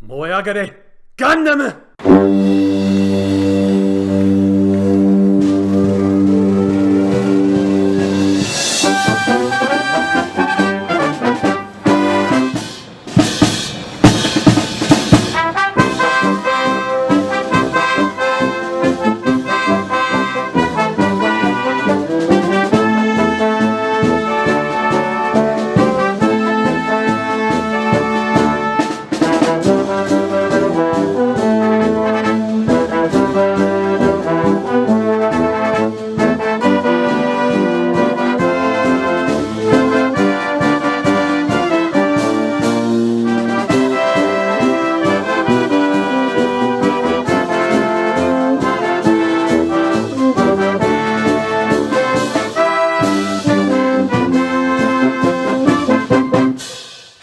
燃え上がれガンダム。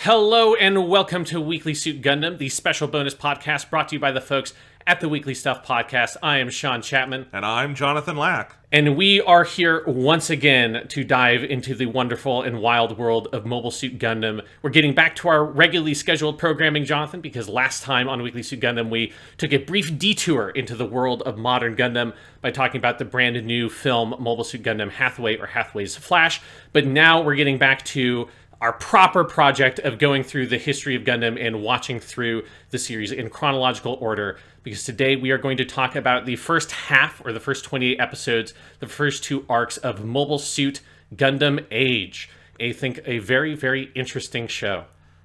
Hello and welcome to Weekly Suit Gundam, the special bonus podcast brought to you by the folks at the Weekly Stuff Podcast. I am Sean Chapman. And I'm Jonathan Lack. And we are here once again to dive into the wonderful and wild world of Mobile Suit Gundam. We're getting back to our regularly scheduled programming, Jonathan, because last time on Weekly Suit Gundam we took a brief detour into the world of modern Gundam by talking about the brand new film Mobile Suit Gundam Hathaway or Hathaway's Flash. But now we're getting back to our proper project of going through the history of Gundam and watching through the series in chronological order, because today we are going to talk about the first half, or the first 28 episodes, the first two arcs of Mobile Suit Gundam AGE. I think a very, very interesting show.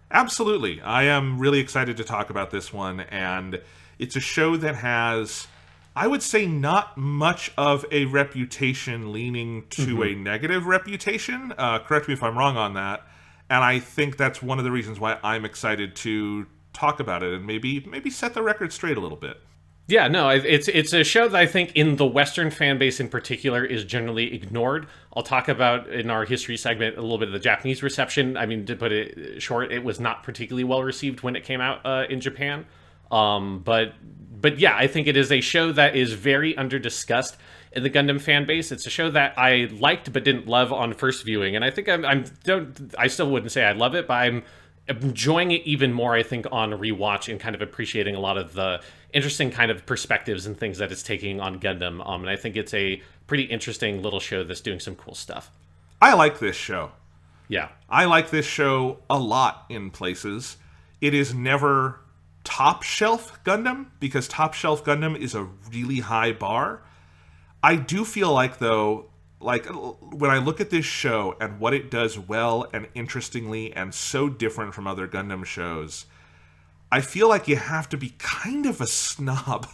Absolutely. I am really excited to talk about this one, and it's a show that has, I would say, not much of a reputation leaning to a negative reputation. Correct me if I'm wrong on that. And I think that's one of the reasons why I'm excited to talk about it and maybe set the record straight a little bit. Yeah, no, it's a show that I think in the Western fan base in particular is generally ignored. I'll talk about in our history segment a little bit of the Japanese reception. I mean, to put it short, it was not particularly well received when it came out in Japan. But yeah, I think it is a show that is very under-discussed in the Gundam fan base. It's a show that I liked but didn't love on first viewing, and I think I still wouldn't say I love it, but I'm enjoying it even more, I think, on rewatch and kind of appreciating a lot of the interesting kind of perspectives and things that it's taking on Gundam. And I think it's a pretty interesting little show that's doing some cool stuff. I like this show. Yeah. I like this show a lot in places. It is never top shelf Gundam, because top shelf Gundam is a really high bar. I do feel like, though, like when I look at this show and what it does well and interestingly and so different from other Gundam shows, I feel like you have to be kind of a snob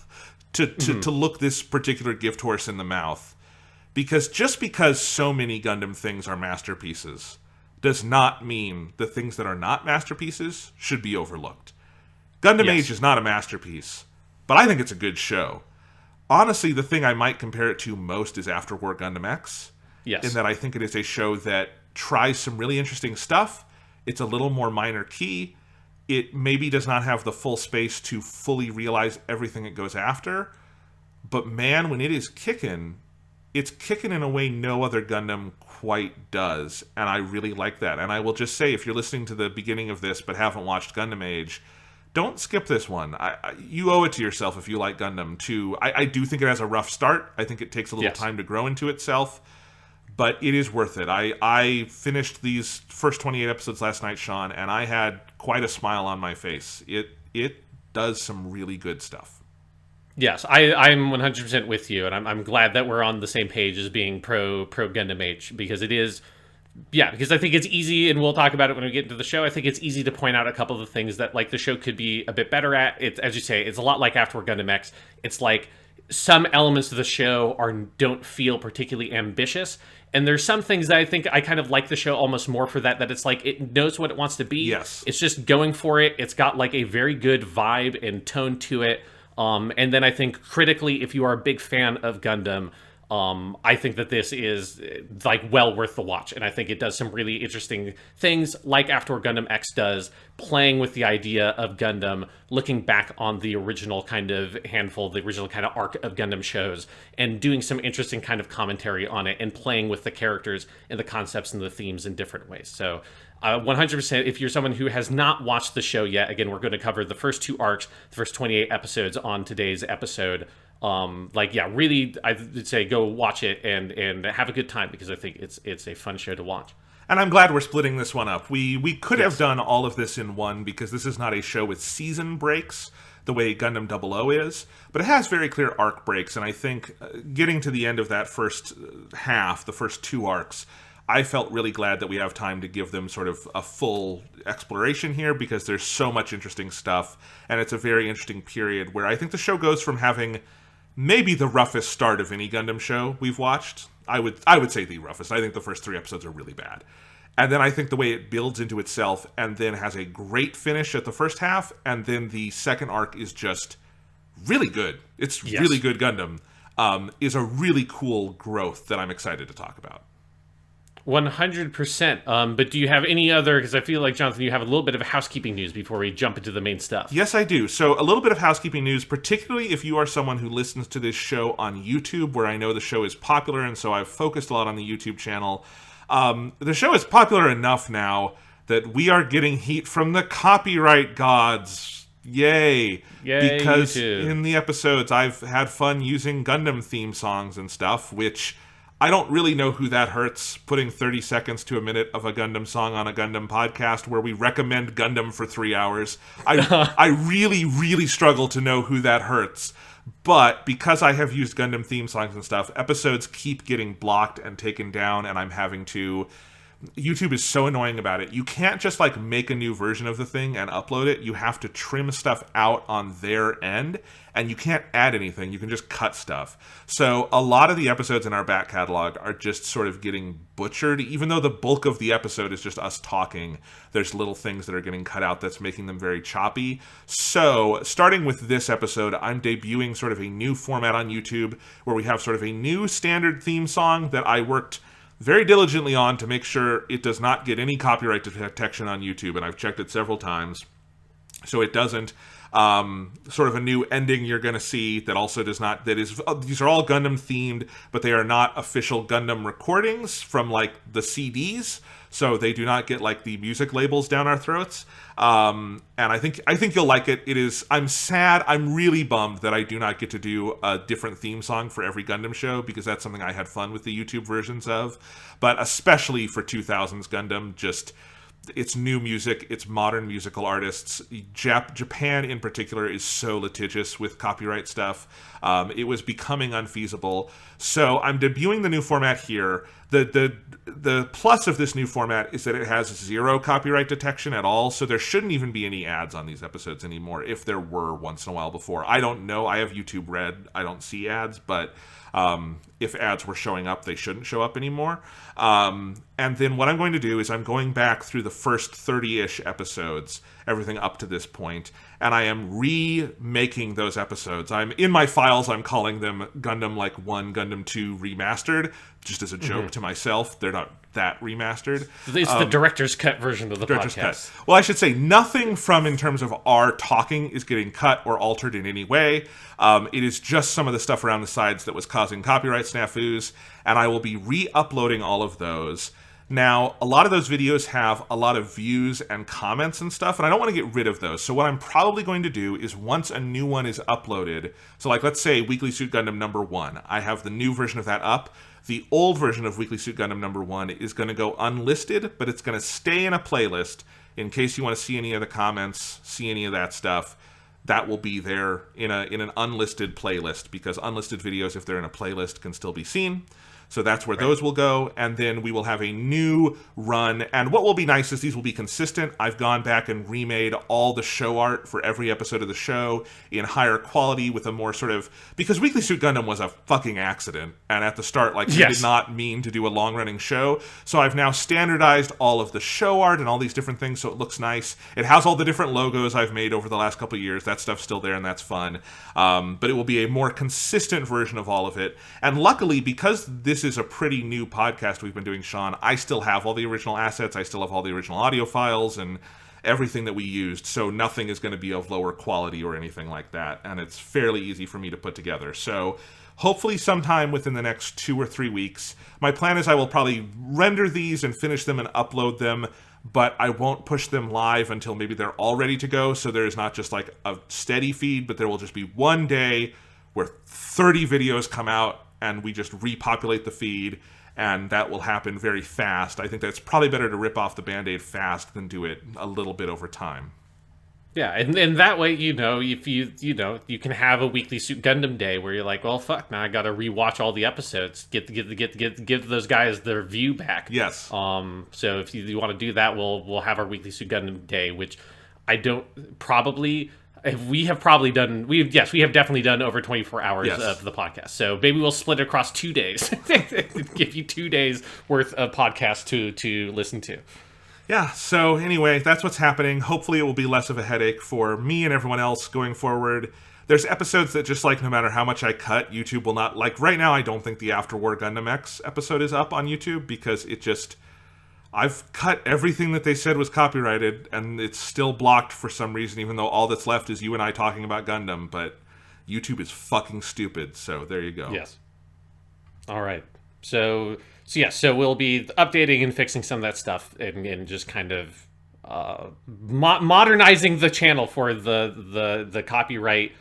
to look this particular gift horse in the mouth. Because just because so many Gundam things are masterpieces does not mean the things that are not masterpieces should be overlooked. Gundam AGE is not a masterpiece, but I think it's a good show. Honestly, the thing I might compare it to most is After War Gundam X. Yes. In that I think it is a show that tries some really interesting stuff. It's a little more minor key. It maybe does not have the full space to fully realize everything it goes after. But man, when it is kicking, it's kicking in a way no other Gundam quite does. And I really like that. And I will just say, if you're listening to the beginning of this but haven't watched Gundam AGE, don't skip this one. You owe it to yourself if you like Gundam too. I do think it has a rough start. I think it takes a little time to grow into itself, but it is worth it. I finished these first 28 episodes last night, Sean, and I had quite a smile on my face. It does some really good stuff. Yes, I'm 100% with you, and I'm glad that we're on the same page as being pro Gundam AGE, because it is. Yeah, because I think it's easy, and we'll talk about it when we get into the show. I think it's easy to point out a couple of the things that, like, the show could be a bit better at. It's, as you say, it's a lot like After War Gundam X. It's like some elements of the show don't feel particularly ambitious, and there's some things that I think I kind of like the show almost more for that it's like it knows what it wants to be. Yes. It's just going for it. It's got, like, a very good vibe and tone to it. And then I think critically, if you are a big fan of Gundam, I think that this is like well worth the watch, and I think it does some really interesting things, like After War Gundam X does, playing with the idea of Gundam, looking back on the original kind of handful, the original kind of arc of Gundam shows, and doing some interesting kind of commentary on it, and playing with the characters and the concepts and the themes in different ways. So 100%. If you're someone who has not watched the show yet, again, we're going to cover the first 2 arcs, the first 28 episodes on today's episode. Really, I'd say go watch it and have a good time, because I think it's a fun show to watch. And I'm glad we're splitting this one up. We could have done all of this in one, because this is not a show with season breaks the way Gundam 00 is, but it has very clear arc breaks, and I think getting to the end of that first half, the first 2 arcs, I felt really glad that we have time to give them sort of a full exploration here, because there's so much interesting stuff, and it's a very interesting period where I think the show goes from having maybe the roughest start of any Gundam show we've watched. I would say the roughest. I think the first 3 episodes are really bad. And then I think the way it builds into itself and then has a great finish at the first half, and then the second arc is just really good. It's really good Gundam. Is a really cool growth that I'm excited to talk about. 100%. But do you have any other, because I feel like, Jonathan, you have a little bit of housekeeping news before we jump into the main stuff. Yes, I do. So a little bit of housekeeping news, particularly if you are someone who listens to this show on YouTube, where I know the show is popular, and so I've focused a lot on the YouTube channel. The show is popular enough now that we are getting heat from the copyright gods. Yay. Because YouTube. In the episodes, I've had fun using Gundam theme songs and stuff, which I don't really know who that hurts, putting 30 seconds to a minute of a Gundam song on a Gundam podcast where we recommend Gundam for 3 hours. I really, really struggle to know who that hurts. But because I have used Gundam theme songs and stuff, episodes keep getting blocked and taken down, and I'm having to... YouTube is so annoying about it. You can't just like make a new version of the thing and upload it. You have to trim stuff out on their end, and you can't add anything. You can just cut stuff. So a lot of the episodes in our back catalog are just sort of getting butchered. Even though the bulk of the episode is just us talking, there's little things that are getting cut out that's making them very choppy. So starting with this episode, I'm debuting sort of a new format on YouTube where we have sort of a new standard theme song that I worked very diligently on to make sure it does not get any copyright detection on YouTube, and I've checked it several times, so it doesn't. Sort of a new ending you're going to see that also does not, that is, these are all Gundam themed, but they are not official Gundam recordings from like the CDs, so they do not get like the music labels down our throats. And I think you'll like it. It is, I'm sad, I'm really bummed that I do not get to do a different theme song for every Gundam show, because that's something I had fun with the YouTube versions of, but especially for 2000s Gundam, just... it's new music, it's modern musical artists. Japan in particular is so litigious with copyright stuff. It was becoming unfeasible. So I'm debuting the new format here. The plus of this new format is that it has 0 copyright detection at all, so there shouldn't even be any ads on these episodes anymore, if there were once in a while before. I don't know. I have YouTube Red. I don't see ads, but... if ads were showing up, they shouldn't show up anymore. And then what I'm going to do is I'm going back through the first 30-ish episodes, everything up to this point, and I am remaking those episodes. I'm in my files, I'm calling them Gundam like 1, Gundam 2 Remastered, just as a joke to myself. They're not that remastered. It's the director's cut version of the podcast. Cut. Well, I should say nothing from in terms of our talking is getting cut or altered in any way. It is just some of the stuff around the sides that was causing copyright snafus, and I will be re-uploading all of those. Now, a lot of those videos have a lot of views and comments and stuff, and I don't want to get rid of those. So what I'm probably going to do is once a new one is uploaded, so like let's say Weekly Suit Gundam number 1, I have the new version of that up. The old version of Weekly Suit Gundam number 1 is going to go unlisted, but it's going to stay in a playlist in case you want to see any of the comments, see any of that stuff. That will be there in an unlisted playlist, because unlisted videos, if they're in a playlist, can still be seen. So that's where those will go, and then we will have a new run. And what will be nice is these will be consistent. I've gone back and remade all the show art for every episode of the show in higher quality with a more sort of... because Weekly Suit Gundam was a fucking accident, and at the start, like, we did not mean to do a long-running show. So I've now standardized all of the show art and all these different things so it looks nice. It has all the different logos I've made over the last couple of years. That stuff's still there, and that's fun. But it will be a more consistent version of all of it. And luckily, because this is a pretty new podcast we've been doing, Sean, I still have all the original assets, I still have all the original audio files and everything that we used, so nothing is going to be of lower quality or anything like that, and it's fairly easy for me to put together. So hopefully sometime within the next 2 or 3 weeks, my plan is I will probably render these and finish them and upload them but I won't push them live until maybe they're all ready to go. So there's not just like a steady feed, but there will just be one day where 30 videos come out and we just repopulate the feed, and that will happen very fast. I think that it's probably better to rip off the Band-Aid fast than do it a little bit over time. Yeah, and that way, if you can have a Weekly Suit Gundam day where you're like, well, fuck, now I got to rewatch all the episodes, give those guys their view back. Yes. So if you want to do that, we'll have our Weekly Suit Gundam day, which I don't probably. We have definitely done over 24 hours of the podcast. So maybe we'll split it across 2 days, give you 2 days worth of podcast to listen to. Yeah, so anyway, that's what's happening. Hopefully it will be less of a headache for me and everyone else going forward. There's episodes that just like no matter how much I cut, YouTube will not... Like right now, I don't think the After War Gundam X episode is up on YouTube because it just... I've cut everything that they said was copyrighted and it's still blocked for some reason, even though all that's left is you and I talking about Gundam. But YouTube is fucking stupid, so there you go. Yes. All right. So we'll be updating and fixing some of that stuff and just kind of modernizing the channel for the copyright,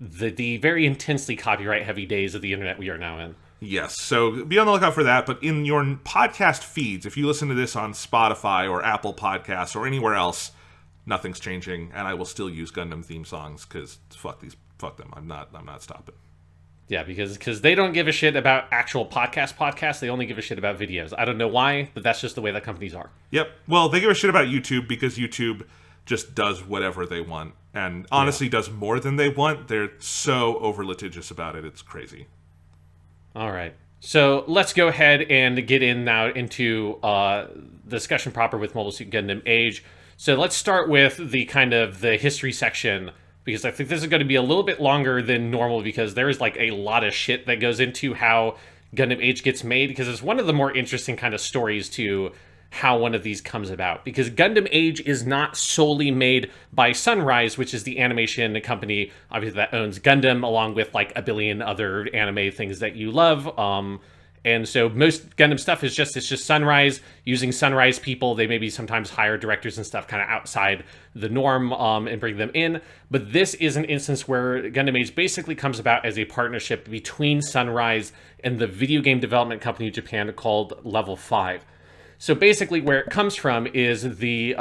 the very intensely copyright heavy days of the internet we are now in. Yes, so be on the lookout for that. But in your podcast feeds, if you listen to this on Spotify or Apple Podcasts or anywhere else, nothing's changing, and I will still use Gundam theme songs because fuck them. I'm not stopping. Yeah, because they don't give a shit about actual podcasts. They only give a shit about videos. I don't know why, but that's just the way that companies are. Yep. Well, they give a shit about YouTube because YouTube just does whatever they want, and honestly does more than they want. They're so over litigious about it. It's crazy. All right. So let's go ahead and get in now into discussion proper with Mobile Suit Gundam AGE. So let's start with the kind of the history section, because I think this is going to be a little bit longer than normal because there is like a lot of shit that goes into how Gundam AGE gets made, because it's one of the more interesting kind of stories to how one of these comes about. Because Gundam AGE is not solely made by Sunrise, which is the animation company, obviously, that owns Gundam, along with like a billion other anime things that you love. And so most Gundam stuff is just Sunrise, using Sunrise people. They maybe sometimes hire directors and stuff kind of outside the norm and bring them in. But this is an instance where Gundam AGE basically comes about as a partnership between Sunrise and the video game development company in Japan called Level 5. So basically where it comes from is the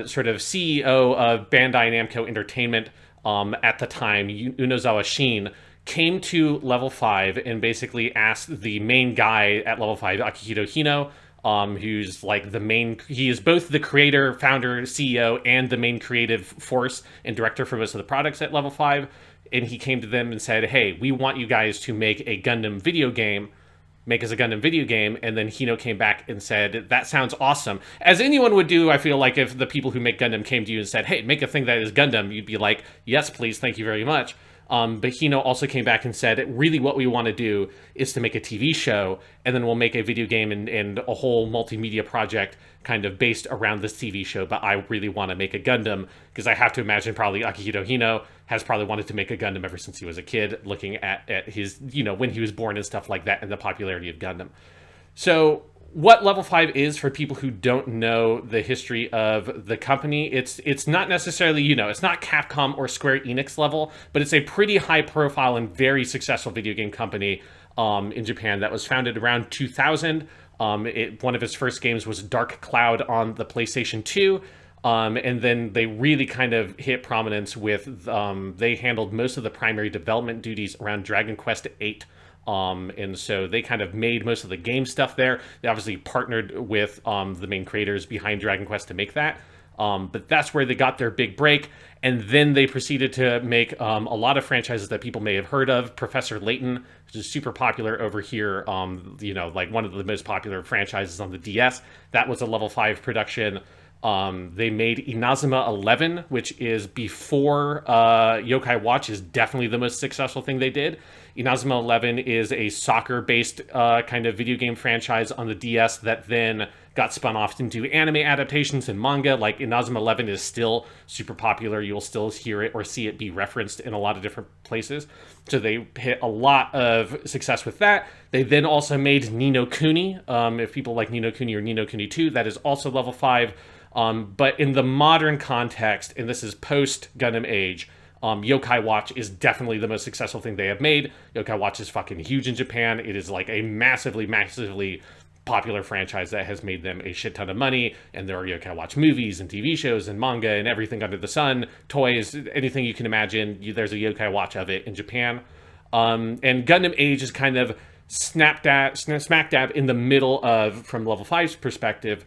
sort of CEO of Bandai Namco Entertainment at the time, Unozawa Shin, came to Level 5 and basically asked the main guy at Level 5, Akihiro Hino, who's like he is both the creator, founder, CEO, and the main creative force and director for most of the products at Level 5. And he came to them and said, hey, we want you guys to make a Gundam video game. Make us a Gundam video game. And then Hino came back and said, that sounds awesome. As anyone would do, I feel like, if the people who make Gundam came to you and said, hey, make a thing that is Gundam, you'd be like, yes, please, thank you very much. But Hino also came back and said, really what we want to do is to make a TV show, and then we'll make a video game and a whole multimedia project kind of based around this TV show. But I really want to make a Gundam, because I have to imagine probably Akihiro Hino has probably wanted to make a Gundam ever since he was a kid, looking at his, when he was born and stuff like that, and the popularity of Gundam. So what Level 5 is, for people who don't know the history of the company, it's not necessarily, it's not Capcom or Square Enix level, but it's a pretty high profile and very successful video game company in Japan that was founded around 2000. One of its first games was Dark Cloud on the PlayStation 2. And then they really kind of hit prominence with, they handled most of the primary development duties around Dragon Quest VIII. And so they kind of made most of the game stuff there. They obviously partnered with the main creators behind Dragon Quest to make that. But that's where they got their big break. And then they proceeded to make a lot of franchises that people may have heard of. Professor Layton, which is super popular over here, like one of the most popular franchises on the DS. That was a Level 5 production. They made Inazuma 11, which is before Yokai Watch is definitely the most successful thing they did. Inazuma 11 is a soccer-based kind of video game franchise on the DS that then got spun off into anime adaptations and manga. Like Inazuma 11 is still super popular. You'll still hear it or see it be referenced in a lot of different places. So they hit a lot of success with that. They then also made Ni no Kuni. If people like Ni no Kuni or Ni no Kuni 2, that is also level 5. But in the modern context, and this is post Gundam Age, Yokai Watch is definitely the most successful thing they have made. Yokai Watch is fucking huge in Japan. It is like a massively, massively popular franchise that has made them a shit ton of money. And there are Yokai Watch movies and TV shows and manga and everything under the sun, toys, anything you can imagine. There's a Yokai Watch of it in Japan. And Gundam Age is kind of smack dab in the middle of, from level 5's perspective,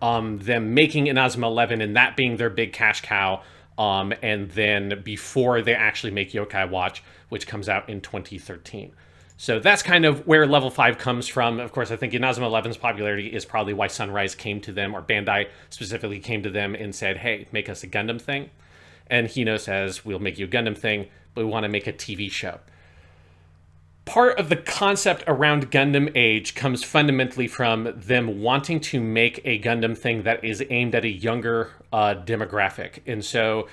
them making Inazuma 11 and that being their big cash cow. And then before they actually make Yokai Watch, which comes out in 2013. So that's kind of where level 5 comes from. Of course, I think Inazuma 11's popularity is probably why Sunrise came to them, or Bandai specifically came to them and said, hey, make us a Gundam thing. And Hino says, we'll make you a Gundam thing, but we want to make a TV show. Part of the concept around Gundam Age comes fundamentally from them wanting to make a Gundam thing that is aimed at a younger demographic. And so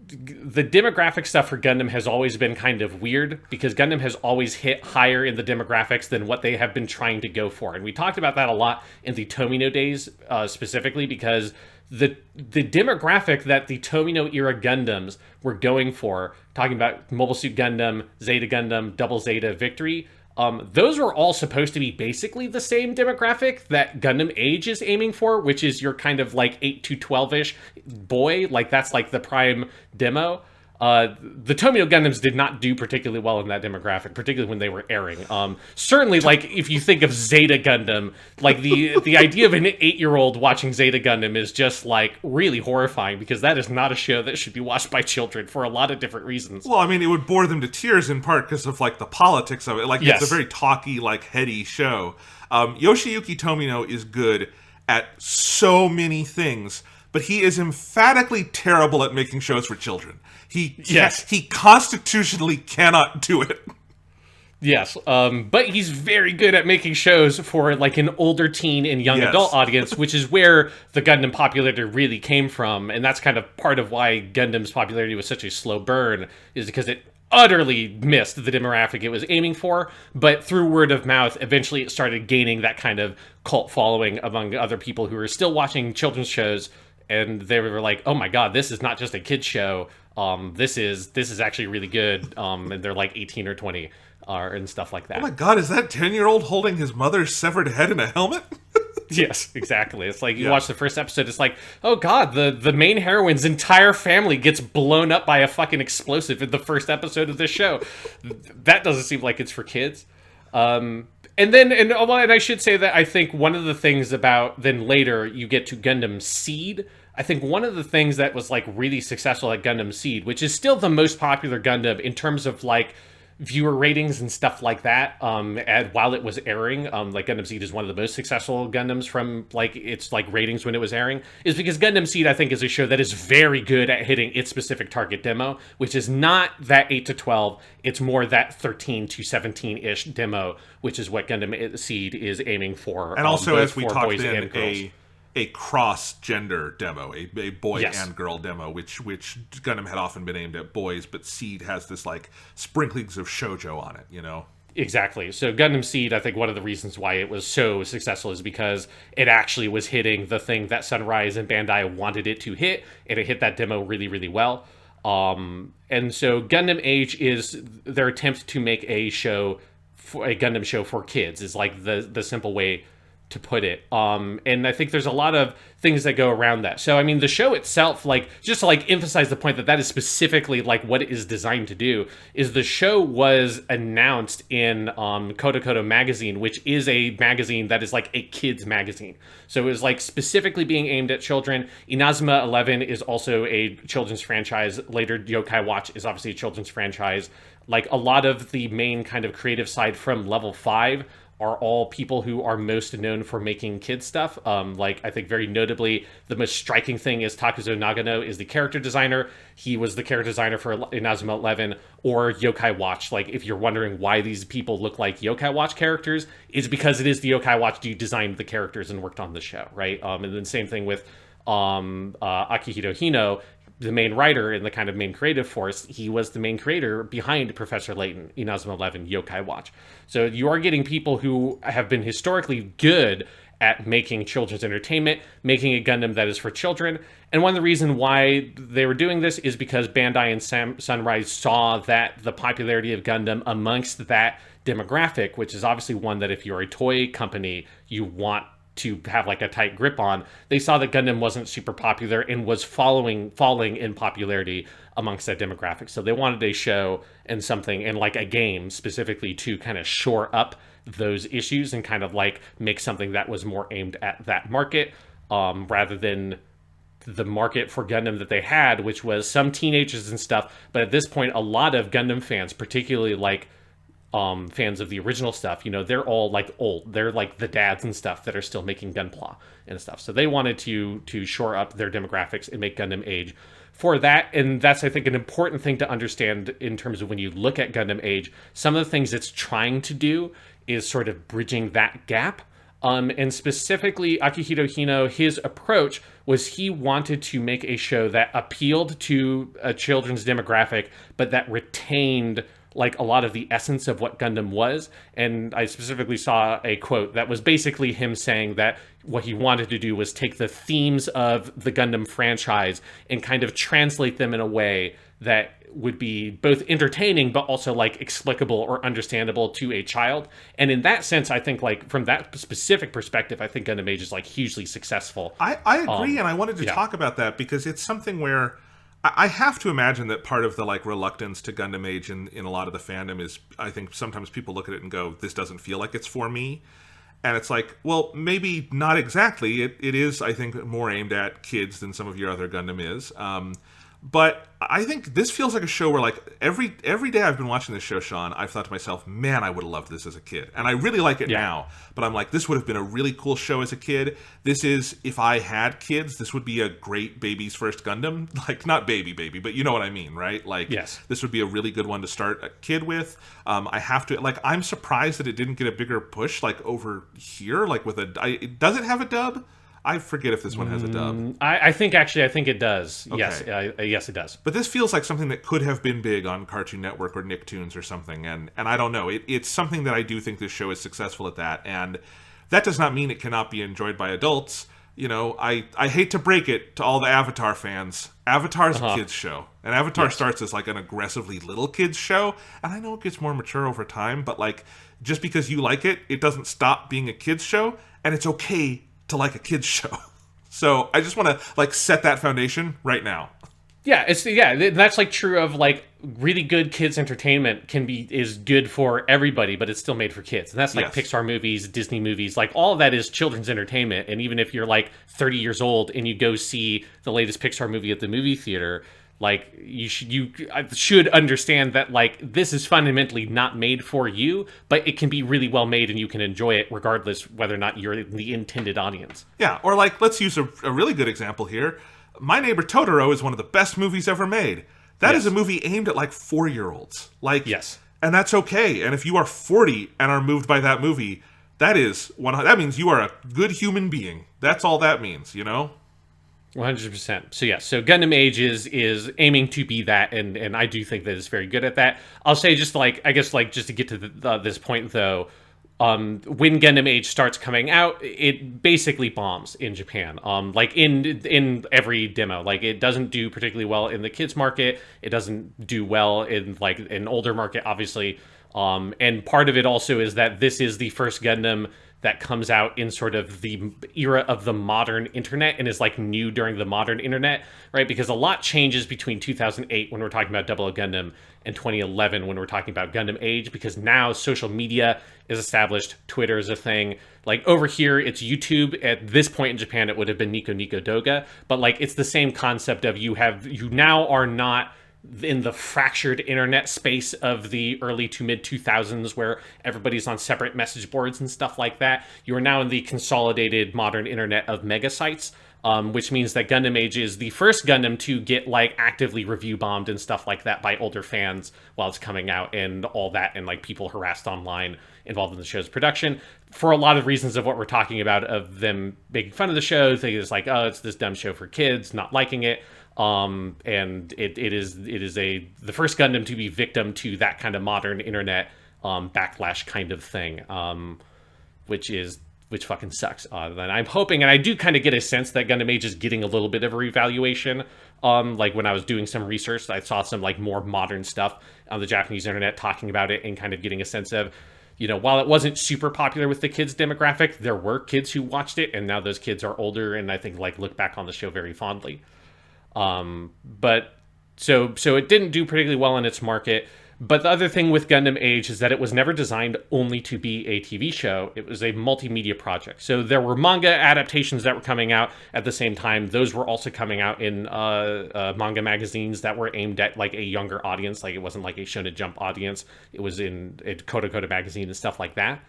the demographic stuff for Gundam has always been kind of weird because Gundam has always hit higher in the demographics than what they have been trying to go for. And we talked about that a lot in the Tomino days, specifically because the demographic that the Tomino era Gundams were going for, talking about Mobile Suit Gundam, Zeta Gundam, Double Zeta, Victory, those were all supposed to be basically the same demographic that Gundam Age is aiming for, which is your kind of like 8 to 12-ish boy. Like that's like the prime demo. The Tomino Gundams did not do particularly well in that demographic, particularly when they were airing. Certainly, like, if you think of Zeta Gundam, like, the idea of an 8-year-old watching Zeta Gundam is just, like, really horrifying, because that is not a show that should be watched by children for a lot of different reasons. Well, I mean, it would bore them to tears in part because of, like, the politics of it. Like, yes. It's a very talky, like, heady show. Yoshiyuki Tomino is good at so many things, but he is emphatically terrible at making shows for children. He constitutionally cannot do it. Yes, but he's very good at making shows for like an older teen and young adult audience, which is where the Gundam popularity really came from, and that's kind of part of why Gundam's popularity was such a slow burn, is because it utterly missed the demographic it was aiming for, but through word of mouth, eventually it started gaining that kind of cult following among other people who were still watching children's shows, and they were like, oh my god, this is not just a kid's show, this is actually really good, and they're like 18 or 20, and stuff like that. Oh my god, is that 10-year-old holding his mother's severed head in a helmet? Yes, exactly. It's like, you watch the first episode, it's like, oh god, the main heroine's entire family gets blown up by a fucking explosive in the first episode of this show. That doesn't seem like it's for kids. And I should say that I think one of the things about, then later you get to Gundam Seed. I think one of the things that was like really successful at Gundam Seed, which is still the most popular Gundam in terms of like viewer ratings and stuff like that, and while it was airing, like Gundam Seed is one of the most successful Gundams from like its like ratings when it was airing, is because Gundam Seed I think is a show that is very good at hitting its specific target demo, which is not that 8 to 12, it's more that 13 to 17-ish demo, which is what Gundam Seed is aiming for. And also, as we talked in, a cross-gender demo, a boy and girl demo, which Gundam had often been aimed at boys, but Seed has this, like, sprinklings of shoujo on it, you know? Exactly. So Gundam Seed, I think one of the reasons why it was so successful is because it actually was hitting the thing that Sunrise and Bandai wanted it to hit, and it hit that demo really, really well. And so Gundam Age is their attempt to make a Gundam show for kids, is like the simple way to put it. And I think there's a lot of things that go around that. So, I mean, the show itself, like, just to, like, emphasize the point that is specifically, like, what it is designed to do, is the show was announced in Koto Koto magazine, which is a magazine that is, like, a kid's magazine. So it was, like, specifically being aimed at children. Inazuma 11 is also a children's franchise. Later, Yokai Watch is obviously a children's franchise. Like, a lot of the main kind of creative side from Level 5 are all people who are most known for making kid stuff. Like, I think very notably, the most striking thing is Takuzo Nagano is the character designer. He was the character designer for Inazuma 11 or Yokai Watch. Like, if you're wondering why these people look like Yokai Watch characters, it's because it is the Yokai Watch dude designed the characters and worked on the show, right? And then same thing with Akihiro Hino, the main writer and the kind of main creative force. He was the main creator behind Professor Layton, Inazuma 11, Yokai Watch. So you are getting people who have been historically good at making children's entertainment, making a Gundam that is for children. And one of the reasons why they were doing this is because Bandai and Sunrise saw that the popularity of Gundam amongst that demographic, which is obviously one that if you're a toy company, you want to have like a tight grip on. They saw that Gundam wasn't super popular and was falling in popularity amongst that demographic. So they wanted a show and something and like a game specifically to kind of shore up those issues and kind of like make something that was more aimed at that market, rather than the market for Gundam that they had, which was some teenagers and stuff. But at this point, a lot of Gundam fans, particularly like fans of the original stuff, you know, they're all like old. They're like the dads and stuff that are still making Gunpla and stuff. So they wanted to shore up their demographics and make Gundam Age for that. And that's, I think, an important thing to understand in terms of when you look at Gundam Age. Some of the things it's trying to do is sort of bridging that gap. And specifically, Akihiro Hino, his approach was he wanted to make a show that appealed to a children's demographic, but that retained like a lot of the essence of what Gundam was. And I specifically saw a quote that was basically him saying that what he wanted to do was take the themes of the Gundam franchise and kind of translate them in a way that would be both entertaining but also like explicable or understandable to a child. And in that sense, I think like from that specific perspective, I think Gundam Age is like hugely successful. I agree, and I wanted to talk about that because it's something where I have to imagine that part of the like reluctance to Gundam Age in a lot of the fandom is, I think sometimes people look at it and go, this doesn't feel like it's for me. And it's like, well, maybe not exactly. It is, I think, more aimed at kids than some of your other Gundam is. But I think this feels like a show where, like, every day I've been watching this show, Sean, I've thought to myself, man, I would have loved this as a kid. And I really like it now. But I'm like, this would have been a really cool show as a kid. This is, if I had kids, this would be a great baby's first Gundam. Like, not baby, but you know what I mean, right? Like, this would be a really good one to start a kid with. I have to, like, I'm surprised that it didn't get a bigger push, like, over here, like, with does it have a dub? I forget if this one has a dub. I think it does. Okay. Yes, it does. But this feels like something that could have been big on Cartoon Network or Nicktoons or something, and I don't know. It's something that I do think this show is successful at that, and that does not mean it cannot be enjoyed by adults. You know, I hate to break it to all the Avatar fans. Avatar's a kids show, and Avatar starts as like an aggressively little kids show, and I know it gets more mature over time, but like just because you like it, it doesn't stop being a kids show, and it's okay to like a kids show. So I just want to like set that foundation right now. That's like true of like really good kids entertainment is good for everybody, but it's still made for kids. And that's like Pixar movies, Disney movies, like all of that is children's entertainment. And even if you're like 30 years old and you go see the latest Pixar movie at the movie theater, like you should understand that like this is fundamentally not made for you, but it can be really well made and you can enjoy it regardless whether or not you're the intended audience. Yeah, or like let's use a really good example here. My Neighbor Totoro is one of the best movies ever made. That is a movie aimed at like 4-year-olds. Like, and that's okay. And if you are 40 and are moved by that movie, that means you are a good human being. That's all that means, you know? 100%. So Gundam Age is aiming to be that, and I do think that it's very good at that. I'll say just to get to this point though, when Gundam Age starts coming out, it basically bombs in Japan. Like in every demo, like it doesn't do particularly well in the kids market. It doesn't do well in like an older market, obviously. And part of it also is that this is the first Gundam that comes out in sort of the era of the modern internet and is like new during the modern internet, right? Because a lot changes between 2008 when we're talking about Double O Gundam and 2011 when we're talking about Gundam Age, because now social media is established, Twitter is a thing. Like over here, it's YouTube. At this point in Japan, it would have been Nico Nico Doga, but like it's the same concept of you now are not in the fractured internet space of the early to mid 2000s, where everybody's on separate message boards and stuff like that. You are now in the consolidated modern internet of mega sites, which means that Gundam Age is the first Gundam to get like actively review bombed and stuff like that by older fans while it's coming out and all that, and like people harassed online involved in the show's production for a lot of reasons of what we're talking about, of them making fun of the show, thinking it's like, oh, it's this dumb show for kids, not liking it. And it is the first Gundam to be victim to that kind of modern internet backlash kind of thing, which fucking sucks. And I'm hoping, and I do kind of get a sense that Gundam Age is getting a little bit of a revaluation. Like when I was doing some research, I saw some like more modern stuff on the Japanese internet talking about it and kind of getting a sense of, you know, while it wasn't super popular with the kids demographic, there were kids who watched it, and now those kids are older and I think like look back on the show very fondly. But so it didn't do particularly well in its market. But the other thing with Gundam Age is that it was never designed only to be a TV show. It was a multimedia project. So there were manga adaptations that were coming out at the same time. Those were also coming out in manga magazines that were aimed at like a younger audience. Like it wasn't like a Shonen Jump audience. It was in a Koda Koda magazine and stuff like that.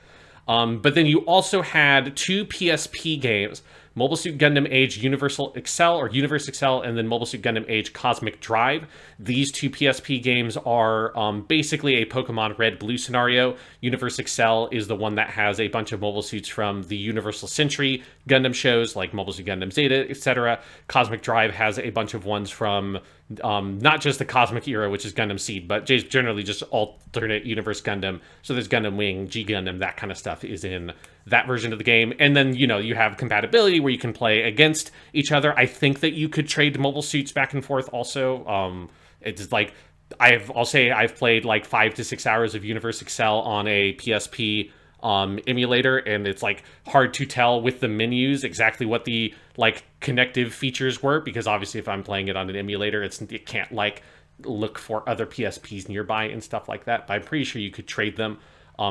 But then you also had 2 PSP games, Mobile Suit Gundam Age Universal Excel or Universe Excel, and then Mobile Suit Gundam Age Cosmic Drive. These 2 PSP games are basically a Pokemon Red Blue scenario. Universe Excel is the one that has a bunch of mobile suits from the Universal Century Gundam shows, like Mobile Suit Gundam Zeta, etc. Cosmic Drive has a bunch of ones from not just the Cosmic era, which is Gundam Seed, but generally just alternate universe Gundam. So there's Gundam Wing, G Gundam, that kind of stuff is in that version of the game. And then, you know, you have compatibility where you can play against each other. I think that you could trade mobile suits back and forth also. It's like, I'll say I've played like 5 to 6 hours of Universe Excel on a PSP emulator, and it's like hard to tell with the menus exactly what the like connective features were, because obviously if I'm playing it on an emulator, it can't like look for other PSPs nearby and stuff like that. But I'm pretty sure you could trade them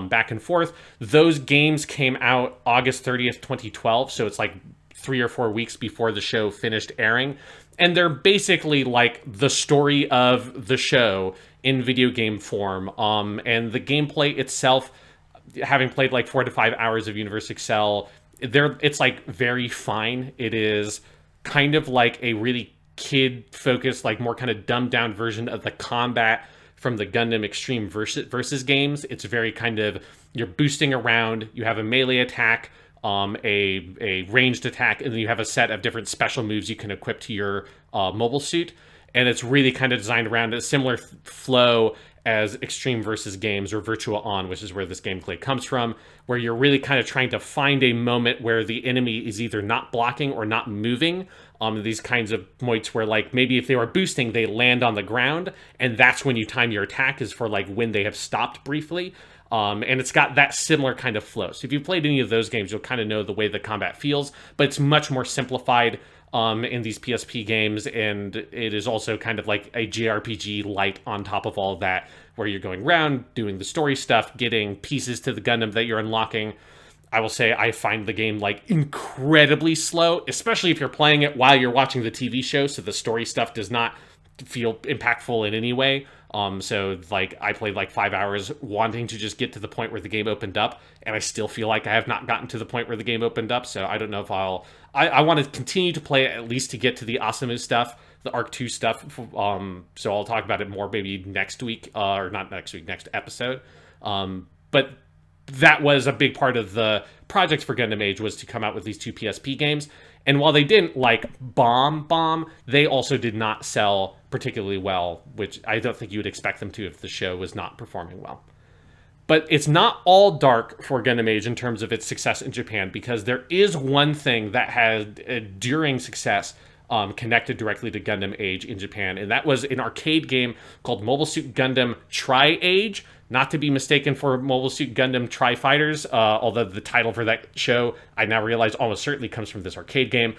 back and forth. Those games came out August 30th, 2012, so it's like 3 or 4 weeks before the show finished airing. And they're basically like the story of the show in video game form. And the gameplay itself, having played like 4 to 5 hours of Universe Excel, it's like very fine. It is kind of like a really kid-focused, like more kind of dumbed-down version of the combat from the Gundam Extreme versus games. It's very kind of, you're boosting around, you have a melee attack, a ranged attack, and then you have a set of different special moves you can equip to your mobile suit. And it's really kind of designed around a similar flow as Extreme versus games or Virtua On, which is where this gameplay comes from, where you're really kind of trying to find a moment where the enemy is either not blocking or not moving. These kinds of points where, like, maybe if they were boosting, they land on the ground, and that's when you time your attack, is for, like, when they have stopped briefly. And it's got that similar kind of flow. So if you've played any of those games, you'll kind of know the way the combat feels, but it's much more simplified in these PSP games, and it is also kind of like a JRPG light on top of all of that, where you're going around, doing the story stuff, getting pieces to the Gundam that you're unlocking. I will say I find the game like incredibly slow, especially if you're playing it while you're watching the TV show, so the story stuff does not feel impactful in any way. So like I played like 5 hours wanting to just get to the point where the game opened up, and I still feel like I have not gotten to the point where the game opened up. So I don't know if I want to continue to play it at least to get to the Asamu stuff, the Arc 2 stuff. So I'll talk about it more maybe next week, or not next week, next episode. But that was a big part of the project for Gundam Age, was to come out with these 2 PSP games. And while they didn't like bomb, they also did not sell particularly well, which I don't think you would expect them to if the show was not performing well. But it's not all dark for Gundam Age in terms of its success in Japan, because there is one thing that had enduring success connected directly to Gundam Age in Japan, and that was an arcade game called Mobile Suit Gundam Tri-Age, not to be mistaken for Mobile Suit Gundam Tri-Fighters, although the title for that show, I now realize, almost certainly comes from this arcade game.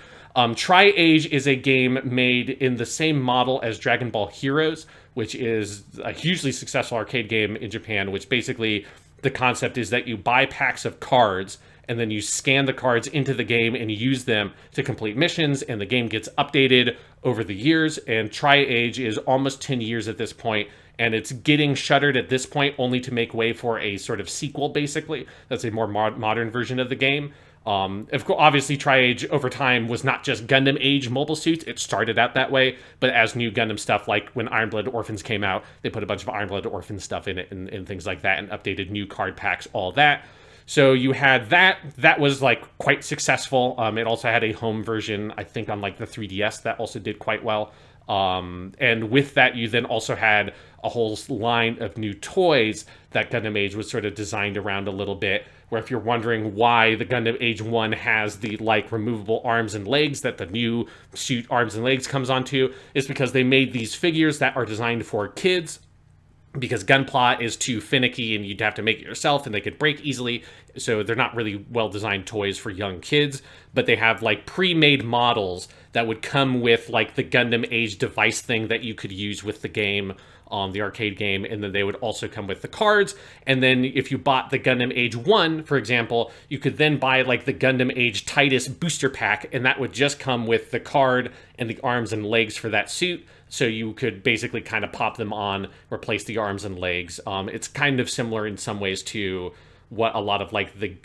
Tri-Age is a game made in the same model as Dragon Ball Heroes, which is a hugely successful arcade game in Japan, which basically the concept is that you buy packs of cards, and then you scan the cards into the game and use them to complete missions, and the game gets updated over the years. And Tri-Age is almost 10 years at this point, and it's getting shuttered at this point only to make way for a sort of sequel, basically. That's a more modern version of the game. Of course, obviously, Tri-Age over time was not just Gundam Age Mobile Suits. It started out that way, but as new Gundam stuff, like when Iron Blooded Orphans came out, they put a bunch of Iron Blooded Orphans stuff in it and things like that, and updated new card packs, all that. So you had that. That was like quite successful. It also had a home version, I think, on like the 3DS that also did quite well. And with that, you then also had a whole line of new toys that Gundam Age was sort of designed around a little bit, where if you're wondering why the Gundam Age 1 has the, like, removable arms and legs that the new suit arms and legs comes onto, is because they made these figures that are designed for kids, because Gunpla is too finicky and you'd have to make it yourself and they could break easily. So they're not really well-designed toys for young kids, but they have like pre-made models that would come with like the Gundam Age device thing that you could use with the game, the arcade game, and then they would also come with the cards. And then if you bought the Gundam Age 1, for example, you could then buy like the Gundam Age Titus booster pack, and that would just come with the card and the arms and legs for that suit. So you could basically kind of pop them on, replace the arms and legs. It's kind of similar in some ways to what a lot of like the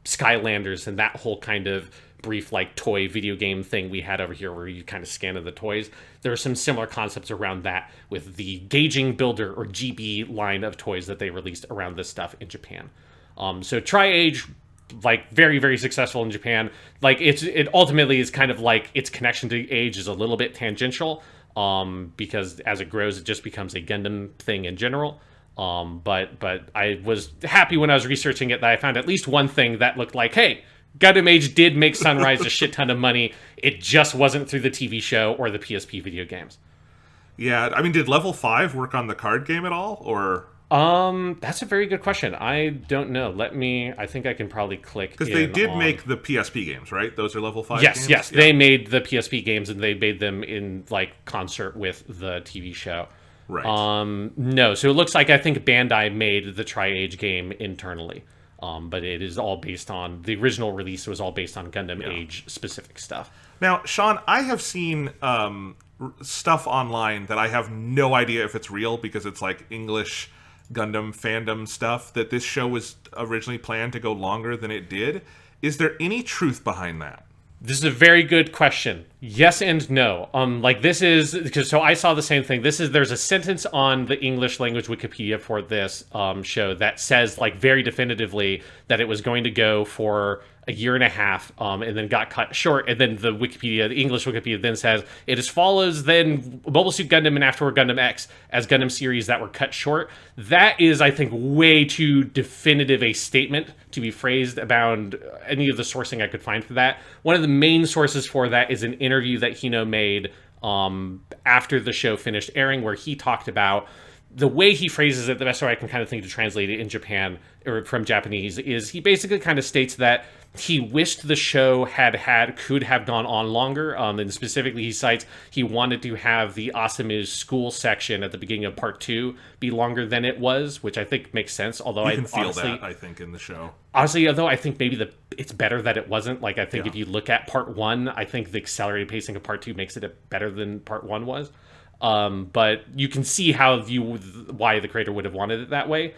Skylanders and that whole kind of brief like toy video game thing we had over here where you kind of scan the toys. There are some similar concepts around that with the Gauging Builder or GB line of toys that they released around this stuff in Japan. So Tri-Age, like very, very successful in Japan. Like it ultimately is kind of like its connection to Age is a little bit tangential, because as it grows, it just becomes a Gundam thing in general. But I was happy when I was researching it that I found at least one thing that looked like, hey, Gundam Age did make Sunrise a shit ton of money. It just wasn't through the TV show or the PSP video games. Yeah, I mean, did Level 5 work on the card game at all, or? That's a very good question. I don't know. I think I can probably click. Because they did make the PSP games, right? Those are Level 5 games? Yes. Yeah. They made the PSP games, and they made them in, like, concert with the TV show. Right. No, so it looks like I think Bandai made the Tri-Age game internally. But it is all based on... The original release was all based on Gundam Age-specific stuff. Now, Sean, I have seen stuff online that I have no idea if it's real, because it's, like, English Gundam fandom stuff, that this show was originally planned to go longer than it did. Is there any truth behind that? This is a very good question. Yes and no. Like this is because so I saw the same thing. There's a sentence on the English language Wikipedia for this show that says like very definitively that it was going to go for a year and a half, and then got cut short. And then the English Wikipedia then says it as follows: then Mobile Suit Gundam and afterward Gundam X as Gundam series that were cut short. That is, I think, way too definitive a statement to be phrased about any of the sourcing I could find for that. One of the main sources for that is an interview that Hino made after the show finished airing, where he talked about the way he phrases it. The best way I can kind of think to translate it in Japan or from Japanese is he basically kind of states that he wished the show could have gone on longer. And specifically, he cites he wanted to have the Asamu's school section at the beginning of part 2 be longer than it was, which I think makes sense. Although you can feel that, I think, in the show. Honestly, although I think maybe it's better that it wasn't. Like, I think if you look at part 1, I think the accelerated pacing of part 2 makes it better than part 1 was. But you can see why the creator would have wanted it that way.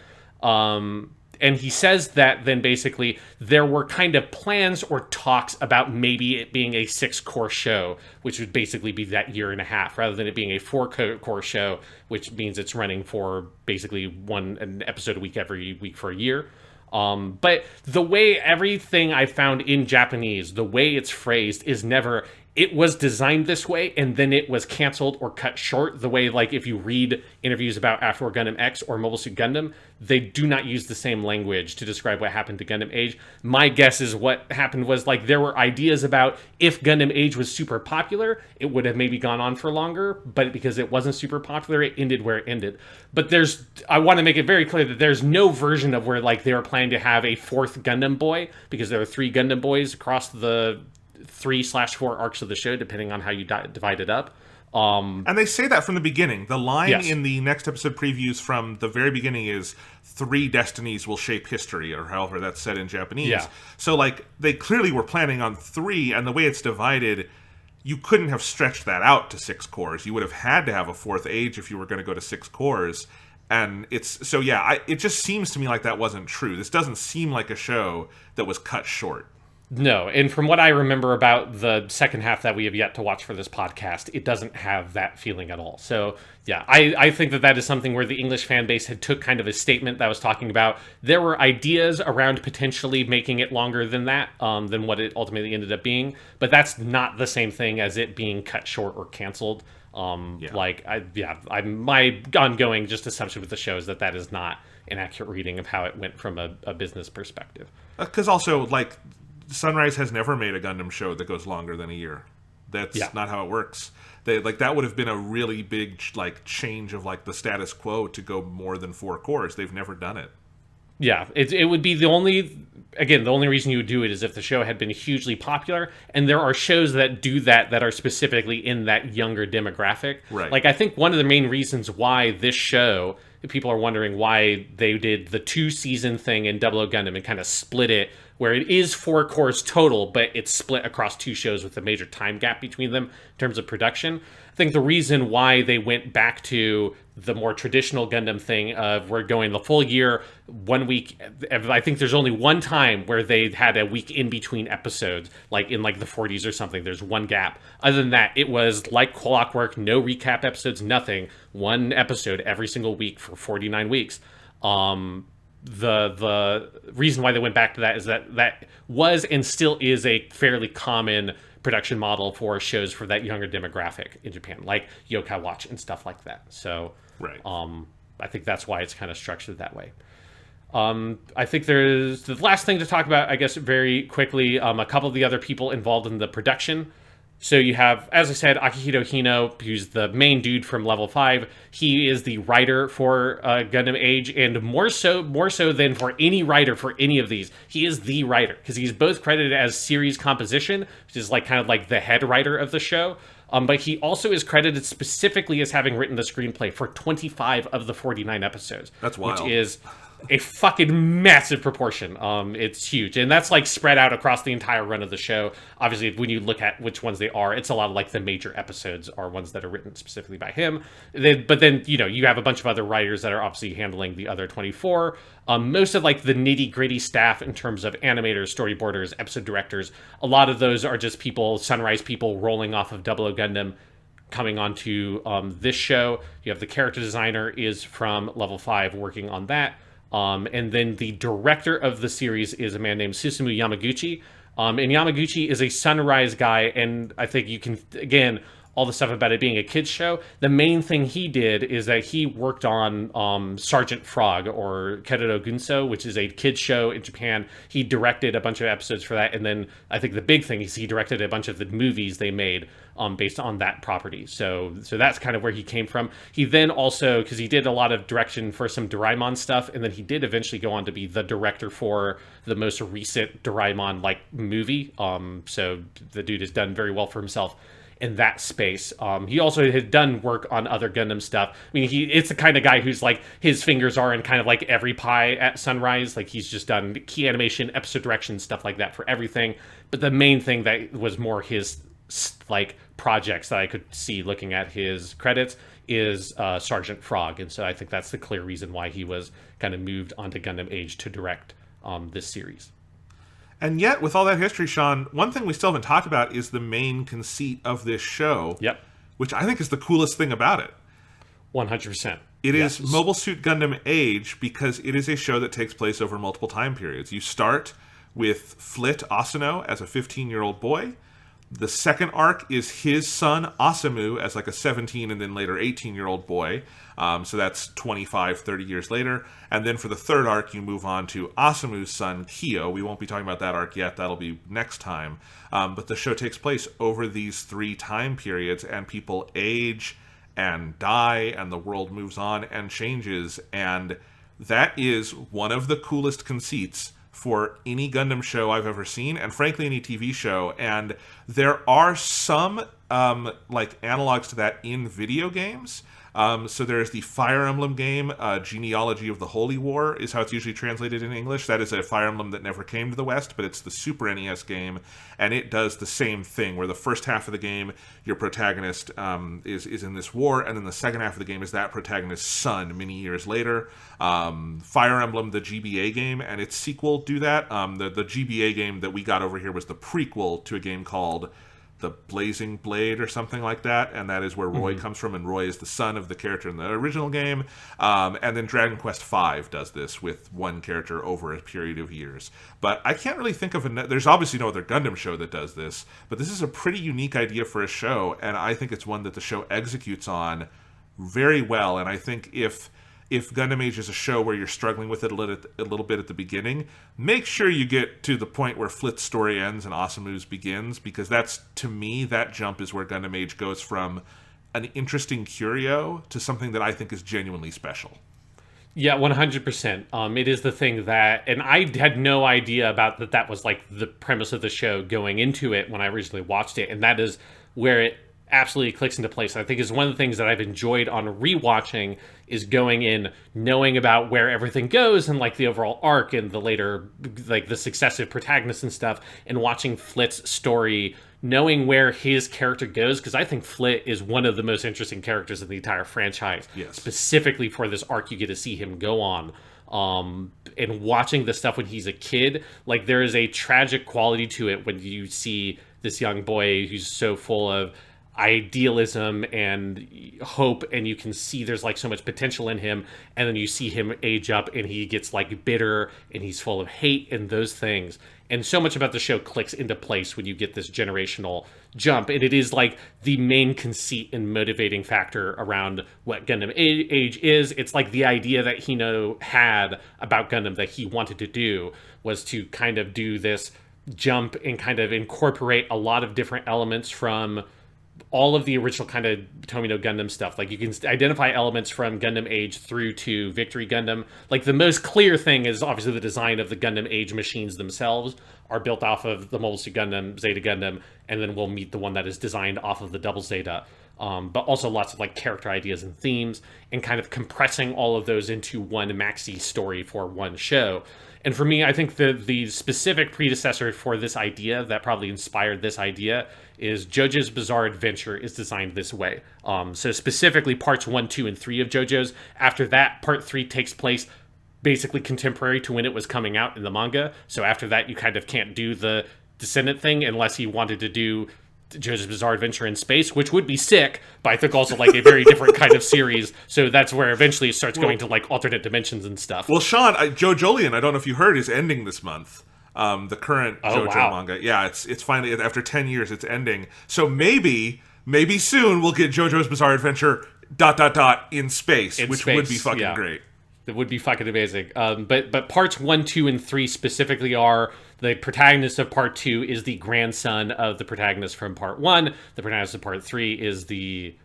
And he says that then basically there were kind of plans or talks about maybe it being a 6-core show, which would basically be that year and a half, rather than it being a 4-core show, which means it's running for basically an episode a week every week for a year. But the way everything I found in Japanese, the way it's phrased is never... It was designed this way, and then it was canceled or cut short. The way, like, if you read interviews about Afterward Gundam X or Mobile Suit Gundam, they do not use the same language to describe what happened to Gundam Age. My guess is what happened was, like, there were ideas about if Gundam Age was super popular, it would have maybe gone on for longer, but because it wasn't super popular, it ended where it ended. But I want to make it very clear that there's no version of where, like, they were planning to have a 4th Gundam boy, because there are 3 Gundam boys across the 3/4 arcs of the show, depending on how you divide it up. And they say that from the beginning. The line Yes. in the next episode previews from the very beginning is 3 destinies will shape history, or however that's said in Japanese. Yeah. So, like, they clearly were planning on 3, and the way it's divided, you couldn't have stretched that out to 6 cores. You would have had to have a 4th age if you were going to go to 6 cores. And it's, so yeah, it just seems to me like that wasn't true. This doesn't seem like a show that was cut short. No, and from what I remember about the second half that we have yet to watch for this podcast, it doesn't have that feeling at all. So, yeah, I think that is something where the English fan base had took kind of a statement that was talking about there were ideas around potentially making it longer than that, than what it ultimately ended up being, but that's not the same thing as it being cut short or canceled. My ongoing just assumption with the show is that is not an accurate reading of how it went from a business perspective. Because also, like, Sunrise has never made a Gundam show that goes longer than a year. That's not how it works. That would have been a really big change of the status quo to go more than 4 cores. They've never done it. Yeah, it would be the only reason you would do it is if the show had been hugely popular, and there are shows that do that are specifically in that younger demographic. Right. Like, I think one of the main reasons why this show, people are wondering why they did the 2-season thing in Double O Gundam and kind of split it, where it is 4 cores total, but it's split across 2 shows with a major time gap between them in terms of production. I think the reason why they went back to the more traditional Gundam thing of we're going the full year, 1 week. I think there's only one time where they had a week in between episodes, like in the 40s or something. There's one gap. Other than that, it was like clockwork, no recap episodes, nothing. One episode every single week for 49 weeks. The reason why they went back to that is that was and still is a fairly common production model for shows for that younger demographic in Japan, like Yokai Watch and stuff like that. So, right. I think that's why it's kind of structured that way. I think there's the last thing to talk about, I guess, very quickly. A couple of the other people involved in the production. So you have, as I said, Akihiro Hino, who's the main dude from Level 5. He is the writer for Gundam AGE, and more so than for any writer for any of these, he is the writer, because he's both credited as series composition, which is kind of like the head writer of the show, but he also is credited specifically as having written the screenplay for 25 of the 49 episodes. That's wild. Which is a fucking massive proportion. It's huge, and that's spread out across the entire run of the show. Obviously, when you look at which ones they are, it's a lot of the major episodes are ones that are written specifically by him. But then you have a bunch of other writers that are obviously handling the other 24. Most of the nitty gritty staff in terms of animators, storyboarders, episode directors, a lot of those are just Sunrise people rolling off of Double O Gundam, coming onto this show. You have the character designer is from Level 5 working on that. And then the director of the series is a man named Susumu Yamaguchi. And Yamaguchi is a Sunrise guy, and I think you can, again, all the stuff about it being a kids show. The main thing he did is that he worked on Sergeant Frog, or Keroro Gunso, which is a kids show in Japan. He directed a bunch of episodes for that, and then I think the big thing is he directed a bunch of the movies they made based on that property. So that's kind of where he came from. He then also, because he did a lot of direction for some Doraemon stuff, and then he did eventually go on to be the director for the most recent Doraemon movie. So the dude has done very well for himself in that space. He also had done work on other Gundam stuff. I mean, it's the kind of guy who's his fingers are in kind of every pie at Sunrise. He's just done key animation, episode direction, stuff like that for everything. But the main thing that was more his projects that I could see looking at his credits is Sergeant Frog. And so I think that's the clear reason why he was kind of moved onto Gundam AGE to direct this series. And yet, with all that history, Sean, one thing we still haven't talked about is the main conceit of this show. Yep. Which I think is the coolest thing about it. 100%. It is Mobile Suit Gundam AGE because it is a show that takes place over multiple time periods. You start with Flit Asano as a 15-year-old boy. The second arc is his son, Asamu, as a 17 and then later 18-year-old boy. So that's 25, 30 years later. And then for the third arc, you move on to Asamu's son, Kyo. We won't be talking about that arc yet. That'll be next time. But the show takes place over these 3 time periods, and people age and die, and the world moves on and changes. And that is one of the coolest conceits for any Gundam show I've ever seen, and frankly any TV show. And there are some like analogs to that in video games. So there's the Fire Emblem game, Genealogy of the Holy War is how it's usually translated in English. That is a Fire Emblem that never came to the West, but it's the Super NES game, and it does the same thing, where the first half of the game, your protagonist is in this war, and then the second half of the game is that protagonist's son many years later. Fire Emblem, the GBA game, and its sequel do that. The GBA game that we got over here was the prequel to a game called the Blazing Blade or something like that, and that is where Roy comes from, and Roy is the son of the character in the original game. And then Dragon Quest V does this with one character over a period of years. But I can't really think of there's obviously no other Gundam show that does this, but this is a pretty unique idea for a show, and I think it's one that the show executes on very well. And I think if Gundam Age is a show where you're struggling with it a little bit at the beginning, make sure you get to the point where Flit's story ends and Asamu's begins, because that's, to me, that jump is where Gundam Age goes from an interesting curio to something that I think is genuinely special. Yeah, 100%. It is the thing that, and I had no idea about that was like the premise of the show going into it when I originally watched it, and that is where it absolutely clicks into place. I think is one of the things that I've enjoyed on rewatching is going in knowing about where everything goes and like the overall arc and the later, like the successive protagonists and stuff, and watching Flit's story, knowing where his character goes, because I think Flit is one of the most interesting characters in the entire franchise. Yes. Specifically for this arc, you get to see him go on. And watching the stuff when he's a kid, like there is a tragic quality to it when you see this young boy who's so full of idealism and hope, and you can see there's like so much potential in him, and then you see him age up and he gets like bitter and he's full of hate and those things, and so much about the show clicks into place when you get this generational jump, and it is like the main conceit and motivating factor around what Gundam Age is. It's like the idea that Hino had about Gundam that he wanted to do was to kind of do this jump and kind of incorporate a lot of different elements from all of the original kind of Tomino Gundam stuff. Like you can identify elements from Gundam Age through to Victory Gundam. Like the most clear thing is obviously the design of the Gundam Age machines themselves are built off of the Mobile Suit Gundam, Zeta Gundam, and then we'll meet the one that is designed off of the Double Zeta. But also lots of like character ideas and themes, and kind of compressing all of those into one maxi story for one show. And for me, I think the specific predecessor for this idea that probably inspired this idea is JoJo's Bizarre Adventure is designed this way. So specifically parts 1, 2, and 3 of JoJo's. After that, part 3 takes place basically contemporary to when it was coming out in the manga. So after that, you kind of can't do the Descendant thing unless you wanted to do JoJo's Bizarre Adventure in space, which would be sick, but I think also like a very different kind of series. So that's where eventually it starts going to like alternate dimensions and stuff. Well, Sean, Joe Jolien, I don't know if you heard, is ending this month. The current JoJo manga. Yeah, it's finally, after 10 years, it's ending. So maybe soon we'll get JoJo's Bizarre Adventure ... in space, which would be fucking great. It would be fucking amazing. But parts 1, 2, and 3 specifically are the protagonist of part 2 is the grandson of the protagonist from part 1. The protagonist of part 3 is he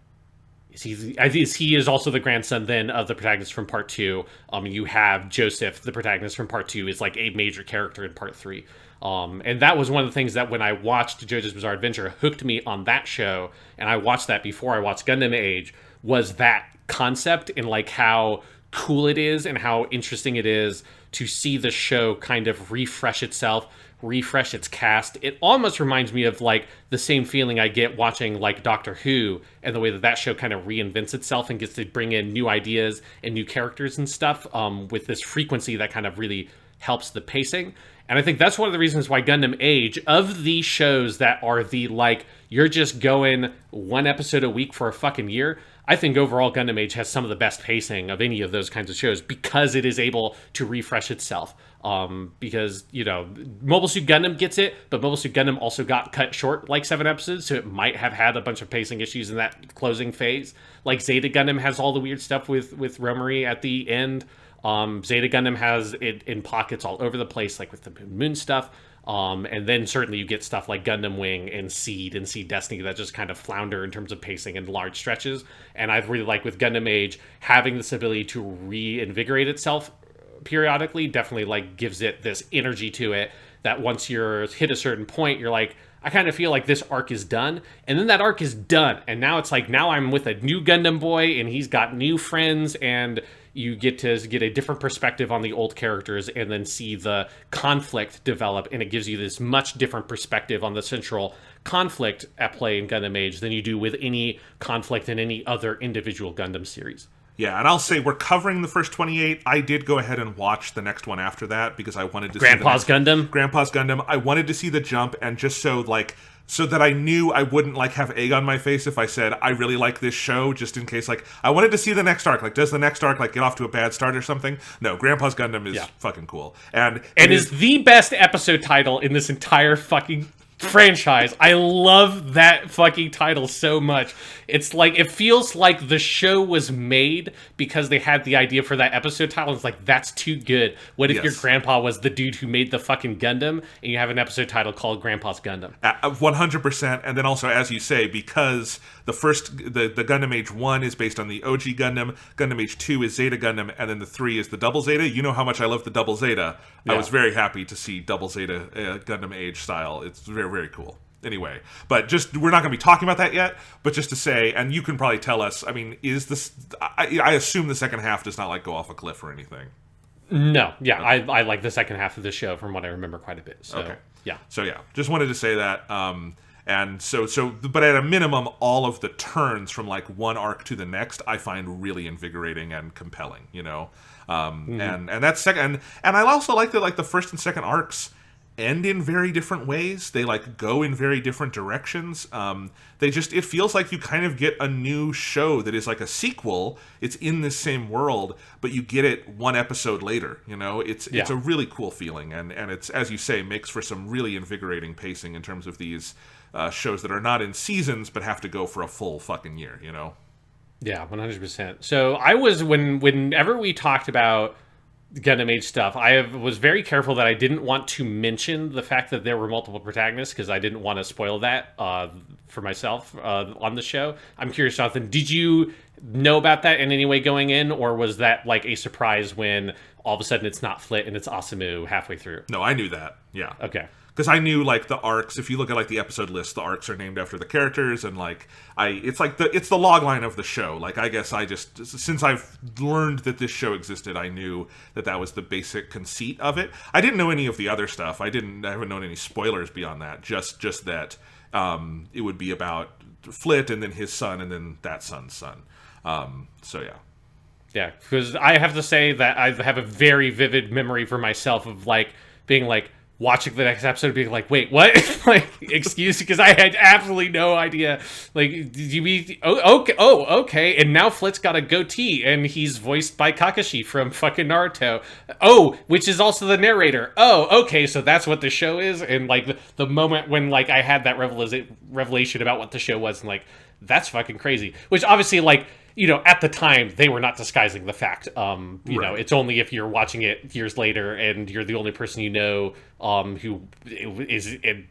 is also the grandson then of the protagonist from part 2. You have Joseph, the protagonist from part 2, is like a major character in part 3. And that was one of the things that when I watched JoJo's Bizarre Adventure hooked me on that show, and I watched that before I watched Gundam Age, was that concept and like how cool it is and how interesting it is to see the show kind of refresh itself, refresh its cast. It almost reminds me of like the same feeling I get watching like Doctor Who, and the way that show kind of reinvents itself and gets to bring in new ideas and new characters and stuff with this frequency that kind of really helps the pacing. And I think that's one of the reasons why Gundam Age, of the shows that are the like, you're just going one episode a week for a fucking year, I think overall Gundam Age has some of the best pacing of any of those kinds of shows because it is able to refresh itself. Because, you know, Mobile Suit Gundam gets it, but Mobile Suit Gundam also got cut short like 7 episodes, so it might have had a bunch of pacing issues in that closing phase. Like Zeta Gundam has all the weird stuff with Romary at the end. Zeta Gundam has it in pockets all over the place, like with the Moon stuff. And then certainly you get stuff like Gundam Wing and Seed Destiny that just kind of flounder in terms of pacing in large stretches. And I really like with Gundam Age having this ability to reinvigorate itself periodically definitely like gives it this energy to it that once you're hit a certain point, you're like, I kind of feel like this arc is done, and then that arc is done, and now it's like, now I'm with a new Gundam boy, and he's got new friends, and you get to get a different perspective on the old characters, and then see the conflict develop, and it gives you this much different perspective on the central conflict at play in Gundam Age than you do with any conflict in any other individual Gundam series. Yeah, and I'll say we're covering the first 28. I did go ahead and watch the next one after that because I wanted to Grandpa's see Gundam? Grandpa's Gundam. I wanted to see the jump, and just so that I knew I wouldn't have egg on my face if I said I really like this show, just in case I wanted to see the next arc. Does the next arc get off to a bad start or something? No, Grandpa's Gundam is fucking cool. And is the best episode title in this entire fucking franchise. I love that fucking title so much. It's like, it feels like the show was made because they had the idea for that episode title. It's like, that's too good. What if your grandpa was the dude who made the fucking Gundam, and you have an episode title called Grandpa's Gundam? 100%. And then also, as you say, because the Gundam Age 1 is based on the OG Gundam, Gundam Age 2 is Zeta Gundam, and then the 3 is the Double Zeta. You know how much I love the Double Zeta. Yeah. I was very happy to see Double Zeta Gundam Age style. It's very, very cool. Anyway, but we're not going to be talking about that yet, but just to say, and you can probably tell us, I mean, is this, I assume the second half does not go off a cliff or anything. No, yeah, okay. I like the second half of the show from what I remember quite a bit, so, okay. Yeah. So yeah, just wanted to say that, and but at a minimum, all of the turns from one arc to the next, I find really invigorating and compelling, and that's second, and I also like that the first and second arcs end in very different ways. They go in very different directions. It feels like you kind of get a new show that is like a sequel. It's in this same world, but you get it one episode later. It's a really cool feeling, and it's, as you say, makes for some really invigorating pacing in terms of these shows that are not in seasons but have to go for a full fucking year. Yeah, 100%. So I was whenever we talked about Gundam Age stuff, I was very careful that I didn't want to mention the fact that there were multiple protagonists because I didn't want to spoil that for myself on the show. I'm curious, Jonathan, did you know about that in any way going in, or was that a surprise when all of a sudden it's not Flit and it's Asamu halfway through? No, I knew that. Yeah. Okay. Because I knew the arcs. If you look at the episode list, the arcs are named after the characters, and it's the log line of the show. I guess I just, since I've learned that this show existed, I knew that was the basic conceit of it. I didn't know any of the other stuff. I haven't known any spoilers beyond that. Just that it would be about Flit and then his son and then that son's son. So yeah. Yeah, because I have to say that I have a very vivid memory for myself of being watching the next episode, being wait, what? Excuse me, because I had absolutely no idea. Did you mean, okay, and now Flit's got a goatee, and he's voiced by Kakashi from fucking Naruto. Oh, which is also the narrator. Oh, okay, so that's what the show is, and the moment when I had that revelation about what the show was, and that's fucking crazy. Which obviously, at the time, they were not disguising the fact. You know, it's only if you're watching it years later and you're the only person who is in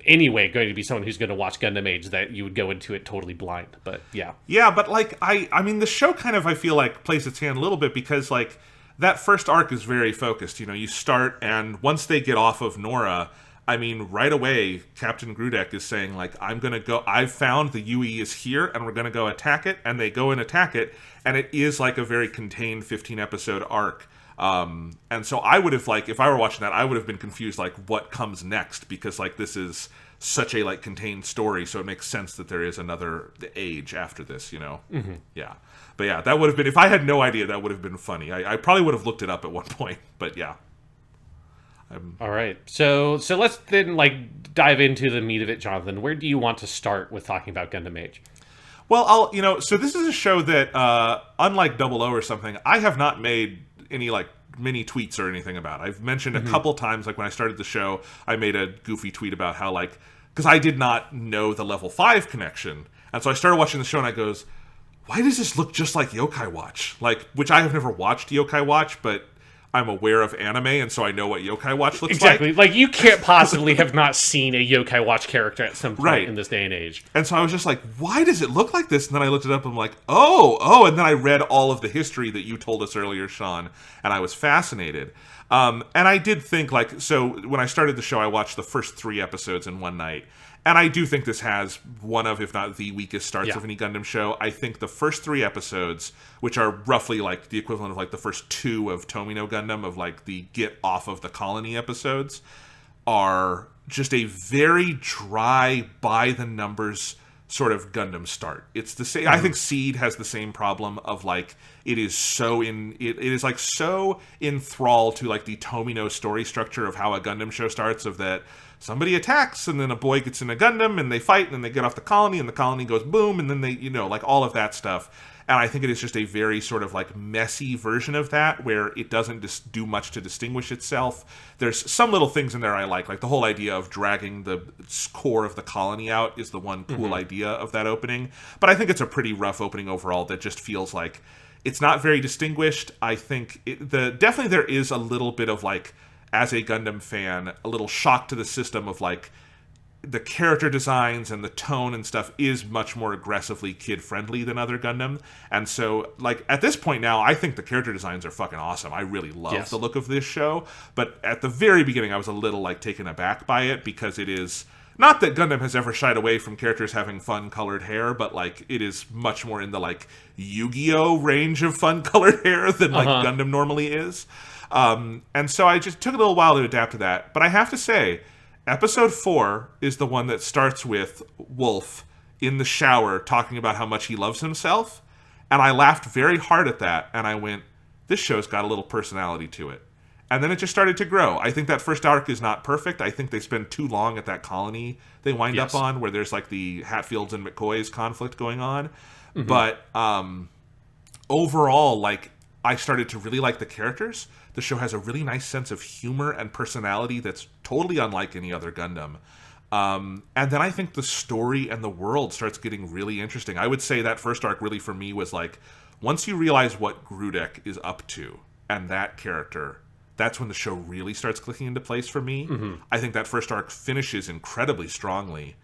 any way going to be someone who's going to watch Gundam Age that you would go into it totally blind. But yeah. Yeah, but I mean, the show kind of, I feel plays its hand a little bit because that first arc is very focused. You start, and once they get off of Nora, I mean, right away, Captain Grudek is saying, I'm going to go, I've found the UE is here, and we're going to go attack it, and they go and attack it, and it is a very contained 15-episode arc. And so I would have, if I were watching that, I would have been confused, what comes next, because, this is such a, contained story, so it makes sense that there is another age after this, Mm-hmm. Yeah. But yeah, that would have been, if I had no idea, that would have been funny. I probably would have looked it up at one point, but yeah. All right, so let's then dive into the meat of it, Jonathan. Where do you want to start with talking about Gundam Age? Well, so this is a show that, unlike Double O or something, I have not made any mini tweets or anything about. I've mentioned a couple times, when I started the show, I made a goofy tweet about how because I did not know the level 5 connection, and so I started watching the show and I goes, why does this look just like Yokai Watch? Which I have never watched Yokai Watch, but I'm aware of anime, and so I know what Yokai Watch looks like. Exactly. You can't possibly have not seen a Yokai Watch character at some point in this day and age. And so I was just why does it look like this? And then I looked it up, and I'm oh, and then I read all of the history that you told us earlier, Sean, and I was fascinated. And I did think, so when I started the show, I watched the first 3 episodes in one night, And I do think this has one of, if not the weakest starts Yeah. of any Gundam show. I think the first 3 episodes, which are roughly like the equivalent of like the first 2 of Tomino Gundam, of like the get off of the colony episodes, are just a very dry, by the numbers sort of Gundam start. It's the same. I think Seed has the same problem of like it is like so enthralled to like the Tomino story structure of how a Gundam show starts, of that somebody attacks and then a boy gets in a Gundam and they fight and then they get off the colony and the colony goes boom and then they, like all of that stuff. And I think it is just a very sort of like messy version of that, where it doesn't do much to distinguish itself. There's some little things in there I like the whole idea of dragging the core of the colony out is the one cool idea of that opening. But I think it's a pretty rough opening overall that just feels like it's not very distinguished. I think definitely there is a little bit of like, as a Gundam fan, a little shock to the system of like, the character designs and the tone and stuff is much more aggressively kid-friendly than other Gundam. And so, like, at this point now, I think the character designs are fucking awesome. I really love the look of this show. But at the very beginning, I was a little, like, taken aback by it, because it is... Not that Gundam has ever shied away from characters having fun-colored hair, but, like, it is much more in the, like, Yu-Gi-Oh! Range of fun-colored hair than, like, Gundam normally is. And so I just took a little while to adapt to that. But I have to say... Episode 4 is the one that starts with Wolf in the shower talking about how much he loves himself. And I laughed very hard at that. And I went, this show's got a little personality to it. And then it just started to grow. I think that first arc is not perfect. I think they spend too long at that colony they wind up on, where there's like the Hatfields and McCoys conflict going on. But overall, like, I started to really like the characters. The show has a really nice sense of humor and personality that's totally unlike any other Gundam. And then I think the story and the world starts getting really interesting. I would say that first arc really for me was like, once you realize what Grudek is up to and that character, that's when the show really starts clicking into place for me. I think that first arc finishes incredibly strongly.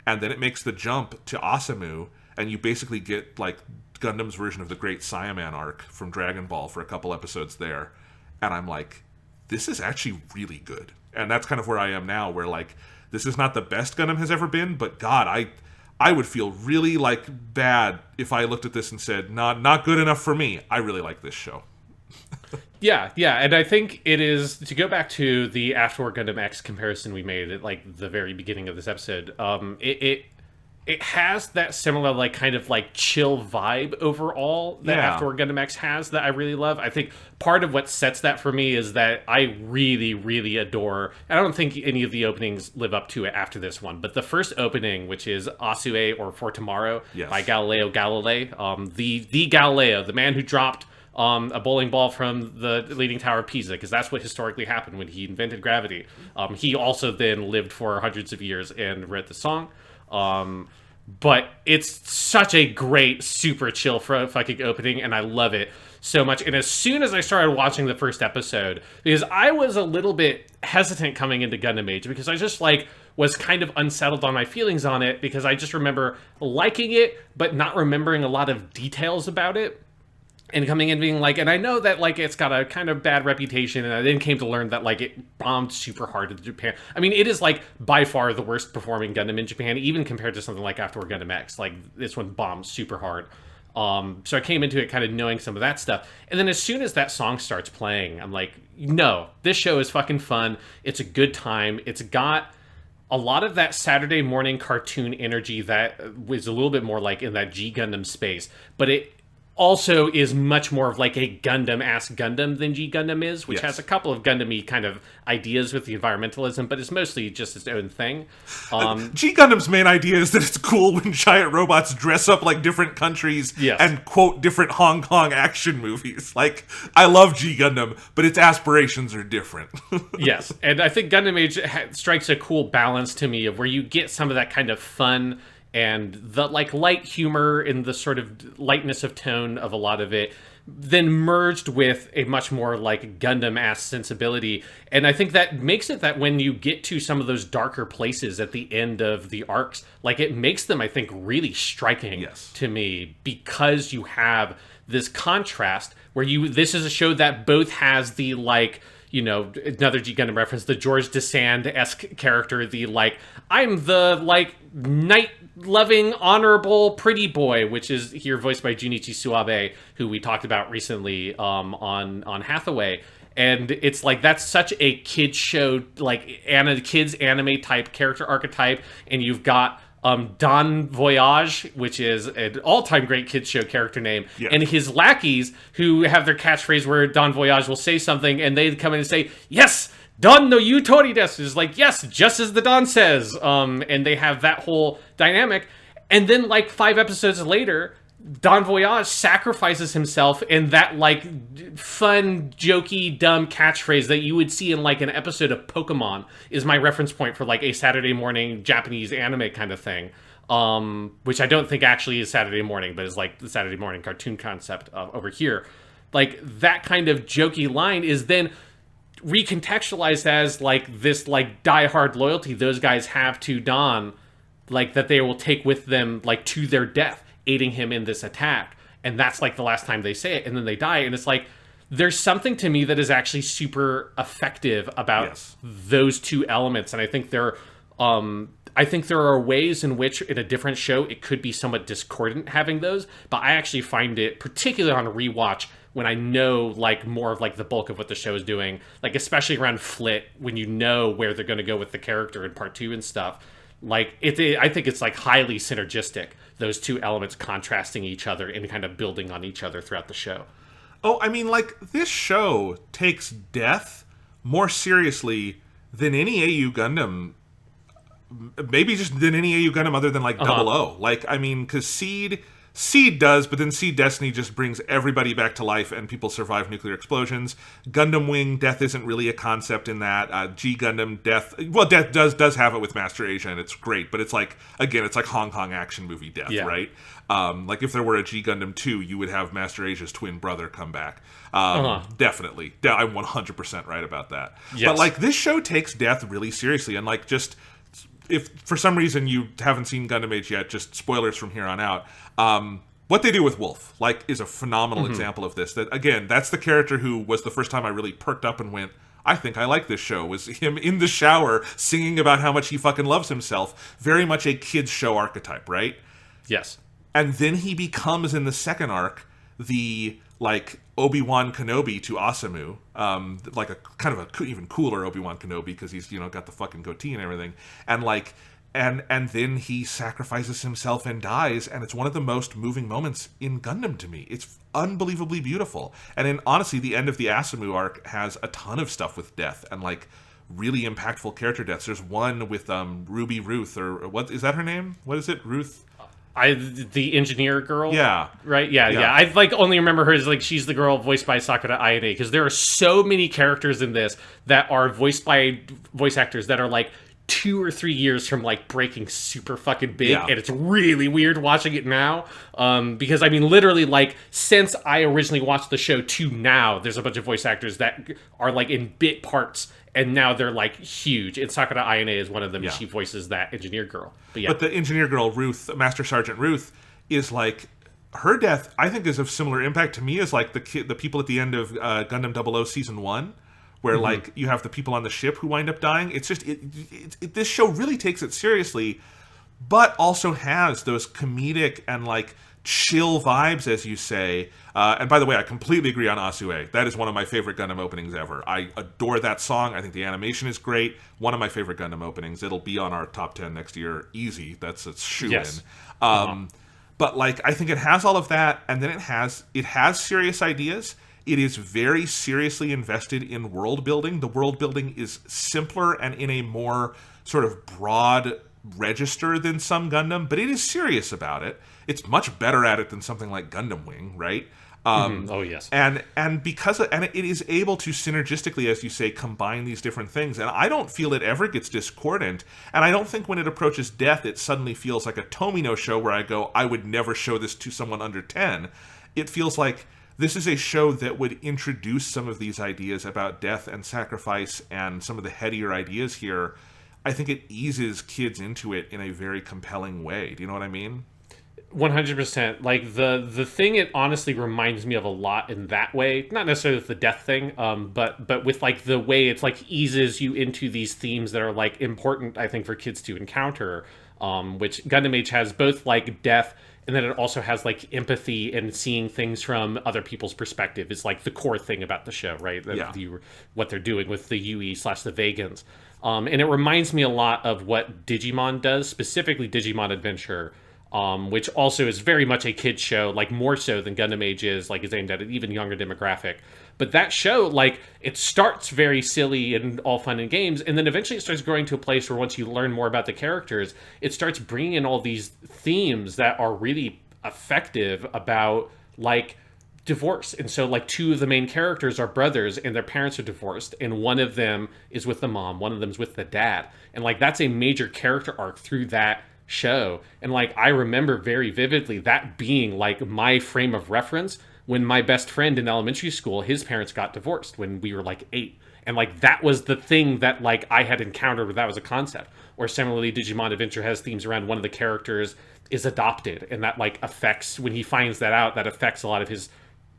And then it makes the jump to Asamu, and you basically get like Gundam's version of the Great Saiyaman arc from Dragon Ball for a couple episodes there. And I'm like, this is actually really good. And that's kind of where I am now, where like, this is not the best Gundam has ever been, but God, I would feel really like bad if I looked at this and said, not good enough for me. I really like this show. Yeah, and I think it is, to go back to the Afterward Gundam X comparison we made at like the very beginning of this episode, it has that similar, like, kind of, like, chill vibe overall that Afterward Gundam X has that I really love. I think part of what sets that for me is that I really, really adore... I don't think any of the openings live up to it after this one, but the first opening, which is Asue, or For Tomorrow, by Galileo Galilei, the Galileo, the man who dropped a bowling ball from the Leaning Tower of Pisa, because that's what historically happened when he invented gravity. He also then lived for hundreds of years and wrote the song. But it's such a great, super chill fucking opening, and I love it so much. And as soon as I started watching the first episode, because I was a little bit hesitant coming into Gundam Age, because I just, like, was kind of unsettled on my feelings on it, because I just remember liking it, but not remembering a lot of details about it. And coming in being like, and I know that, like, it's got a kind of bad reputation, and I then came to learn that, like, it bombed super hard in Japan. I mean, it is, like, by far the worst performing Gundam in Japan, even compared to something like Afterward Gundam X. Like, this one bombed super hard. So I came into it kind of knowing some of that stuff. And then as soon as that song starts playing, I'm like, no, this show is fucking fun. It's a good time. It's got a lot of that Saturday morning cartoon energy that was a little bit more, like, in that G Gundam space. But it also is much more of like a Gundam-ass Gundam than G Gundam is, which has a couple of Gundam-y kind of ideas with the environmentalism, but it's mostly just its own thing. G Gundam's main idea is that it's cool when giant robots dress up like different countries and quote different Hong Kong action movies. Like, I love G Gundam, but its aspirations are different. Yes, and I think Gundam Age strikes a cool balance to me of where you get some of that kind of fun and the, like, light humor and the sort of lightness of tone of a lot of it, then merged with a much more, like, Gundam-ass sensibility. And I think that makes it that when you get to some of those darker places at the end of the arcs, like, it makes them, I think, really striking to me, because you have this contrast where this is a show that both has the, like, another G Gundam reference, the George Desand-esque character, the like, I'm the like knight-loving, honorable, pretty boy, which is here voiced by Junichi Suabe, who we talked about recently on Hathaway. And it's like, that's such a kid show, like kids anime type character archetype, and you've got Don Voyage, which is an all-time great kids show character name, and his lackeys who have their catchphrase where Don Voyage will say something and they come in and say, yes, Don no yutori desu, is like, yes, just as the Don says, and they have that whole dynamic. And then like 5 episodes later, Don Voyage sacrifices himself, and that like fun, jokey, dumb catchphrase that you would see in like an episode of Pokemon is my reference point for like a Saturday morning Japanese anime kind of thing, which I don't think actually is Saturday morning, but is like the Saturday morning cartoon concept over here. Like that kind of jokey line is then recontextualized as like this like diehard loyalty those guys have to Don, like that they will take with them like to their death, aiding him in this attack. And that's like the last time they say it, and then they die. And it's like, there's something to me that is actually super effective about those two elements. And I think there are ways in which in a different show it could be somewhat discordant having those, but I actually find it, particularly on a rewatch, when I know like more of like the bulk of what the show is doing, like especially around Flit, when you know where they're going to go with the character in part 2 and stuff. Like I think it's like highly synergistic, those two elements contrasting each other and kind of building on each other throughout the show. Oh, I mean, like, this show takes death more seriously than any AU Gundam, maybe just than any AU Gundam other than like Double O. Like, I mean, because Seed does, but then Seed Destiny just brings everybody back to life and people survive nuclear explosions. Gundam Wing, death isn't really a concept in that. G Gundam, death does have it with Master Asia, and it's great, but it's like, again, it's like Hong Kong action movie death, right? Like if there were a G Gundam 2, you would have Master Asia's twin brother come back. Definitely. I'm 100% right about that. Yes. But like this show takes death really seriously, and like just, if for some reason you haven't seen Gundam AGE yet, just spoilers from here on out. What they do with Wolf, like, is a phenomenal example of this. That, again, that's the character who was the first time I really perked up and went, I think I like this show, was him in the shower singing about how much he fucking loves himself. Very much a kid's show archetype, right? Yes. And then he becomes, in the second arc, the, like, Obi-Wan Kenobi to Asamu. Like, a kind of a even cooler Obi-Wan Kenobi, because he's, got the fucking goatee and everything. And, like, and then he sacrifices himself and dies, and it's one of the most moving moments in Gundam to me. It's unbelievably beautiful. And then, honestly, the end of the Asamu arc has a ton of stuff with death, and, like, really impactful character deaths. There's one with Ruby Ruth, or what is that her name? What is it? Ruth? The engineer girl? Yeah. Right? Yeah. I like only remember her as like she's the girl voiced by Sakura Ayane, because there are so many characters in this that are voiced by voice actors that are like 2 or 3 years from like breaking super fucking big, and it's really weird watching it now. Because I mean, literally, like since I originally watched the show to now, there's a bunch of voice actors that are like in bit parts, and now they're like huge. And Sakura Ayane is one of them. And she voices that engineer girl. But the engineer girl, Ruth, Master Sergeant Ruth, is like, her death, I think, is of similar impact to me as like the people at the end of Gundam 00 Season 1. Where, like, you have the people on the ship who wind up dying. It's just, this show really takes it seriously, but also has those comedic and, like, chill vibes, as you say. And by the way, I completely agree on Asue. That is one of my favorite Gundam openings ever. I adore that song. I think the animation is great. One of my favorite Gundam openings. It'll be on our top 10 next year. Easy. That's a shoe-in. But, like, I think it has all of that, and then it has serious ideas. It is very seriously invested in world building. The world building is simpler and in a more sort of broad register than some Gundam, but it is serious about it. It's much better at it than something like Gundam Wing, right? Oh yes. And because of, and it is able to synergistically, as you say, combine these different things. And I don't feel it ever gets discordant. And I don't think when it approaches death, it suddenly feels like a Tomino show where I go, I would never show this to someone under 10. It feels like this is a show that would introduce some of these ideas about death and sacrifice and some of the headier ideas here. I think it eases kids into it in a very compelling way. Do you know what I mean? 100%. Like the thing it honestly reminds me of a lot in that way, not necessarily with the death thing, but with like the way it's like eases you into these themes that are like important, I think, for kids to encounter. Which Gundam Age has both like death, and then it also has like empathy and seeing things from other people's perspective is like the core thing about the show, right? Yeah. What they're doing with the UE/the Vegans. And it reminds me a lot of what Digimon does, specifically Digimon Adventure, which also is very much a kid's show, like more so than Gundam Age is, like is aimed at an even younger demographic. But that show, like, it starts very silly and all fun and games, and then eventually it starts growing to a place where once you learn more about the characters, it starts bringing in all these themes that are really effective about, like, divorce. And so, like, two of the main characters are brothers, and their parents are divorced, and one of them is with the mom, one of them's with the dad. And, like, that's a major character arc through that show. And, like, I remember very vividly that being, like, my frame of reference when my best friend in elementary school, his parents got divorced when we were like 8. And like that was the thing that like I had encountered where that was a concept. Or similarly, Digimon Adventure has themes around one of the characters is adopted, and that like affects, when he finds that out, that affects a lot of his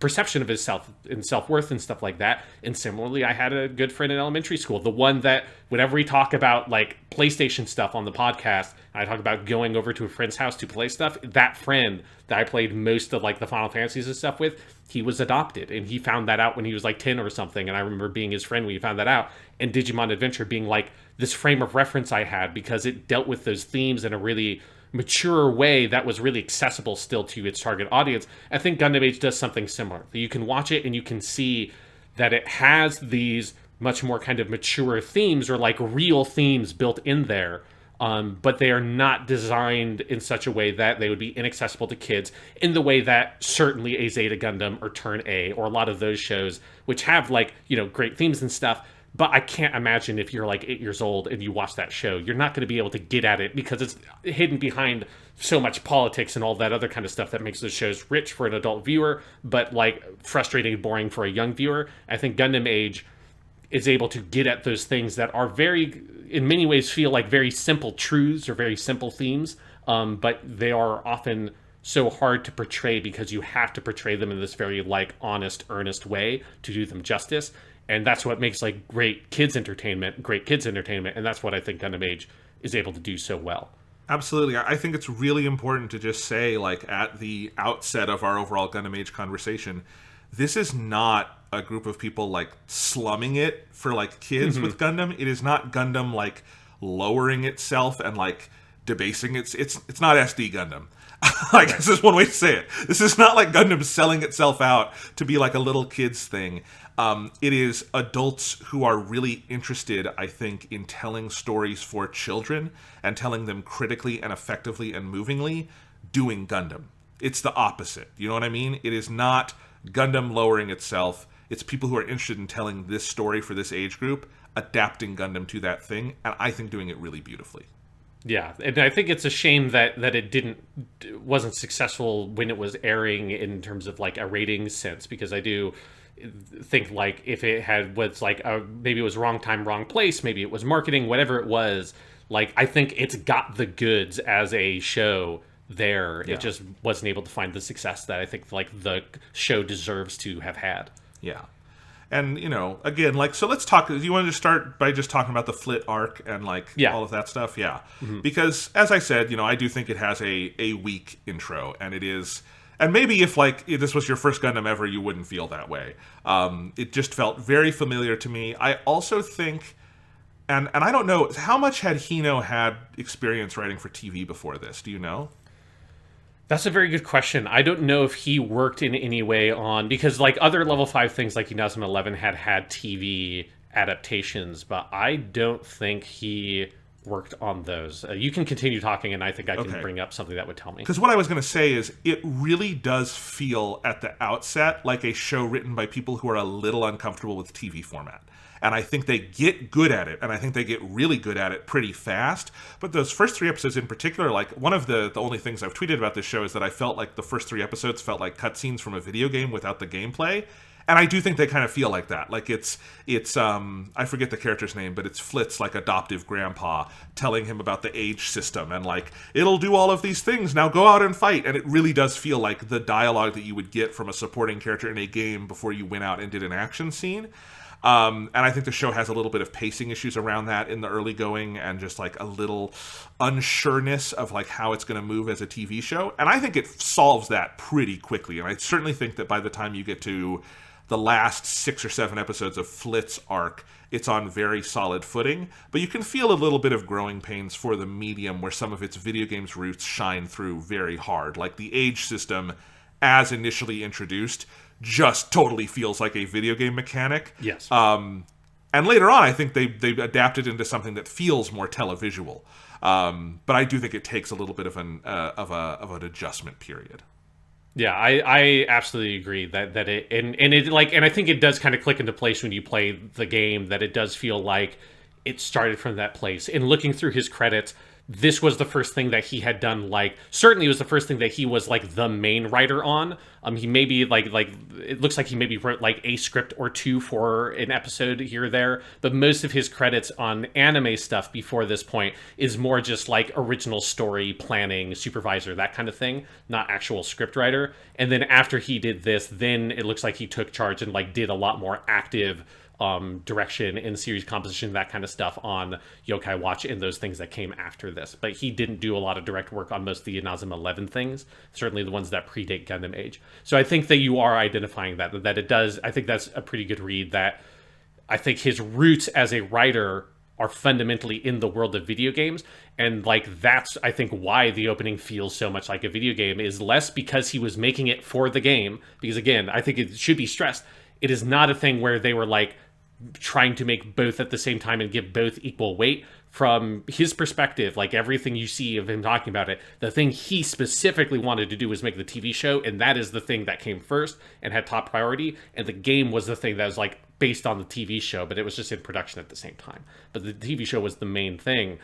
perception of his self-worth and stuff like that. And similarly, I had a good friend in elementary school, the one that whenever we talk about like PlayStation stuff on the podcast, I talk about going over to a friend's house to play stuff, that friend that I played most of like the Final Fantasies and stuff with, he was adopted, and he found that out when he was like 10 or something. And I remember being his friend when he found that out, and Digimon Adventure being like this frame of reference I had because it dealt with those themes in a really mature way that was really accessible still to its target audience. I think Gundam Age does something similar. You can watch it and you can see that it has these much more kind of mature themes, or like real themes built in there, but they are not designed in such a way that they would be inaccessible to kids in the way that certainly a Zeta Gundam or Turn A or a lot of those shows, which have like, you know, great themes and stuff. But I can't imagine if you're like 8 years old and you watch that show, you're not going to be able to get at it because it's hidden behind so much politics and all that other kind of stuff that makes those shows rich for an adult viewer, but like frustrating and boring for a young viewer. I think Gundam Age is able to get at those things that are very, in many ways, feel like very simple truths or very simple themes, but they are often so hard to portray because you have to portray them in this very like honest, earnest way to do them justice. And that's what makes like great kids entertainment, and that's what I think Gundam Age is able to do so well. Absolutely. I think it's really important to just say, like, at the outset of our overall Gundam Age conversation, this is not a group of people, like, slumming it for, like, kids with Gundam. It is not Gundam, like, lowering itself and, like, debasing it's not SD Gundam. Like, this is one way to say it. This is not like Gundam selling itself out to be like a little kids thing. It is adults who are really interested, I think, in telling stories for children and telling them critically and effectively and movingly, doing Gundam. It's the opposite. You know what I mean? It is not Gundam lowering itself. It's people who are interested in telling this story for this age group, adapting Gundam to that thing, and I think doing it really beautifully. Yeah, and I think it's a shame that it wasn't successful when it was airing in terms of like a ratings sense, because I do think like if it was like maybe it was wrong time, wrong place, maybe it was marketing, whatever it was, like I think it's got the goods as a show there. Yeah. It just wasn't able to find the success that I think like the show deserves to have had. Yeah. And, you know, again, like, so let's talk, do you want to just start by just talking about the Flit arc and, like, all of that stuff? Yeah. Mm-hmm. Because, as I said, you know, I do think it has a weak intro, and it is, and maybe if, like, if this was your first Gundam ever, you wouldn't feel that way. It just felt very familiar to me. I also think, and I don't know, how much had Hino had experience writing for TV before this? Do you know? That's a very good question. I don't know if he worked in any way on, because like other level 5 things like 2011 had TV adaptations, but I don't think he worked on those. You can continue talking, and I think I can bring up something that would tell me. Because what I was going to say is it really does feel at the outset like a show written by people who are a little uncomfortable with TV format. And I think they get good at it, and I think they get really good at it pretty fast. But those first 3 episodes in particular, like, one of the only things I've tweeted about this show is that I felt like the first 3 episodes felt like cutscenes from a video game without the gameplay. And I do think they kind of feel like that. Like it's I forget the character's name, but it's Flit's like adoptive grandpa telling him about the age system and like it'll do all of these things. Now go out and fight. And it really does feel like the dialogue that you would get from a supporting character in a game before you went out and did an action scene. And I think the show has a little bit of pacing issues around that in the early going and just like a little unsureness of like how it's going to move as a TV show. And I think it solves that pretty quickly. And I certainly think that by the time you get to the last 6 or 7 episodes of Flit's arc, it's on very solid footing. But you can feel a little bit of growing pains for the medium where some of its video games roots shine through very hard. Like the age system, as initially introduced, just totally feels like a video game mechanic. Yes. And later on, I think they adapted into something that feels more televisual. But I do think it takes a little bit of an adjustment period. Yeah, I absolutely agree that it and I think it does kind of click into place when you play the game, that it does feel like it started from that place. And looking through his credits, this was the first thing that he had done, like, certainly it was the first thing that he was, like, the main writer on. He maybe, like, it looks like he maybe wrote, like, a script or two for an episode here or there, but most of his credits on anime stuff before this point is more just, like, original story, planning, supervisor, that kind of thing, not actual script writer. And then after he did this, then it looks like he took charge and, like, did a lot more active direction in series composition, that kind of stuff on Yokai Watch and those things that came after this. But he didn't do a lot of direct work on most of the Inazuma 11 things, certainly the ones that predate Gundam Age. So I think that you are identifying that it does. I think that's a pretty good read, that I think his roots as a writer are fundamentally in the world of video games. And like, that's, I think, why the opening feels so much like a video game, is less because he was making it for the game. Because again, I think it should be stressed, it is not a thing where they were like trying to make both at the same time and give both equal weight. From his perspective, like everything you see of him talking about it, the thing he specifically wanted to do was make the TV show, and that is the thing that came first and had top priority, and the game was the thing that was like based on the TV show, but it was just in production at the same time. But the TV show was the main thing.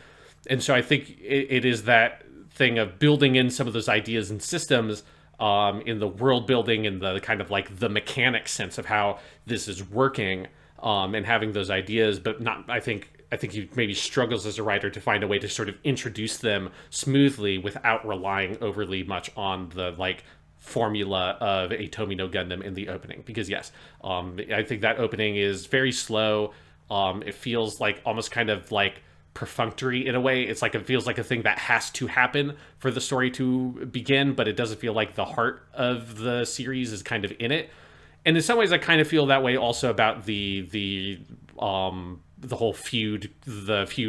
And so I think it is that thing of building in some of those ideas and systems in the world building and the kind of like the mechanic sense of how this is working, and having those ideas, but not, I think he maybe struggles as a writer to find a way to sort of introduce them smoothly without relying overly much on the like formula of a Tomino Gundam in the opening. Because yes, I think that opening is very slow. It feels like almost kind of like perfunctory in a way. It's like, it feels like a thing that has to happen for the story to begin, but it doesn't feel like the heart of the series is kind of in it. And in some ways, I kind of feel that way also about the whole feud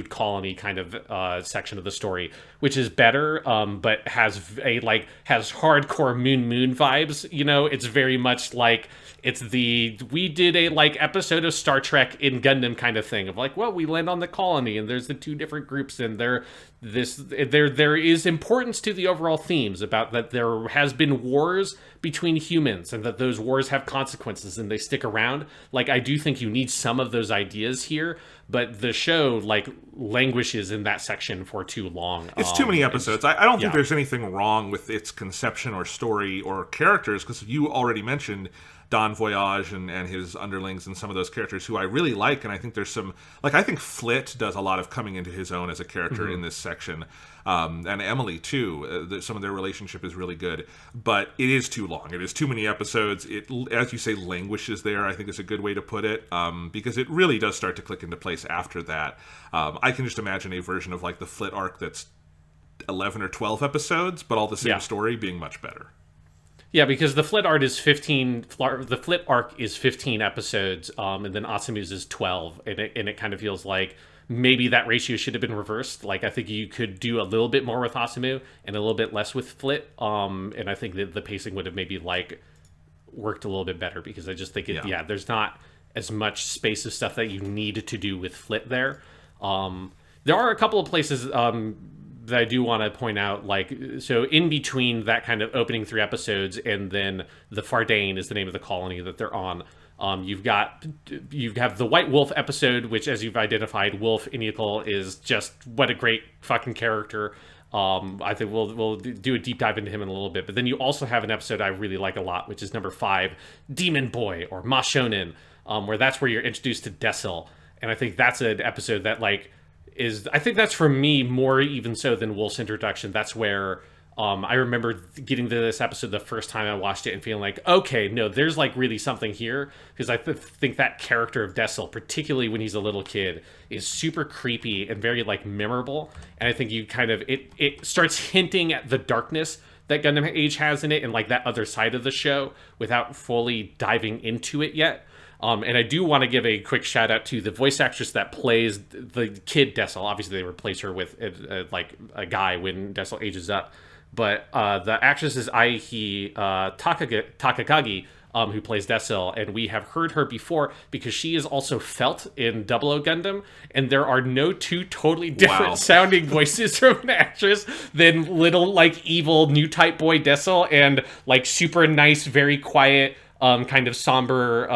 colony kind of section of the story, which is better, but has hardcore Moon vibes. You know, it's very much like it's we did a like episode of Star Trek in Gundam kind of thing of like, well, we land on the colony and there's the two different groups and there is importance to the overall themes about that there has been wars between humans and that those wars have consequences and they stick around. Like, I do think you need some of those ideas here, but the show like languishes in that section for too long. It's too many episodes. I don't think there's anything wrong with its conception or story or characters, because you already mentioned Don Voyage and his underlings and some of those characters who I really like, and I think there's some, like, I think Flit does a lot of coming into his own as a character in this section, and Emily too. Some of their relationship is really good, but it is too long. It is too many episodes. It, as you say, languishes there, I think is a good way to put it, because it really does start to click into place after that. I can just imagine a version of like the Flit arc that's 11 or 12 episodes, but all the same story being much better. Yeah, because the Flit arc is 15. The Flit arc is 15 episodes, and then Asamu's is 12, and it kind of feels like maybe that ratio should have been reversed. Like, I think you could do a little bit more with Asamu and a little bit less with Flit, and I think that the pacing would have maybe like worked a little bit better, because I just think there's not as much space of stuff that you need to do with Flit there. There are a couple of places that I do want to point out, like, so in between that kind of opening 3 episodes and then the Fardane is the name of the colony that they're on, you have the White Wolf episode, which, as you've identified, Wolf Inical is just, what a great fucking character. I think we'll do a deep dive into him in a little bit. But then you also have an episode I really like a lot, which is number 5, Demon Boy, or Mashonen, where that's where you're introduced to Desil. And I think that's an episode that, like, I think that's for me more even so than Wolf's introduction. That's where I remember getting to this episode the first time I watched it and feeling like, okay, no, there's like really something here, because I think that character of Desil, particularly when he's a little kid, is super creepy and very like memorable. And I think you kind of it starts hinting at the darkness that Gundam Age has in it and like that other side of the show without fully diving into it yet. And I do want to give a quick shout out to the voice actress that plays the kid Desil. Obviously, they replace her with like a guy when Desil ages up. But the actress is Aihi Takakagi, who plays Desil, and we have heard her before because she is also Felt in Double O Gundam, and there are no two totally different sounding voices from an actress than little, like, evil new type boy Desil and, like, super nice, very quiet, kind of somber,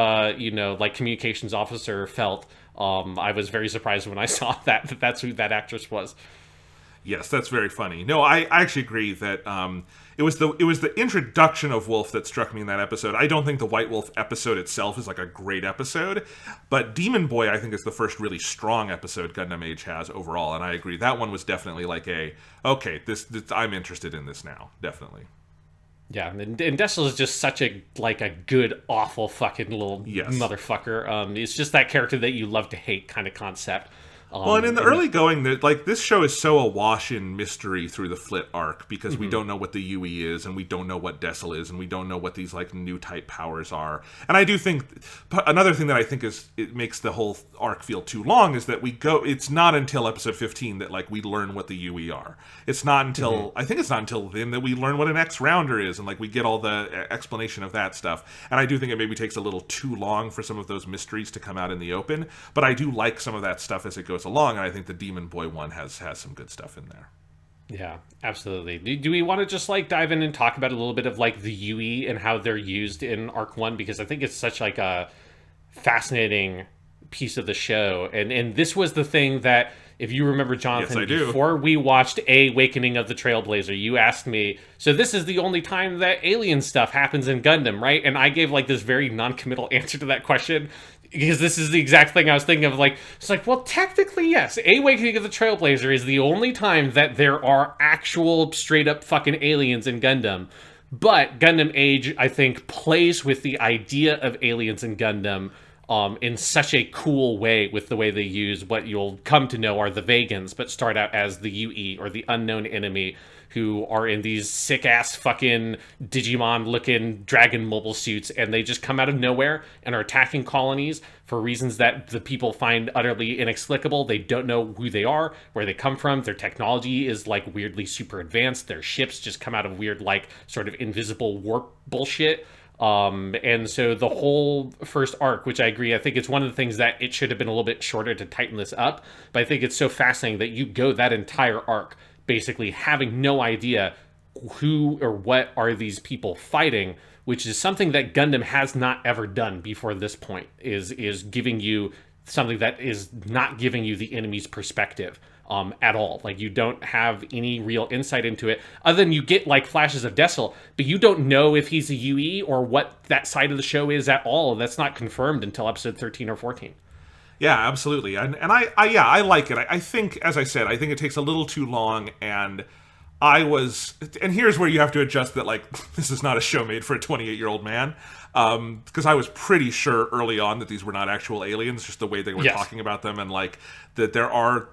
like, communications officer Felt. I was very surprised when I saw that's who that actress was. Yes, that's very funny. No, I actually agree that it was the introduction of Wolf that struck me in that episode. I don't think the White Wolf episode itself is like a great episode, but Demon Boy I think is the first really strong episode Gundam Age has overall, and I agree that one was definitely like okay, this I'm interested in this now, definitely. Yeah, and Desil is just such a good, awful fucking little motherfucker. It's just that character that you love to hate kind of concept. Well, and in the early going, like, this show is so awash in mystery through the Flit arc because we don't know what the UE is, and we don't know what Desil is, and we don't know what these, like, new type powers are. And I do think another thing that I think it makes the whole arc feel too long is that it's not until episode 15 that, like, we learn what the UE are. It's not until I think it's not until then that we learn what an X rounder is, and, like, we get all the explanation of that stuff. And I do think it maybe takes a little too long for some of those mysteries to come out in the open, but I do like some of that stuff as it goes along, and I think the Demon Boy one has some good stuff in there. Yeah, absolutely. Do we want to just like dive in and talk about a little bit of like the UE and how they're used in Arc 1, because I think it's such like a fascinating piece of the show, and this was the thing that, if you remember, Jonathan, before we watched Awakening of the Trailblazer, you asked me, so this is the only time that alien stuff happens in Gundam, right? And I gave like this very non-committal answer to that question, because this is the exact thing I was thinking of. Like, it's like, well, technically, yes, Awakening of the Trailblazer is the only time that there are actual straight-up fucking aliens in Gundam. But Gundam Age, I think, plays with the idea of aliens in Gundam in such a cool way, with the way they use what you'll come to know are the Vegans, but start out as the UE, or the unknown enemy, who are in these sick-ass fucking Digimon-looking dragon mobile suits, and they just come out of nowhere and are attacking colonies for reasons that the people find utterly inexplicable. They don't know who they are, where they come from. Their technology is, like, weirdly super advanced. Their ships just come out of weird, like, sort of invisible warp bullshit. And so the whole first arc, which I agree, I think it's one of the things that it should have been a little bit shorter to tighten this up, but I think it's so fascinating that you go that entire arc basically having no idea who or what are these people fighting, which is something that Gundam has not ever done before this point, is giving you something that is not giving you the enemy's perspective at all. Like, you don't have any real insight into it, other than you get like flashes of Desil, but you don't know if he's a UE or what that side of the show is at all. That's not confirmed until episode 13 or 14. Yeah, absolutely. And I like it. I think, as I said, I think it takes a little too long, and here's where you have to adjust that, like, this is not a show made for a 28-year-old man, because I was pretty sure early on that these were not actual aliens, just the way they were talking about them, and like that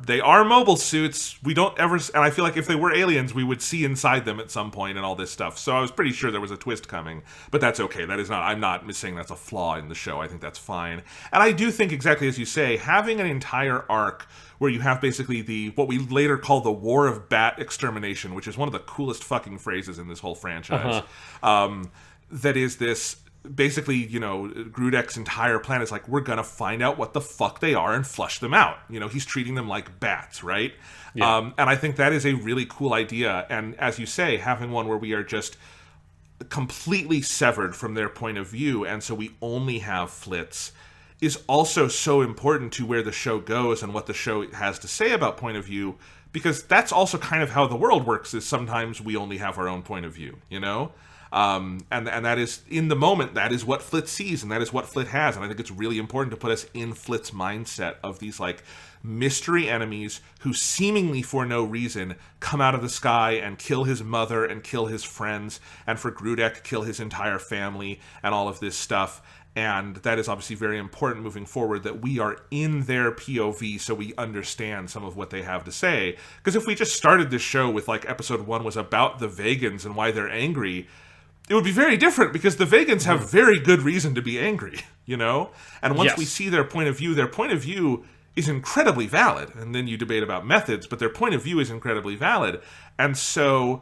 they are mobile suits. We don't ever, and I feel like if they were aliens, we would see inside them at some point and all this stuff. So I was pretty sure there was a twist coming, but that's okay. I'm not saying that's a flaw in the show. I think that's fine, and I do think, exactly as you say, having an entire arc where you have basically what we later call the War of Bat Extermination, which is one of the coolest fucking phrases in this whole franchise. That is this. Basically, Grudek's entire plan is like, we're gonna find out what the fuck they are and flush them out. He's treating them like bats, right? Yeah. And I think that is a really cool idea. And as you say, having one where we are just completely severed from their point of view, and so we only have Flits, is also so important to where the show goes and what the show has to say about point of view, because that's also kind of how the world works, is sometimes we only have our own point of view, you know? And that is, in the moment, that is what Flit sees, and that is what Flit has. And I think it's really important to put us in Flit's mindset of these, like, mystery enemies who seemingly for no reason come out of the sky and kill his mother and kill his friends, and for Grudek kill his entire family and all of this stuff. And that is obviously very important moving forward, that we are in their POV so we understand some of what they have to say. Because if we just started this show with, like, episode 1 was about the Vegans and why they're angry, it would be very different, because the Vegans have very good reason to be angry, you know? And once we see their point of view is incredibly valid. And then you debate about methods, but their point of view is incredibly valid. And so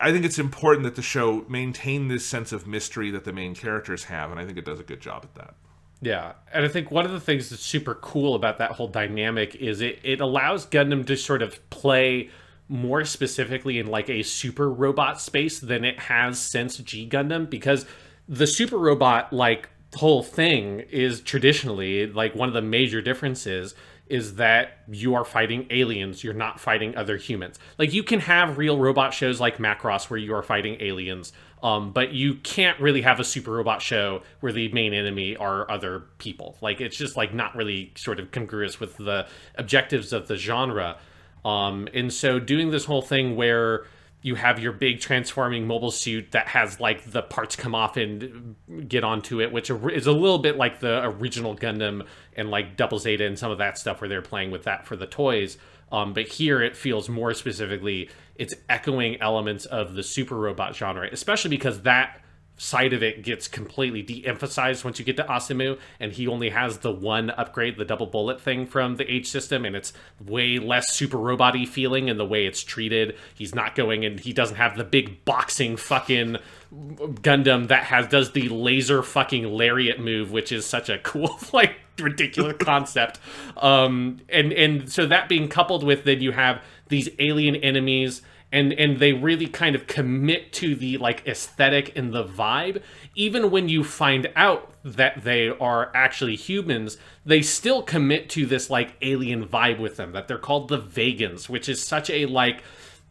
I think it's important that the show maintain this sense of mystery that the main characters have, and I think it does a good job at that. Yeah, and I think one of the things that's super cool about that whole dynamic is it allows Gundam to sort of play more specifically in like a super robot space than it has since G Gundam, because the super robot like whole thing is traditionally like one of the major differences is that you are fighting aliens, you're not fighting other humans. Like, you can have real robot shows like Macross where you are fighting aliens, but you can't really have a super robot show where the main enemy are other people. Like, it's just like not really sort of congruous with the objectives of the genre. And so doing this whole thing where you have your big transforming mobile suit that has like the parts come off and get onto it, which is a little bit like the original Gundam and like Double Zeta and some of that stuff where they're playing with that for the toys. But here it feels more specifically, it's echoing elements of the super robot genre, especially because that side of it gets completely de-emphasized once you get to Asamu, and he only has the one upgrade, the double bullet thing from the AGE system, and it's way less super robot-y feeling in the way it's treated. He's not going, and he doesn't have the big boxing fucking Gundam that does the laser fucking lariat move, which is such a cool, like, ridiculous concept. And so that being coupled with, then you have these alien enemies, and they really kind of commit to the like aesthetic and the vibe. Even when you find out that they are actually humans, they still commit to this like alien vibe with them, that they're called the Vegans, which is such a like,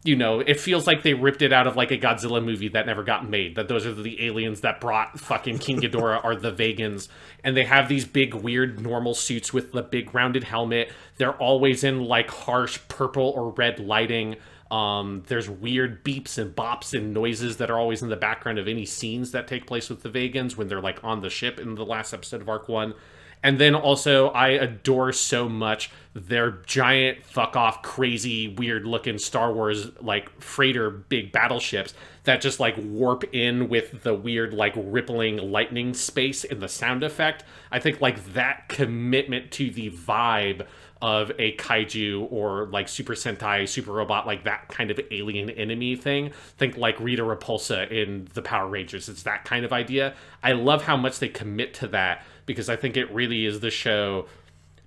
you know, it feels like they ripped it out of like a Godzilla movie that never got made, that those are the aliens that brought fucking King Ghidorah are the Vegans. And they have these big weird normal suits with the big rounded helmet. They're always in like harsh purple or red lighting. There's weird beeps and bops and noises that are always in the background of any scenes that take place with the Vegans when they're like on the ship in the last episode of Arc 1. And then also, I adore so much their giant fuck off crazy weird looking Star Wars like freighter big battleships that just like warp in with the weird like rippling lightning space in the sound effect. I think like that commitment to the vibe of a kaiju or like Super Sentai, Super Robot, like that kind of alien enemy thing. Think like Rita Repulsa in the Power Rangers. It's that kind of idea. I love how much they commit to that, because I think it really is the show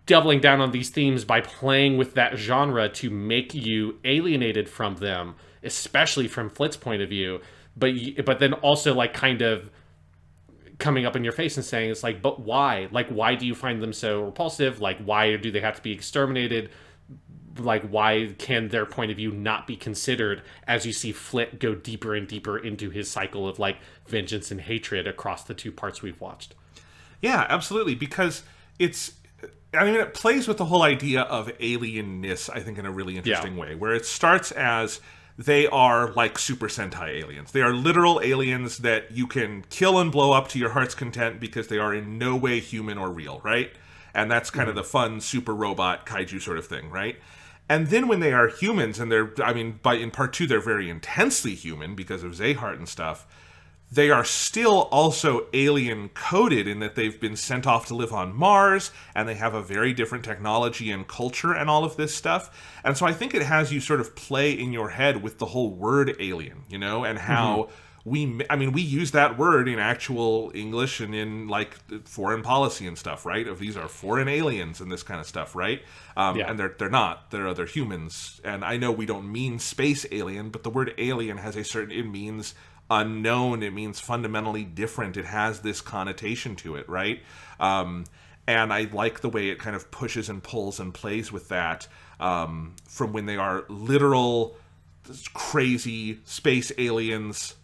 doubling down on these themes by playing with that genre to make you alienated from them, especially from Flit's point of view, but then also like kind of coming up in your face and saying, it's like, but why? Like, why do you find them so repulsive? Like, why do they have to be exterminated? Like, why can their point of view not be considered as you see Flit go deeper and deeper into his cycle of like vengeance and hatred across the two parts we've watched? Yeah, absolutely, because it plays with the whole idea of alienness, I think, in a really interesting way, where it starts as they are like Super Sentai aliens. They are literal aliens that you can kill and blow up to your heart's content because they are in no way human or real, right? And that's kind of the fun super robot kaiju sort of thing, right? And then when they are humans, and in part 2, they're very intensely human because of Zehart and stuff, they are still also alien coded in that they've been sent off to live on Mars, and they have a very different technology and culture and all of this stuff. And so I think it has you sort of play in your head with the whole word alien, you know, and how we use that word in actual English and in like foreign policy and stuff, right? Of these are foreign aliens and this kind of stuff, right? And they're not. They're other humans. And I know we don't mean space alien, but the word alien has it means unknown. It means fundamentally different. It has this connotation to it, right? and I like the way it kind of pushes and pulls and plays with that, from when they are literal crazy space aliens,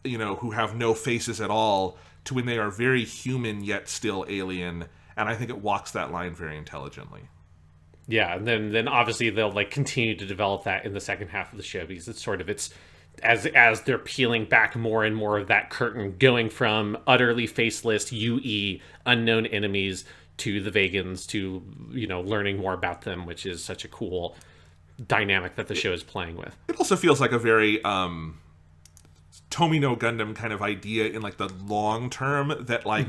who have no faces at all, to when they are very human yet still alien. And I think it walks that line very intelligently. Yeah, and then obviously they'll like continue to develop that in the second half of the show, because it's as they're peeling back more and more of that curtain, going from utterly faceless UE unknown enemies to the Vegans, to learning more about them, which is such a cool dynamic that the show is playing with. It also feels like a very Tomino Gundam kind of idea in like the long term, that like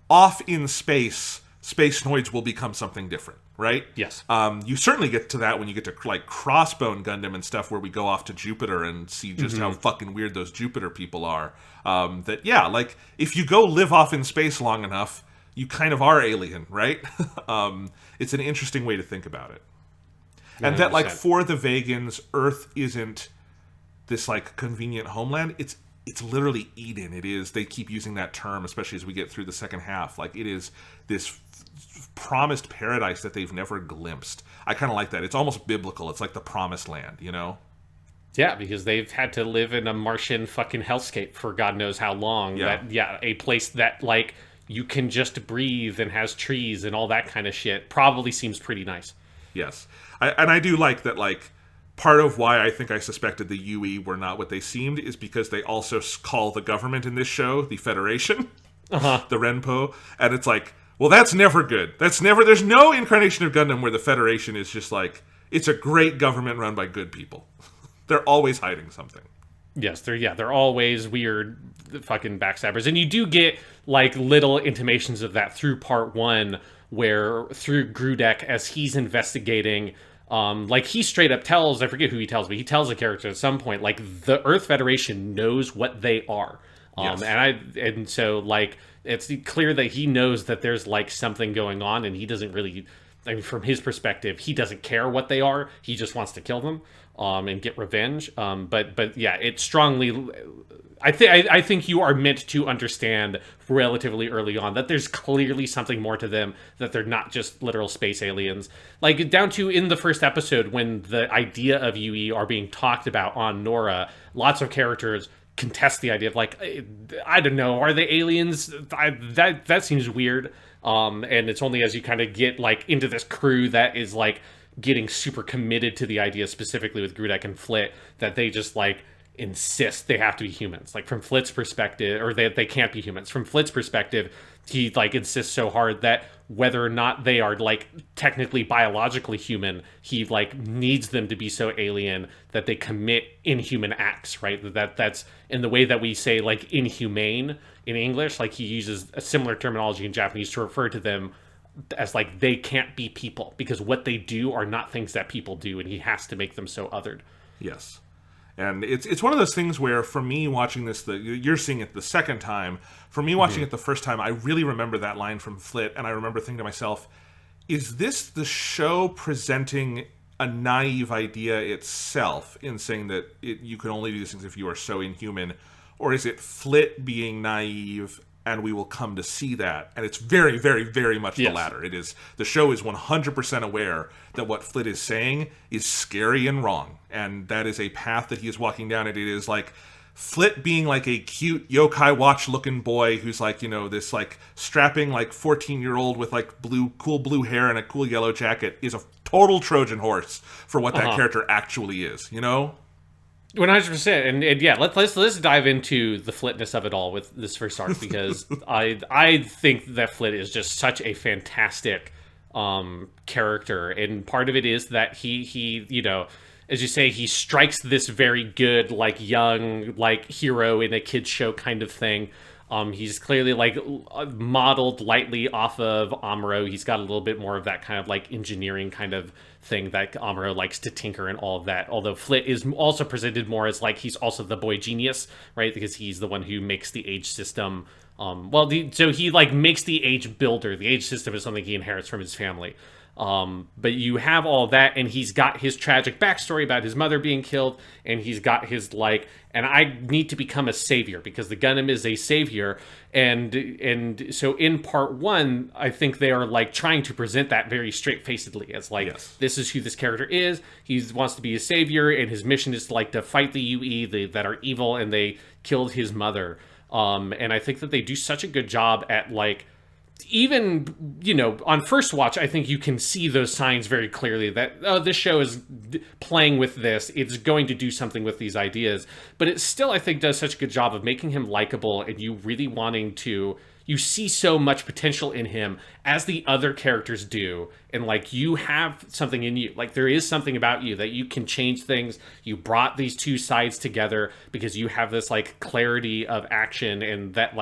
off in space Noids will become something different, right? Yes. You certainly get to that when you get to like Crossbone Gundam and stuff, where we go off to Jupiter and see just how fucking weird those Jupiter people are. Like if you go live off in space long enough, you kind of are alien, right? It's an interesting way to think about it. And 100%. that like for the Vegans, Earth isn't this like convenient homeland. It's literally Eden. It is. They keep using that term, especially as we get through the second half. Like it is this promised paradise that they've never glimpsed. I kind of like that. It's almost biblical. It's like the promised land, Yeah, because they've had to live in a Martian fucking hellscape for God knows how long. Yeah. A place that like you can just breathe and has trees and all that kind of shit probably seems pretty nice. Yes. I do like that, like, part of why I think I suspected the UE were not what they seemed is because they also call the government in this show the Federation, the Renpo, and it's like, well, that's never good. There's no incarnation of Gundam where the Federation is just like, it's a great government run by good people. They're always hiding something. Yes, they're always weird fucking backstabbers. And you do get like little intimations of that through part 1, where through Grudek, as he's investigating, like he straight up tells, I forget who he tells, but he tells a character at some point, like the Earth Federation knows what they are. Yes. And so like it's clear that he knows that there's like something going on, and he doesn't really, I mean, from his perspective, he doesn't care what they are. He just wants to kill them, and get revenge. But yeah, it strongly, I think you are meant to understand relatively early on that there's clearly something more to them, that they're not just literal space aliens. Like down to in the first episode, when the idea of UE are being talked about on Nora, lots of characters contest the idea of like, I don't know, are they aliens? That seems weird. And it's only as you kind of get like into this crew that is like getting super committed to the idea, specifically with Grudek and Flit, that they just like insist they have to be humans. Like from Flit's perspective, or they can't be humans. From Flit's perspective, he like insists so hard that whether or not they are like technically biologically human, he like needs them to be so alien that they commit inhuman acts, right? That's in the way that we say like inhumane in English. Like he uses a similar terminology in Japanese to refer to them as like they can't be people, because what they do are not things that people do, and he has to make them so othered. Yes. And it's one of those things where, for me watching this, you're seeing it the second time. For me watching it the first time, I really remember that line from Flit, and I remember thinking to myself, is this the show presenting a naive idea itself in saying that you can only do these things if you are so inhuman? Or is it Flit being naive, and we will come to see that? And it's very, very, very much the latter. It is. The show is 100% aware that what Flit is saying is scary and wrong. And that is a path that he is walking down. And it is like Flit being like a cute Yokai Watch looking boy who's like, this like strapping like 14-year-old with like cool blue hair and a cool yellow jacket is a total Trojan horse for what that character actually is, 100%, and yeah, let's dive into the Flitness of it all with this first arc, because I think that Flit is just such a fantastic character, and part of it is that he as you say, he strikes this very good like young like hero in a kids show kind of thing. He's clearly like modeled lightly off of Amuro. He's got a little bit more of that kind of like engineering kind of thing that Amuro likes to tinker and all of that. Although Flit is also presented more as like he's also the boy genius, right? Because he's the one who makes the age system. So he like makes the age builder. The age system is something he inherits from his family. But you have all that, and he's got his tragic backstory about his mother being killed, and he's got his and I need to become a savior because the Gundam is a savior, and so in part one, I think they are trying to present that very straight facedly as Yes. this is who this character is. He wants to be a savior, and his mission is to fight the UE that are evil, and they killed his mother. And I think that they do such a good job at even on first watch, I think you can see those signs very clearly that this show is playing with this, it's going to do something with these ideas, but it still, I think, does such a good job of making him likable, and you really wanting to, you see so much potential in him as the other characters do, and you have something in you, there is something about you that you can change things. You brought these two sides together because you have this clarity of action, and that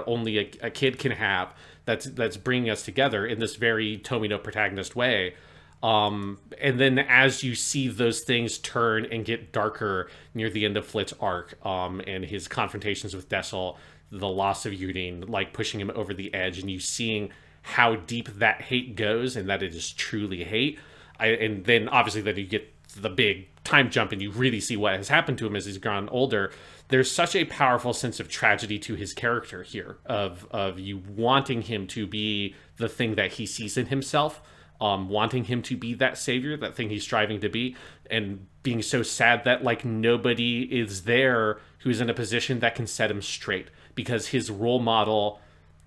only a kid can have, that's bringing us together in this very Tomino protagonist way. And then as you see those things turn and get darker near the end of Flit's arc, and his confrontations with Dessel, the loss of Yudin, pushing him over the edge, and you seeing how deep that hate goes and that it is truly hate. And then obviously that you get the big time jump and you really see what has happened to him as he's grown older. There's such a powerful sense of tragedy to his character here, of you wanting him to be the thing that he sees in himself, wanting him to be that savior, that thing he's striving to be, and being so sad that nobody is there who's in a position that can set him straight, because his role model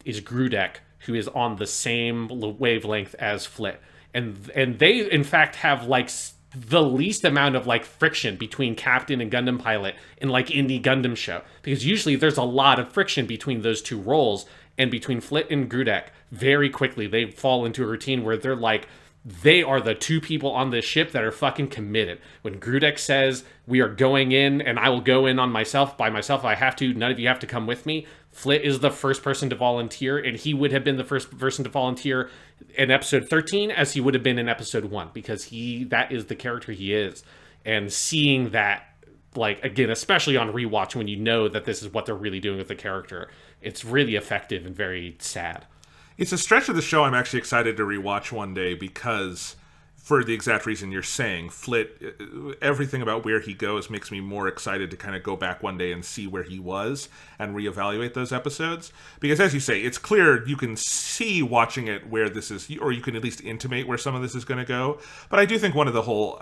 is Grudek, who is on the same wavelength as Flit, and they in fact have the least amount of friction between captain and Gundam pilot in indie Gundam show, because usually there's a lot of friction between those two roles, and between Flit and Grudek very quickly they fall into a routine where they're they are the two people on this ship that are fucking committed. When Grudek says, we are going in and I will go in on myself, by myself if I have to, none of you have to come with me, Flit is the first person to volunteer, and he would have been the first person to volunteer in episode 13 as he would have been in episode 1, because that is the character he is. And seeing that, again, especially on rewatch, when you know that this is what they're really doing with the character, it's really effective and very sad. It's a stretch of the show I'm actually excited to rewatch one day, because for the exact reason you're saying, Flit, everything about where he goes makes me more excited to kind of go back one day and see where he was and reevaluate those episodes. Because as you say, it's clear you can see watching it where this is, or you can at least intimate where some of this is going to go. But I do think one of the whole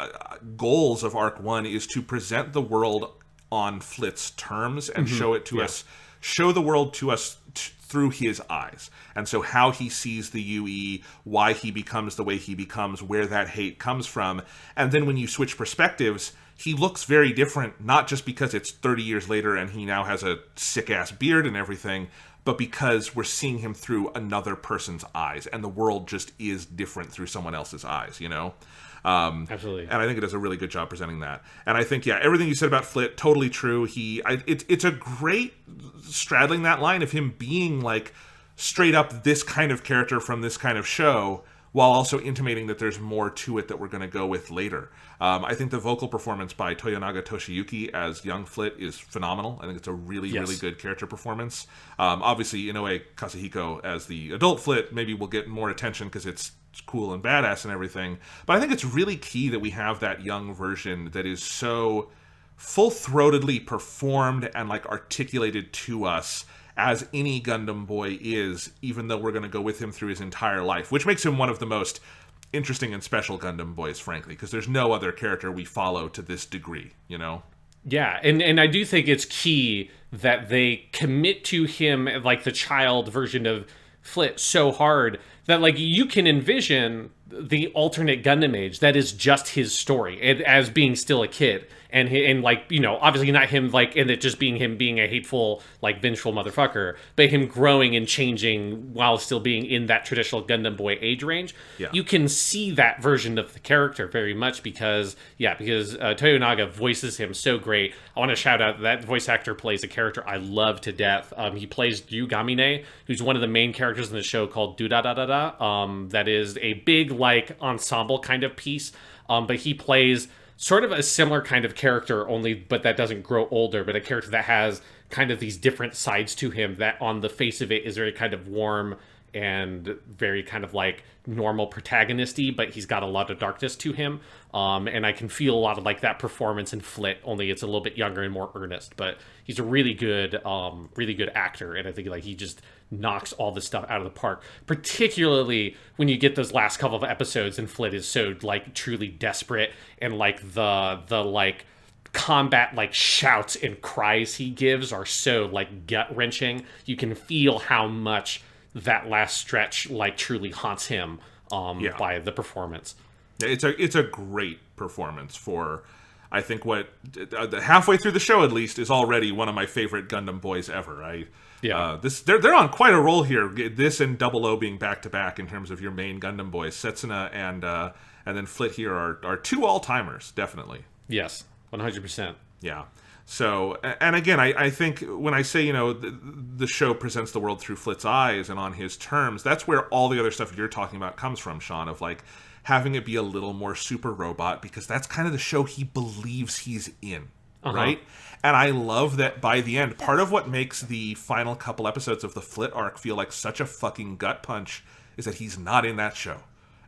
goals of Arc 1 is to present the world on Flit's terms and show it to us, show the world to us through his eyes. And so how he sees the UE, why he becomes the way he becomes, where that hate comes from. And then when you switch perspectives, he looks very different, not just because it's 30 years later and he now has a sick-ass beard and everything, but because we're seeing him through another person's eyes, and the world just is different through someone else's eyes, Absolutely. And I think it does a really good job presenting that. And I think, everything you said about Flit, totally true. It's a great straddling that line of him being straight up this kind of character from this kind of show, while also intimating that there's more to it that we're going to go with later. I think the vocal performance by Toyonaga Toshiyuki as young Flit is phenomenal. I think it's a really, really good character performance. Obviously, Inoue Kazuhiko as the adult Flit maybe will get more attention because it's cool and badass and everything. But I think it's really key that we have that young version that is so full-throatedly performed and articulated to us as any Gundam boy is, even though we're going to go with him through his entire life, which makes him one of the most interesting and special Gundam boys, frankly, because there's no other character we follow to this degree, Yeah, and I do think it's key that they commit to him the child version of Flit so hard that you can envision the alternate Gundam age that is just his story as being still a kid, and obviously not him and it just being him being a hateful vengeful motherfucker, but him growing and changing while still being in that traditional Gundam boy age range. You can see that version of the character very much because Toyonaga voices him so great. I want to shout out that voice actor plays a character I love to death. He plays Yu Gamine, who's one of the main characters in the show called Dudadadada. That is a big ensemble kind of piece, but he plays sort of a similar kind of character, but that doesn't grow older, but a character that has kind of these different sides to him that on the face of it is very kind of warm and very kind of like normal protagonisty, but he's got a lot of darkness to him. And I can feel a lot of like that performance in Flit, only it's a little bit younger and more earnest. But he's a really good actor, and I think like he just knocks all this stuff out of the park. Particularly when you get those last couple of episodes, and Flit is so like truly desperate, and like the like combat like shouts and cries he gives are so like gut wrenching. You can feel how much that last stretch like truly haunts him by the performance. It's a great performance for, I think, what halfway through the show at least is already one of my favorite Gundam boys ever. They're on quite a roll here. This and Double O being back to back in terms of your main Gundam boys. Setsuna and then Flit here are two all timers, definitely. Yes, 100%. Yeah. So, and again, I think when I say, the show presents the world through Flit's eyes and on his terms, that's where all the other stuff you're talking about comes from, Sean, of like having it be a little more super robot, because that's kind of the show he believes he's in, right? And I love that by the end, part of what makes the final couple episodes of the Flit arc feel like such a fucking gut punch is that he's not in that show.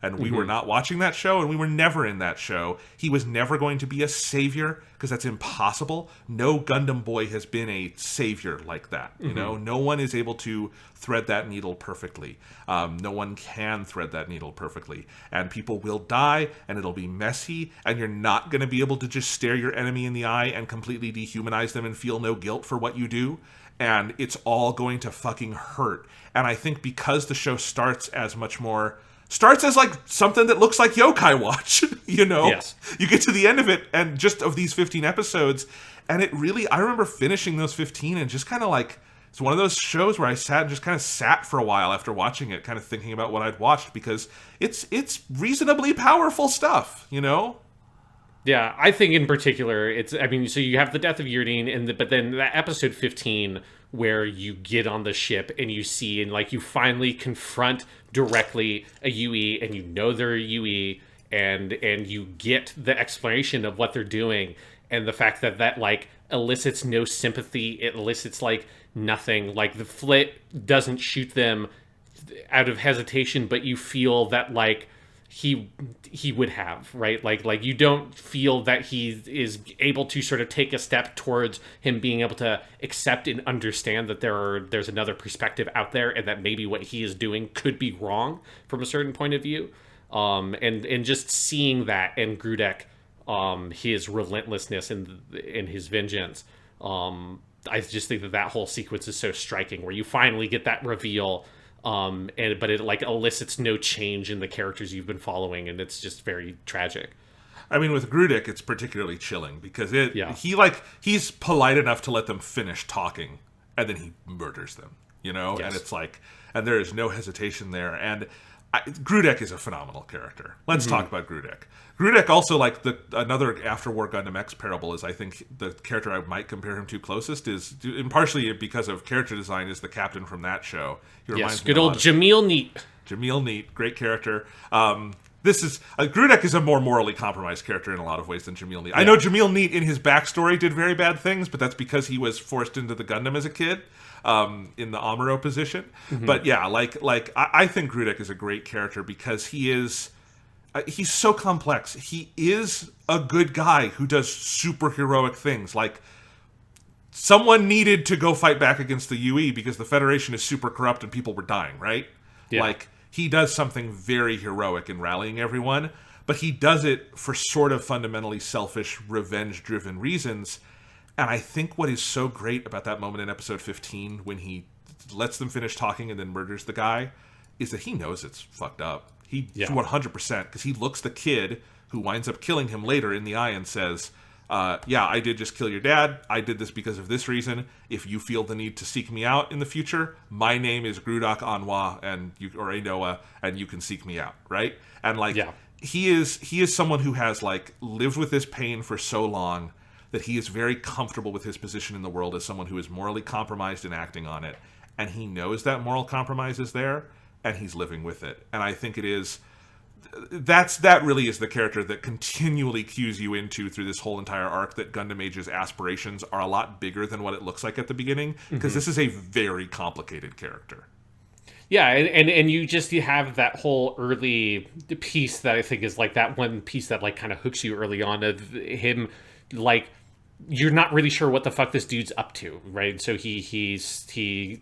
And we were not watching that show, and we were never in that show. He was never going to be a savior, because that's impossible. No Gundam boy has been a savior like that. You know, no one is able to thread that needle perfectly. No one can thread that needle perfectly. And people will die, and it'll be messy, and you're not going to be able to just stare your enemy in the eye and completely dehumanize them and feel no guilt for what you do. And it's all going to fucking hurt. And I think because the show starts as like something that looks like Yokai Watch, Yes. You get to the end of it, and just of these 15 episodes, and it really, I remember finishing those 15 and just kind of like, it's one of those shows where I sat for a while after watching it, kind of thinking about what I'd watched, because it's reasonably powerful stuff, Yeah, I think in particular, so you have the death of Yurdine, but then that episode 15, where you get on the ship and you see, and like you finally confront directly a UE, and they're a UE, and you get the explanation of what they're doing, and the fact that like elicits no sympathy, it elicits like nothing. Like the Flit doesn't shoot them out of hesitation, but you feel that like he would have, right? Like you don't feel that he is able to sort of take a step towards him being able to accept and understand that there's another perspective out there, and that maybe what he is doing could be wrong from a certain point of view. And just seeing that, and Grudek, his relentlessness and his vengeance, I just think that whole sequence is so striking, where you finally get that reveal. But it like elicits no change in the characters you've been following, and it's just very tragic. I mean, with Grudek, it's particularly chilling because he's polite enough to let them finish talking, and then he murders them, Yes. And it's like, and there is no hesitation there. And Grudek is a phenomenal character. Let's talk about Grudek. Grudek also, like another after-war Gundam X parable, is I think the character I might compare him to closest is, and partially because of character design, is the captain from that show. He reminds me good old Jamil Neat. Jamil Neat, great character. This is Grudek is a more morally compromised character in a lot of ways than Jamil Neat. Yeah. I know Jamil Neat in his backstory did very bad things, but that's because he was forced into the Gundam as a kid. In the Amuro position. But yeah, I think Grudek is a great character because he's so complex. He is a good guy who does super heroic things. Like, someone needed to go fight back against the UE because the Federation is super corrupt and people were dying, right? Yeah. Like, he does something very heroic in rallying everyone, but he does it for sort of fundamentally selfish, revenge-driven reasons. And I think what is so great about that moment in episode 15, when he lets them finish talking and then murders the guy, is that he knows it's fucked up. 100%, because he looks the kid who winds up killing him later in the eye and says, I did just kill your dad. I did this because of this reason. If you feel the need to seek me out in the future, my name is Grudok Anwa or Enoa, and you can seek me out, right? And he is someone who has like lived with this pain for so long that he is very comfortable with his position in the world as someone who is morally compromised and acting on it. And he knows that moral compromise is there, and he's living with it. And I think that really is the character that continually cues you into through this whole entire arc that Gundam Age's aspirations are a lot bigger than what it looks like at the beginning, because this is a very complicated character. Yeah, and you have that whole early piece that I think is like that one piece that like kind of hooks you early on of him, like you're not really sure what the fuck this dude's up to, right? So he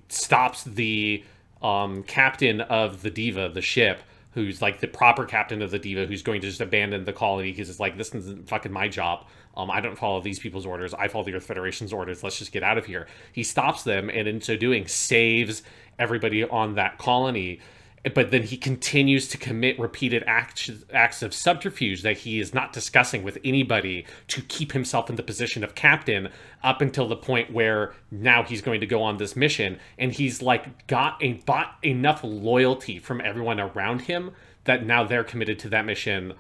stops the captain of the Diva, the ship, who's like the proper captain of the Diva, who's going to just abandon the colony because it's like, this isn't fucking my job. I don't follow these people's orders. I follow the Earth Federation's orders. Let's just get out of here. He stops them, and in so doing, saves everybody on that colony. But then he continues to commit repeated acts of subterfuge that he is not discussing with anybody to keep himself in the position of captain up until the point where now he's going to go on this mission. And he's like bought enough loyalty from everyone around him that now they're committed to that mission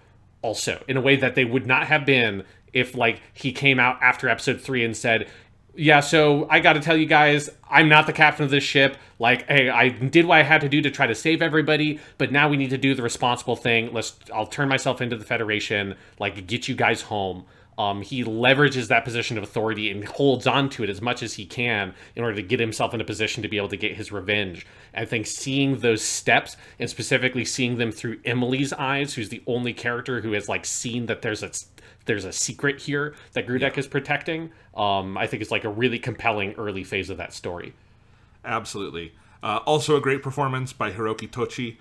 also, in a way that they would not have been if like he came out after episode 3 and said, yeah, so I got to tell you guys, I'm not the captain of this ship. Like, hey, I did what I had to do to try to save everybody, but now we need to do the responsible thing. I'll turn myself into the Federation, like, get you guys home. He leverages that position of authority and holds on to it as much as he can in order to get himself in a position to be able to get his revenge. And I think seeing those steps, and specifically seeing them through Emily's eyes, who's the only character who has like seen that there's a secret here that Grudek is protecting, I think it's like a really compelling early phase of that story. Absolutely. Also a great performance by Hiroki Tochi,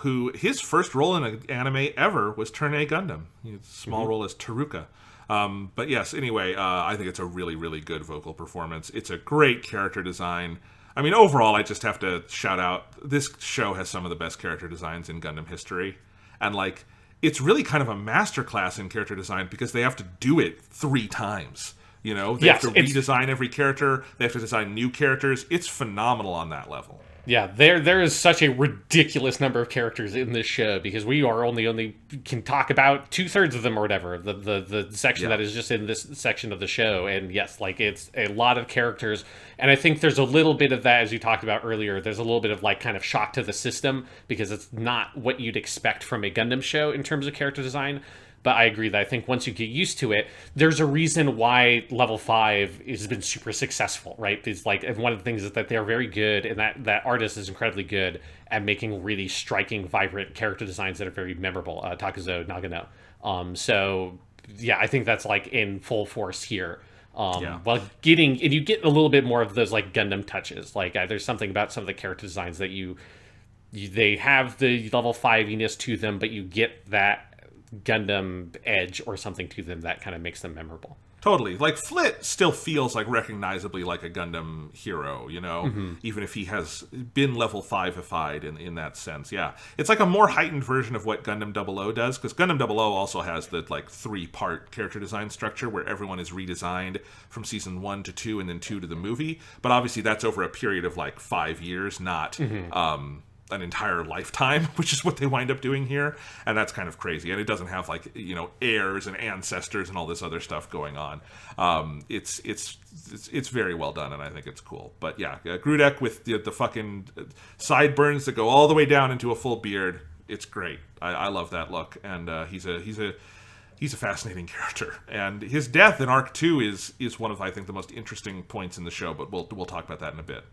who his first role in an anime ever was Turn A Gundam. He had a small role as Taruka. But yes, anyway, I think it's a really, really good vocal performance. It's a great character design. I mean, overall, I just have to shout out, this show has some of the best character designs in Gundam history. And, like, it's really kind of a masterclass in character design because they have to do it 3 times. You know, they have to redesign every character. They have to design new characters. It's phenomenal on that level. Yeah, there is such a ridiculous number of characters in this show because we are only can talk about 2/3 of them or whatever, the section that is just in this section of the show. And yes, like it's a lot of characters, and I think there's a little bit of that, as you talked about earlier. There's a little bit of like kind of shock to the system because it's not what you'd expect from a Gundam show in terms of character design. But I agree that I think once you get used to it, there's a reason why Level 5 has been super successful, right? It's like, and one of the things is that they're very good, and that artist is incredibly good at making really striking, vibrant character designs that are very memorable. Takazo Nagano. So yeah, I think that's like in full force here. While you get a little bit more of those like Gundam touches. Like there's something about some of the character designs that they have the Level 5-iness to them, but you get that Gundam edge or something to them that kind of makes them memorable. Totally. Like, Flit still feels like recognizably like a Gundam hero, you know? Even if he has been level 5-ified in that sense. Yeah. It's like a more heightened version of what Gundam 00 does, because Gundam 00 also has the, like, 3-part character design structure where everyone is redesigned from season 1 to 2 and then 2 to the movie. But obviously that's over a period of, like, 5 years, not... an entire lifetime, which is what they wind up doing here, and that's kind of crazy. And it doesn't have like, you know, heirs and ancestors and all this other stuff going on. It's very well done, and I think it's cool. But yeah, Grudek with the fucking sideburns that go all the way down into a full beard. It's great. I love that look, and he's a fascinating character. And his death in Arc 2 is one of, I think, the most interesting points in the show. But we'll talk about that in a bit.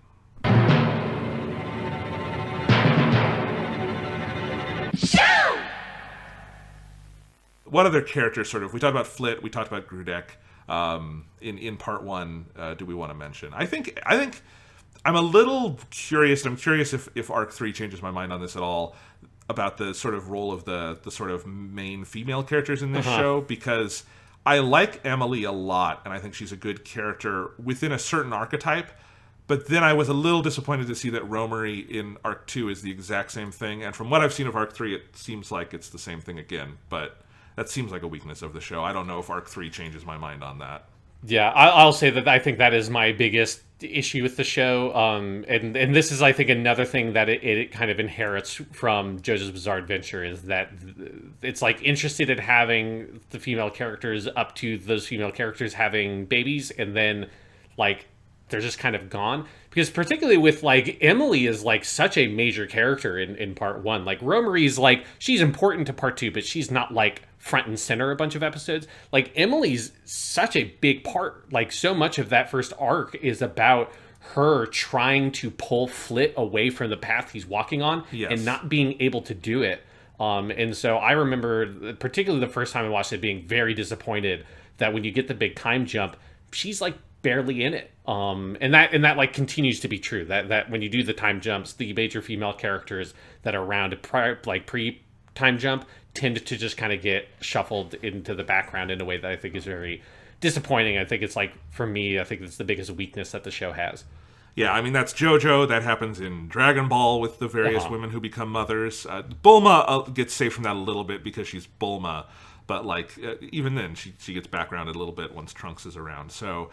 What other characters sort of... We talked about Flit, we talked about Grudek in part 1 do we want to mention? I think I'm a little curious, and I'm curious if Arc 3 changes my mind on this at all, about the sort of role of the sort of main female characters in this show, because I like Emily a lot, and I think she's a good character within a certain archetype. But then I was a little disappointed to see that Romery in Arc 2 is the exact same thing. And from what I've seen of Arc 3, it seems like it's the same thing again. But that seems like a weakness of the show. I don't know if Arc 3 changes my mind on that. Yeah, I'll say that I think that is my biggest issue with the show. And this is, I think, another thing that it kind of inherits from JoJo's Bizarre Adventure, is that it's like interested in having the female characters up to those female characters having babies, and then like they're just kind of gone. Because particularly with like Emily is like such a major character in part 1. Like Romery's like, she's important to part 2, but she's not like front and center a bunch of episodes. Like Emily's such a big part. Like so much of that first arc is about her trying to pull Flit away from the path he's walking on Yes. and not being able to do it. And so I remember, particularly the first time I watched it, being very disappointed that when you get the big time jump, she's like barely in it. And that like continues to be true. That when you do the time jumps, the major female characters that are around pre time jump tend to just kind of get shuffled into the background in a way that I think is very disappointing. I think it's like, for me, I think it's the biggest weakness that the show has. Yeah, I mean, that's JoJo. That happens in Dragon Ball with the various women who become mothers. Bulma gets saved from that a little bit because she's Bulma. But, like, even then, she gets backgrounded a little bit once Trunks is around. So,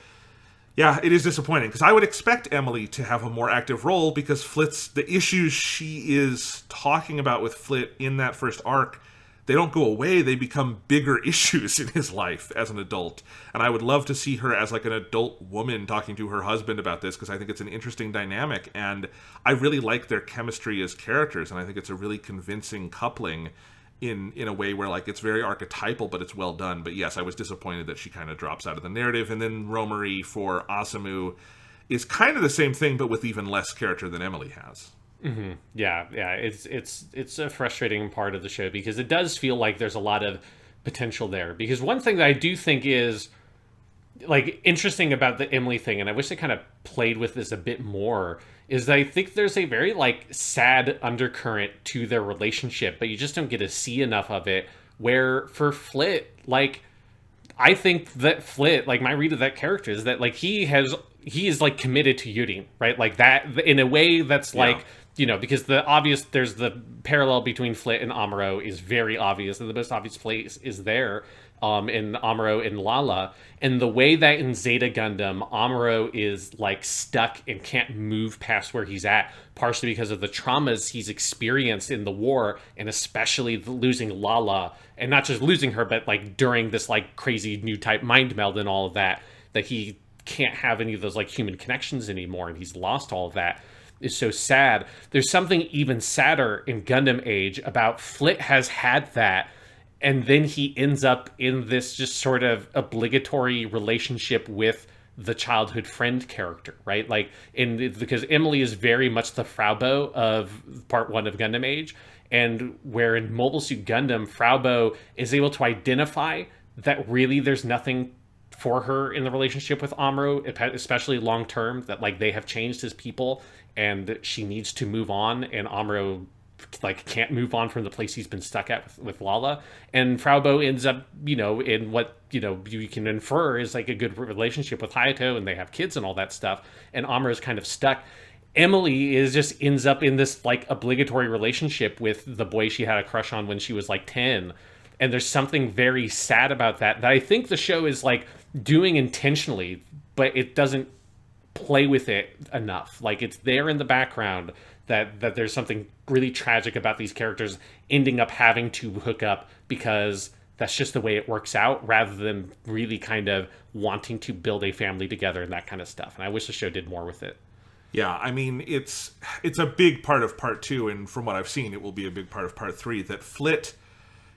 yeah, it is disappointing. Because I would expect Emily to have a more active role because the issues she is talking about with Flit in that first arc, they don't go away. They become bigger issues in his life as an adult. And I would love to see her as like an adult woman talking to her husband about this, because I think it's an interesting dynamic. And I really like their chemistry as characters. And I think it's a really convincing coupling in a way where like it's very archetypal, but it's well done. But yes, I was disappointed that she kind of drops out of the narrative. And then Romary for Asamu is kind of the same thing, but with even less character than Emily has. Mm-hmm. Yeah, it's a frustrating part of the show because it does feel like there's a lot of potential there. Because one thing that I do think is like interesting about the Emily thing, and I wish they kind of played with this a bit more, is that I think there's a very like sad undercurrent to their relationship, but you just don't get to see enough of it. Where for Flit, like I think that Flit, like my read of that character is that like he is like committed to Yuri, right? Like that in a way that's like, because there's the parallel between Flit and Amuro is very obvious, and the most obvious place is there in Amuro and Lala. And the way that in Zeta Gundam, Amuro is like stuck and can't move past where he's at, partially because of the traumas he's experienced in the war, and especially losing Lala, and not just losing her, but like during this like crazy new type mind meld and all of that he can't have any of those like human connections anymore, and he's lost all of that, is so sad. There's something even sadder in Gundam Age about Flit has had that, and then he ends up in this just sort of obligatory relationship with the childhood friend character, right? Like because Emily is very much the Fraubo of part 1 of Gundam Age, and where in Mobile Suit Gundam, Fraubo is able to identify that really there's nothing for her in the relationship with Amuro, especially long term, that like they have changed as people and she needs to move on, and Amuro like can't move on from the place he's been stuck at with Lala. And Fraubo ends up, in what, you can infer is like a good relationship with Hayato, and they have kids and all that stuff. And Amuro's kind of stuck. Emily ends up in this like obligatory relationship with the boy she had a crush on when she was like 10. And there's something very sad about that I think the show is like doing intentionally, but it doesn't play with it enough. Like it's there in the background that there's something really tragic about these characters ending up having to hook up because that's just the way it works out, rather than really kind of wanting to build a family together and that kind of stuff. And I wish the show did more with it. Yeah, I mean, it's a big part of part 2, and from what I've seen, it will be a big part of part 3, that Flit...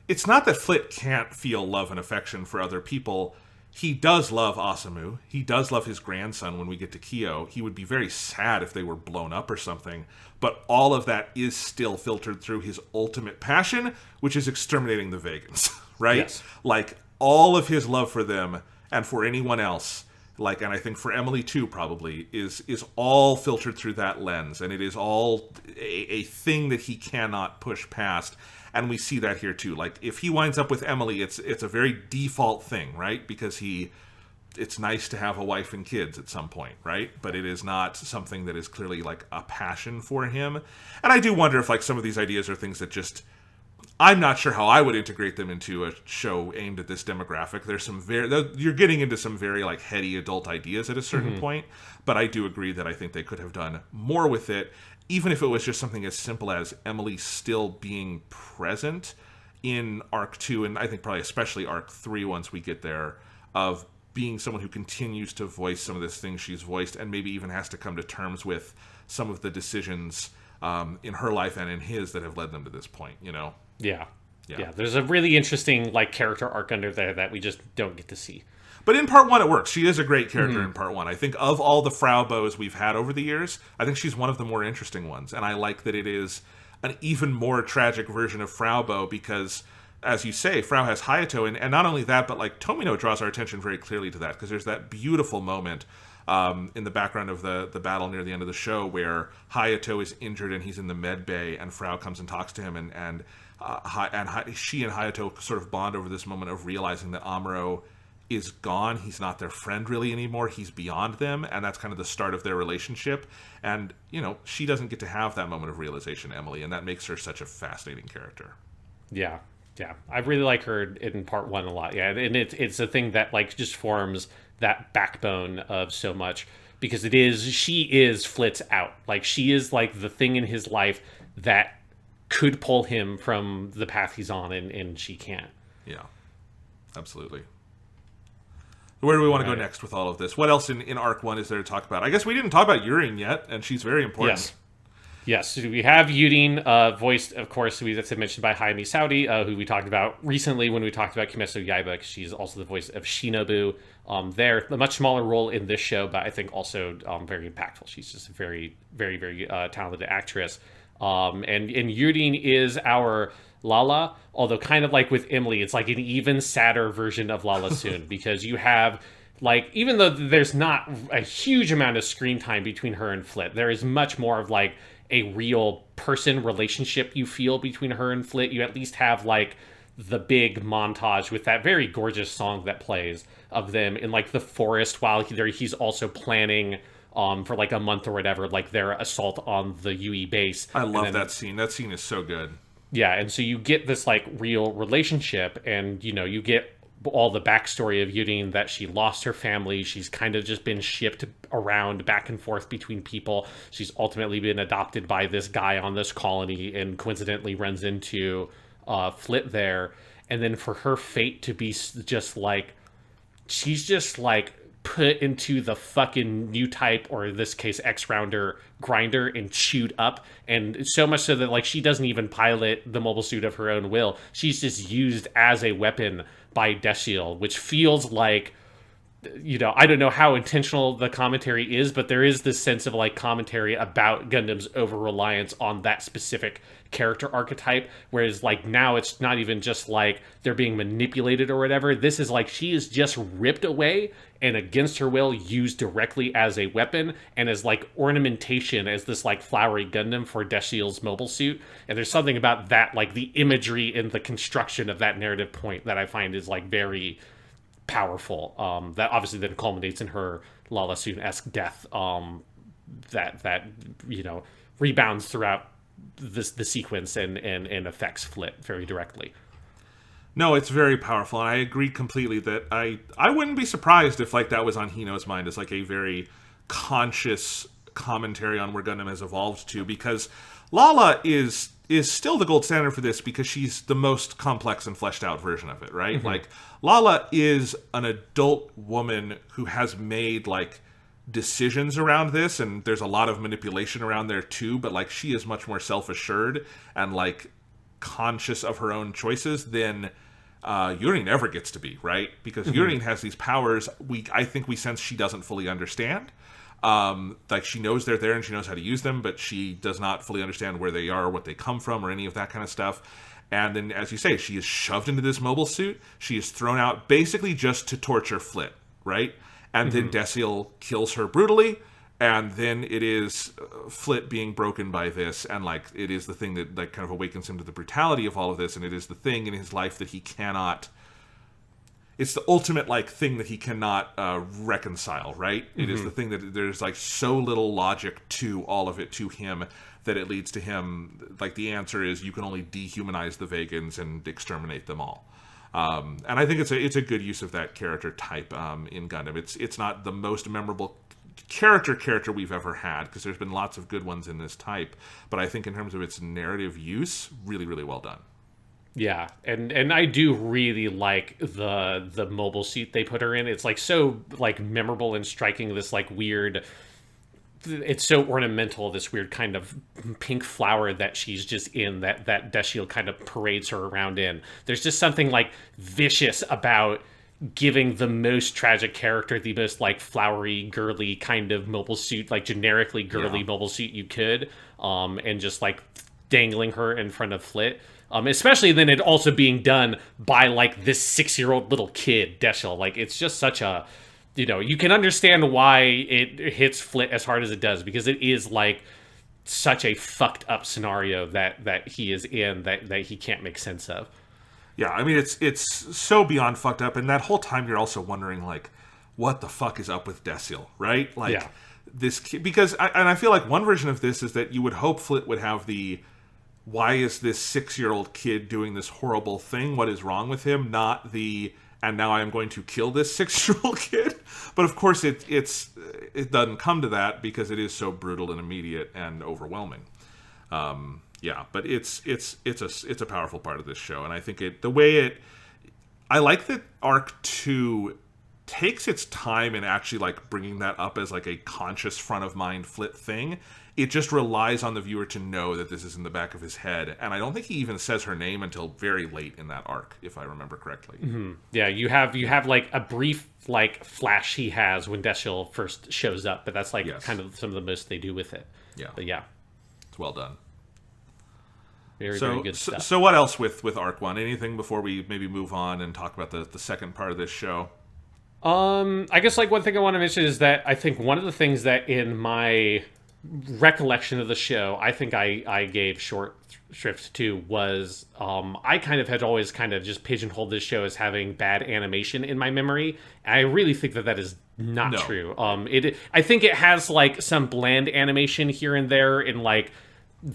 It's not that Flit can't feel love and affection for other people. He does love Asamu. He does love his grandson when we get to Kyo. He would be very sad if they were blown up or something. But all of that is still filtered through his ultimate passion, which is exterminating the Vegans, right? Yes. Like, all of his love for them and for anyone else, like, and I think for Emily too, probably, is all filtered through that lens. And it is all a thing that he cannot push past. And we see that here too. Like, if he winds up with Emily, it's a very default thing, right? Because it's nice to have a wife and kids at some point, right? But it is not something that is clearly like a passion for him. And I do wonder if like some of these ideas are things that just, I'm not sure how I would integrate them into a show aimed at this demographic. There's you're getting into some very like heady adult ideas at a certain point, but I do agree that I think they could have done more with it, even if it was just something as simple as Emily still being present in Arc 2, and I think probably especially Arc 3 once we get there, of being someone who continues to voice some of these things she's voiced, and maybe even has to come to terms with some of the decisions in her life and in his that have led them to this point, Yeah. There's a really interesting like character arc under there that we just don't get to see. But in part one, it works. She is a great character in part one. I think of all the Frau bows we've had over the years, I think she's one of the more interesting ones. And I like that it is an even more tragic version of Frau bow because, as you say, Frau has Hayato. And not only that, but like Tomino draws our attention very clearly to that because there's that beautiful moment in the background of the battle near the end of the show where Hayato is injured and he's in the med bay and Frau comes and talks to him and she and Hayato sort of bond over this moment of realizing that Amuro is gone. He's not their friend really anymore. He's beyond them, and that's kind of the start of their relationship. And, she doesn't get to have that moment of realization, Emily, and that makes her such a fascinating character. Yeah. I really like her in part one a lot. Yeah, and it's a thing that like just forms that backbone of so much because she is Flit's out. Like she is like the thing in his life that could pull him from the path he's on, and she can't. Yeah, absolutely. Where do we want to go next with all of this? What else in Arc 1 is there to talk about? I guess we didn't talk about Yurin yet, and she's very important. Yes. So we have Yurin, voiced, of course, that's mentioned by Hayami Saudi, who we talked about recently when we talked about Kimetsu no Yaiba. She's also the voice of Shinobu. There, a much smaller role in this show, but I think also very impactful. She's just a very, very, very talented actress. And Yurin is our Lala, although kind of like with Emily, it's like an even sadder version of Lala Soon because you have like, even though there's not a huge amount of screen time between her and Flit, there is much more of like a real person relationship you feel between her and Flit. You at least have like the big montage with that very gorgeous song that plays of them in like the forest while he's also planning for like a month or whatever, like their assault on the UE base. I love that scene. That scene is so good. Yeah, and so you get this like real relationship, and you get all the backstory of Yurin, that she lost her family. She's kind of just been shipped around back and forth between people. She's ultimately been adopted by this guy on this colony and coincidentally runs into Flit there. And then for her fate to be just like, she's just like put into the fucking new type, or in this case X-Rounder grinder, and chewed up, and so much so that like she doesn't even pilot the mobile suit of her own will. She's just used as a weapon by Deshiel, which feels like, I don't know how intentional the commentary is, but there is this sense of like commentary about Gundam's over-reliance on that specific character archetype, whereas like now it's not even just like they're being manipulated or whatever. This is like she is just ripped away and against her will used directly as a weapon and as like ornamentation, as this like flowery Gundam for Deshiel's mobile suit. And there's something about that, like the imagery and the construction of that narrative point, that I find is like very powerful. That obviously then culminates in her Lala Soon-esque death, that rebounds throughout the sequence and affects Flit very directly. No, it's very powerful, and I agree completely that I wouldn't be surprised if like that was on Hino's mind as like a very conscious commentary on where Gundam has evolved to, because Lala is still the gold standard for this because she's the most complex and fleshed out version of it, right? Mm-hmm. Like Lala is an adult woman who has made like decisions around this, and there's a lot of manipulation around there too, but like she is much more self-assured and like conscious of her own choices than Yurin ever gets to be, right? Because Yurin has these powers I think we sense she doesn't fully understand. Like she knows they're there and she knows how to use them, but she does not fully understand where they are, what they come from, or any of that kind of stuff. And then, as you say, she is shoved into this mobile suit. She is thrown out basically just to torture Flit, right? And then Deshiel kills her brutally. And then it is Flit being broken by this, and like it is the thing that like kind of awakens him to the brutality of all of this, and it is the thing in his life that he cannot. It's the ultimate like thing that he cannot reconcile, right? It is the thing that there's like so little logic to all of it to him that it leads to him like the answer is you can only dehumanize the Vegans and exterminate them all. And I think it's a good use of that character type in Gundam. It's not the most memorable character we've ever had, because there's been lots of good ones in this type, but I think in terms of its narrative use, really, really well done. Yeah, and I do really like the mobile suit they put her in. It's like so like memorable and striking, this like weird, it's so ornamental, this weird kind of pink flower that she's just in, that Deshiel kind of parades her around in. There's just something like vicious about giving the most tragic character the most like flowery, girly kind of mobile suit, like generically girly mobile suit you could, and just like dangling her in front of Flit. Especially then it also being done by like this 6-year-old little kid, Deschel. Like it's just such a, you can understand why it hits Flit as hard as it does, because it is like such a fucked up scenario that he is in that he can't make sense of. Yeah, I mean, it's so beyond fucked up, and that whole time you're also wondering, like, what the fuck is up with Desil, right? Like, this kid, because, I feel like one version of this is that you would hope Flit would have the, why is this 6-year-old kid doing this horrible thing? What is wrong with him? Not the, and now I am going to kill this 6-year-old kid. But of course, it doesn't come to that because it is so brutal and immediate and overwhelming. Yeah, but it's a powerful part of this show, and I think I like that Arc 2 takes its time in actually like bringing that up as like a conscious front of mind Flit thing. It just relies on the viewer to know that this is in the back of his head, and I don't think he even says her name until very late in that arc, if I remember correctly. Mm-hmm. Yeah, you have like a brief like flash he has when Deschel first shows up, but that's like kind of some of the most they do with it. Yeah, but yeah, it's well done. Very good stuff. So what else with Arc 1? Anything before we maybe move on and talk about the second part of this show? I guess like one thing I want to mention is that I think one of the things that in my recollection of the show, I think I gave short shrift to was I kind of had always kind of just pigeonholed this show as having bad animation in my memory. And I really think that is not true. I think it has like some bland animation here and there in like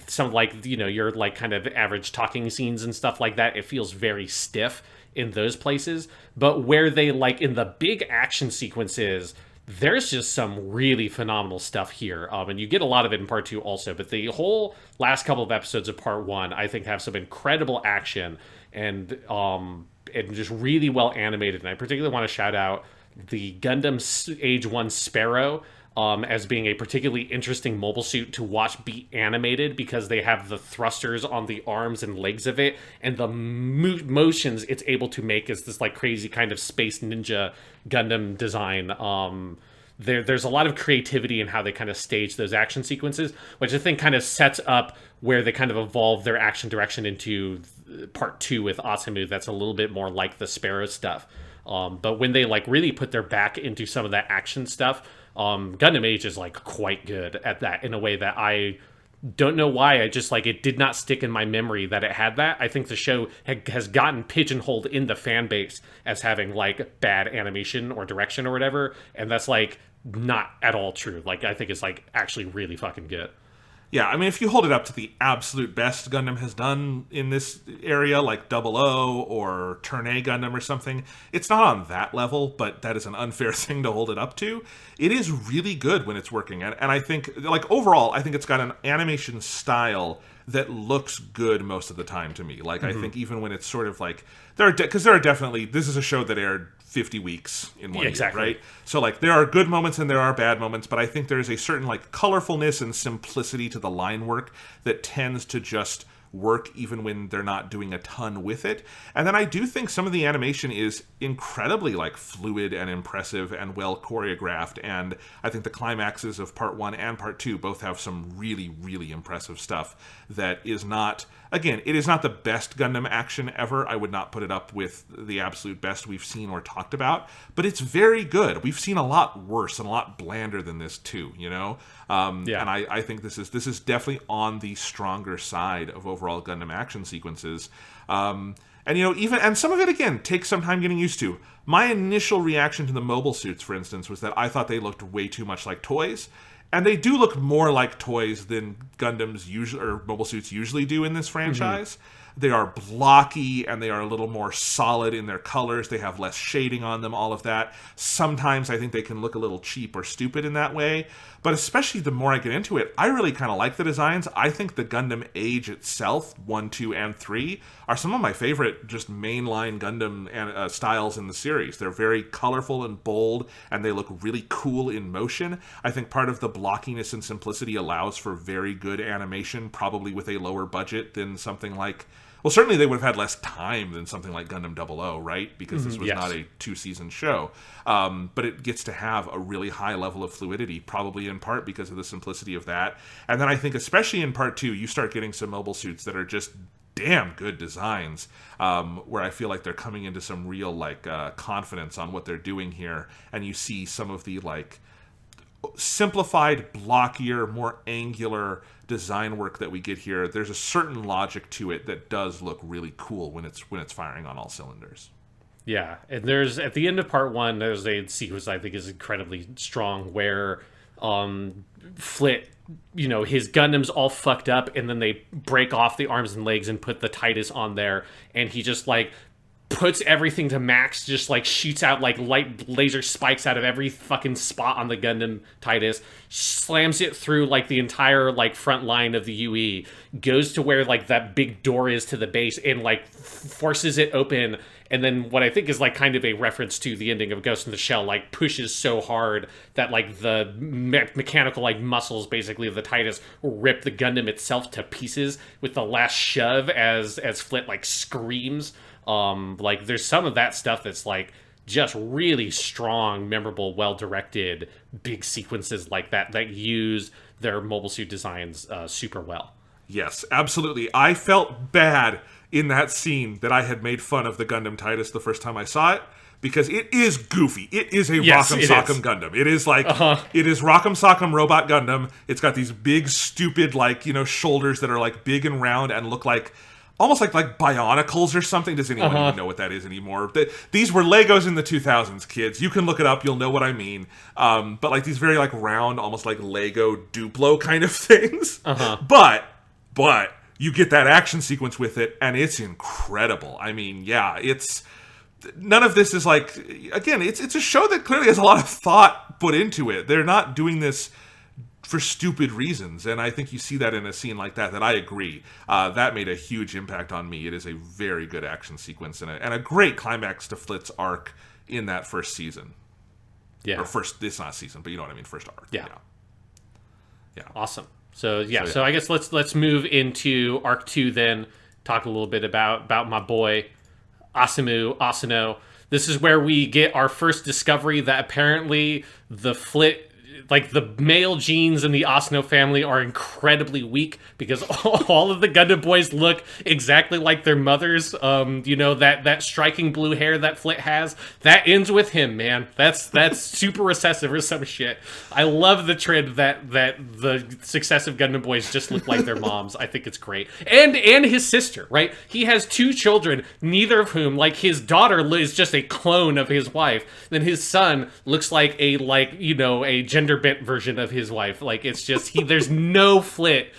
some like your like kind of average talking scenes and stuff like that. It feels very stiff in those places, but where they like in the big action sequences, there's just some really phenomenal stuff here, and you get a lot of it in part 2 also, but the whole last couple of episodes of part 1 I think have some incredible action and just really well animated. And I particularly want to shout out the Gundam Age 1 Sparrow as being a particularly interesting mobile suit to watch be animated, because they have the thrusters on the arms and legs of it, and the motions it's able to make is this like crazy kind of space ninja Gundam design. There's a lot of creativity in how they kind of stage those action sequences, which I think kind of sets up where they kind of evolve their action direction into part 2 with Asamu. That's a little bit more like the Sparrow stuff. But when they like really put their back into some of that action stuff, Gundam Age is like quite good at that in a way that I don't know why. I just like it did not stick in my memory that it had that. I think the show has gotten pigeonholed in the fan base as having like bad animation or direction or whatever, and that's like not at all true. Like I think it's like actually really fucking good. Yeah, I mean, if you hold it up to the absolute best Gundam has done in this area, like 00 or Turn A Gundam or something, it's not on that level, but that is an unfair thing to hold it up to. It is really good when it's working. And I think, like, overall, I think it's got an animation style that looks good most of the time to me. Like, I think even when it's sort of like, because there are definitely, this is a show that aired 50 weeks in one year, right? So, like, there are good moments and there are bad moments, but I think there's a certain, like, colorfulness and simplicity to the line work that tends to just work even when they're not doing a ton with it. And then I do think some of the animation is incredibly like fluid and impressive and well choreographed, and I think the climaxes of part 1 and part 2 both have some really, really impressive stuff that is not, again, it is not the best Gundam action ever. I would not put it up with the absolute best we've seen or talked about, but it's very good. We've seen a lot worse and a lot blander than this too, you know? And I think this is definitely on the stronger side of overall Gundam action sequences. And, you know, and some of it, again, takes some time getting used to. My initial reaction to the mobile suits, for instance, was that I thought they looked way too much like toys. And they do look more like toys than Gundams usually, or mobile suits usually do in this franchise. They are blocky and they are a little more solid in their colors. They have less shading on them, all of that. Sometimes I think they can look a little cheap or stupid in that way. But especially the more I get into it, I really kind of like the designs. I think the Gundam Age itself, 1, 2, and 3, are some of my favorite just mainline Gundam styles in the series. They're very colorful and bold, and they look really cool in motion. I think part of the blockiness and simplicity allows for very good animation, probably with a lower budget than something like... Well, certainly they would have had less time than something like Gundam 00, right? Because this was yes. not a 2-season show. But it gets to have a really high level of fluidity, probably in part because of the simplicity of that. And then I think especially in part 2, you start getting some mobile suits that are just damn good designs, where I feel like they're coming into some real confidence on what they're doing here. And you see some of the simplified, blockier, more angular design work that we get here. There's a certain logic to it that does look really cool when it's firing on all cylinders. Yeah, and there's at the end of part 1, there's a sequence I think is incredibly strong where Flit, his Gundam's all fucked up, and then they break off the arms and legs and put the Titus on there, and he just puts everything to max, just shoots out light laser spikes out of every fucking spot on the Gundam Titus, slams it through the entire front line of the UE, goes to where that big door is to the base, and forces it open. And then what I think is kind of a reference to the ending of Ghost in the Shell, pushes so hard that the mechanical muscles basically of the Titus rip the Gundam itself to pieces with the last shove as Flit screams. There's some of that stuff that's just really strong, memorable, well-directed, big sequences like that use their mobile suit designs super well. Yes, absolutely. I felt bad in that scene that I had made fun of the Gundam Titus the first time I saw it, because it is goofy. It is a Rock'em Sock'em Gundam. It is it is Rock'em Sock'em Robot Gundam. It's got these big, stupid, shoulders that are big and round and look almost like Bionicles or something. Does anyone even know what that is anymore? These were Legos in the 2000s, kids. You can look it up. You'll know what I mean. But these very round, almost Lego Duplo kind of things. But you get that action sequence with it, and it's incredible. I mean, yeah, it's... None of this is again, it's a show that clearly has a lot of thought put into it. They're not doing this for stupid reasons, and I think you see that in a scene like that I agree. That made a huge impact on me. It is a very good action sequence and a great climax to Flit's arc in that first season. Yeah. Or it's not season, but you know what I mean, first arc. Yeah. Yeah. Awesome. So I guess let's move into arc 2 then, talk a little bit about my boy, Asano. This is where we get our first discovery that apparently the Flit, the male genes in the Asano family are incredibly weak because all of the Gundam boys look exactly like their mothers. That striking blue hair that Flit has, that ends with him, man. That's super recessive or some shit. I love the trend that the successive Gundam boys just look like their moms. I think it's great. And his sister, right? He has 2 children, neither of whom, his daughter is just a clone of his wife. Then his son looks like a gender bent version of his wife. It's just there's no Flit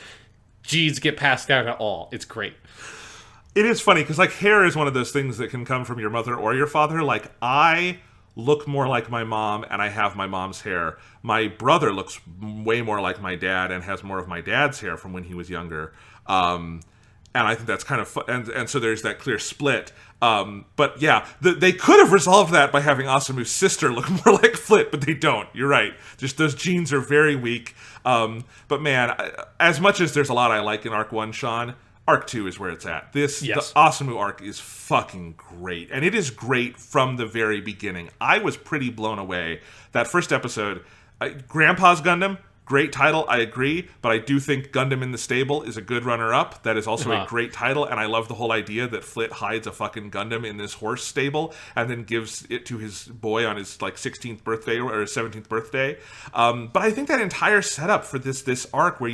genes get passed down at all. It's great. It is funny because hair is one of those things that can come from your mother or your father. I look more like my mom and I have my mom's hair. My brother looks way more like my dad and has more of my dad's hair from when he was younger. And I think that's kind of fun. And so there's that clear split. But yeah, they could have resolved that by having Asamu's sister look more like Flit, but they don't. You're right. Just those genes are very weak. But man, as much as there's a lot I like in Arc 1, Sean, Arc 2 is where it's at. The Asamu arc is fucking great. And it is great from the very beginning. I was pretty blown away. That first episode, Grandpa's Gundam, great title, I agree, but I do think Gundam in the Stable is a good runner-up. That is also a great title, and I love the whole idea that Flit hides a fucking Gundam in this horse stable and then gives it to his boy on his 16th birthday or 17th birthday. But I think that entire setup for this arc where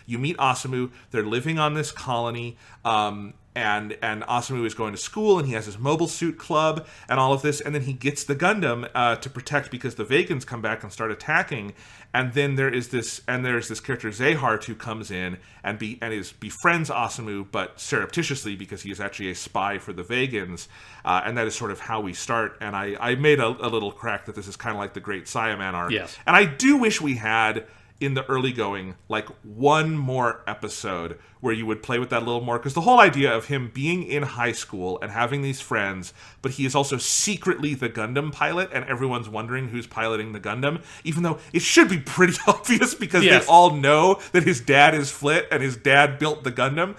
you meet Asamu, they're living on this colony, and Asamu is going to school, and he has his mobile suit club and all of this, and then he gets the Gundam to protect because the Vegans come back and start attacking, and then there's this character Zahart who comes in and befriends Asamu, but surreptitiously because he is actually a spy for the Vegans, and that is sort of how we start. And I made a little crack that this is kind of like the Great Saiyaman arc, yes. And I do wish we had in the early going one more episode where you would play with that a little more, because the whole idea of him being in high school and having these friends, but he is also secretly the Gundam pilot and everyone's wondering who's piloting the Gundam, even though it should be pretty obvious because they all know that his dad is Flit and his dad built the Gundam.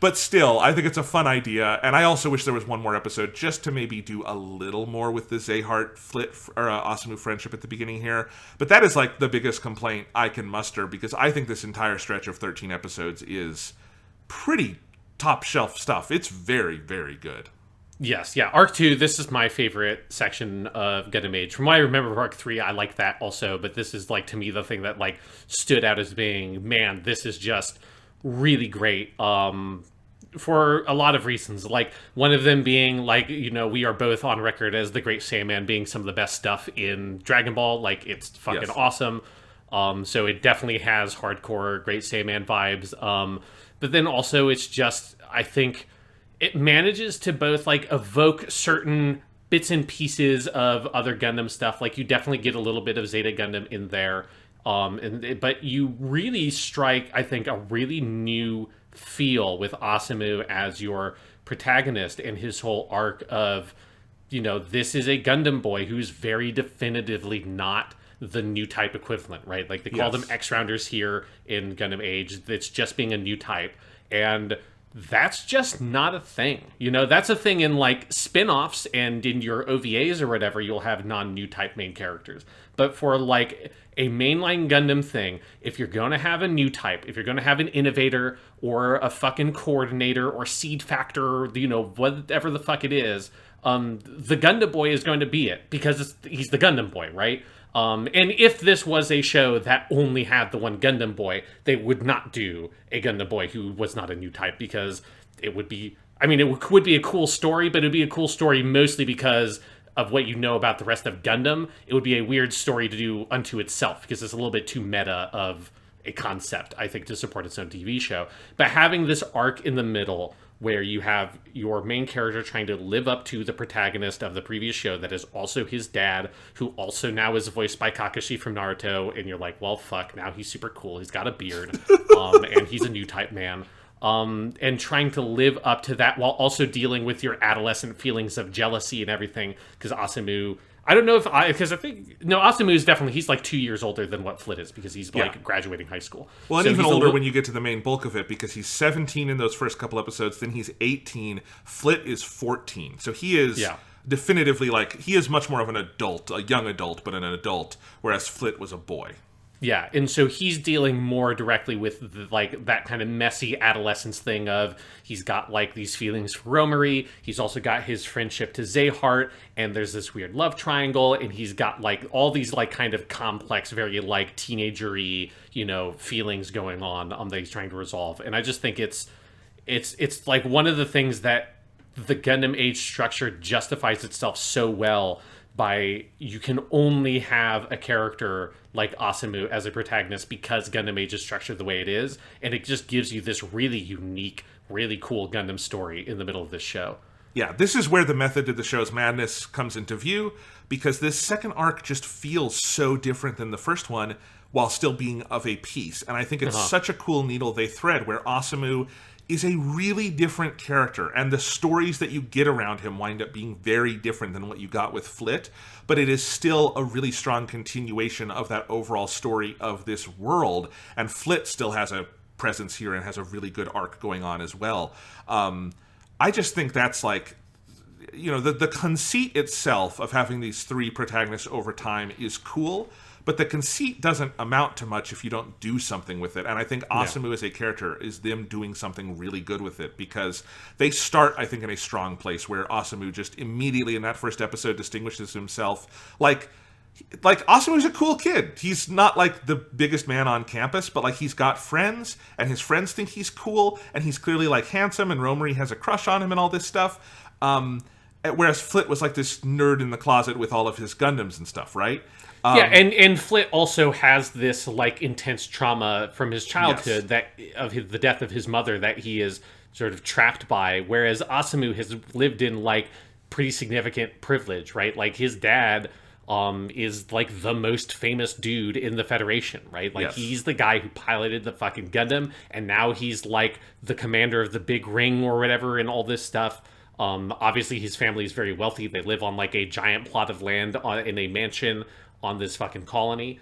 But still, I think it's a fun idea, and I also wish there was one more episode just to maybe do a little more with the Zehart Flit or Asamu friendship at the beginning here. But that is like the biggest complaint I can muster, because I think this entire stretch of 13 episodes is pretty top shelf stuff. It's very, very good. Yes, yeah. Arc 2, this is my favorite section of Gundam Age. From what I remember of Arc 3, I like that also, but this is, like, to me, the thing that, like, stood out as being, man, this is just really great. For a lot of reasons. Like, one of them being, like, you know, we are both on record as the Great Saiyaman being some of the best stuff in Dragon Ball. Like, it's fucking awesome. So it definitely has hardcore Great Saiyaman vibes. But then also it's just, I think it manages to both, like, evoke certain bits and pieces of other Gundam stuff. Like, you definitely get a little bit of Zeta Gundam in there. But you really strike, I think, a really new feel with Asamu as your protagonist and his whole arc of, you know, this is a Gundam boy who's very definitively not the new type equivalent, right? Like, they call them X-Rounders here in Gundam Age. It's just being a new type. And that's just not a thing. You know, that's a thing in, like, spin-offs and in your OVAs or whatever, you'll have non-new type main characters. But for, like, a mainline Gundam thing, if you're going to have a new type, if you're going to have an innovator or a fucking coordinator or seed factor, you know, whatever the fuck it is, the Gundam boy is going to be it, because he's the Gundam boy, right? And if this was a show that only had the one Gundam boy, they would not do a Gundam boy who was not a new type, because it would be, I mean, it would be a cool story, but it would be a cool story mostly because of what you know about the rest of Gundam. It would be a weird story to do unto itself, because it's a little bit too meta of a concept, I think, to support its own TV show. But having this arc in the middle where you have your main character trying to live up to the protagonist of the previous show that is also his dad, who also now is voiced by Kakashi from Naruto, and you're like, well, fuck, now he's super cool, he's got a beard, and he's a new type man. And trying to live up to that while also dealing with your adolescent feelings of jealousy and everything, because Asamu, I don't know if because I think, no, Asamu is definitely, he's like 2 years older than what Flit is, because he's like graduating high school. Well, and so even older when you get to the main bulk of it, because he's 17 in those first couple episodes, then he's 18, Flit is 14. So he is definitively, like, he is much more of an adult, a young adult, but an adult, whereas Flit was a boy. Yeah, and so he's dealing more directly with, like, that kind of messy adolescence thing of, he's got, like, these feelings for Romary, he's also got his friendship to Zehart, and there's this weird love triangle, and he's got, like, all these, like, kind of complex, very, like, teenager-y, you know, feelings going on that he's trying to resolve. And I just think it's like, one of the things that the Gundam Age structure justifies itself so well by, you can only have a character like Asamu as a protagonist because Gundam Age is structured the way it is, and it just gives you this really unique, really cool Gundam story in the middle of this show. Yeah, this is where the method of the show's madness comes into view, because this second arc just feels so different than the first one while still being of a piece. And I think it's such a cool needle they thread, where Asamu is a really different character, and the stories that you get around him wind up being very different than what you got with Flit, but it is still a really strong continuation of that overall story of this world, and Flit still has a presence here and has a really good arc going on as well. I just think that's, like, you know, the conceit itself of having these three protagonists over time is cool, but the conceit doesn't amount to much if you don't do something with it. And I think Asamu as a character is them doing something really good with it, because they start, I think, in a strong place where Asamu just immediately in that first episode distinguishes himself. Like Asamu's a cool kid. He's not, like, the biggest man on campus, but, like, he's got friends, and his friends think he's cool, and he's clearly, like, handsome, and Romary has a crush on him and all this stuff. Whereas Flit was, like, this nerd in the closet with all of his Gundams and stuff, right? Yeah, and Flit also has this, like, intense trauma from his childhood the death of his mother that he is sort of trapped by, whereas Asamu has lived in, like, pretty significant privilege, right? Like, his dad is, like, the most famous dude in the Federation, right? Like, he's the guy who piloted the fucking Gundam, and now he's, like, the commander of the Big Ring or whatever and all this stuff. Obviously, his family is very wealthy. They live on, like, a giant plot of land in a mansion on this fucking colony.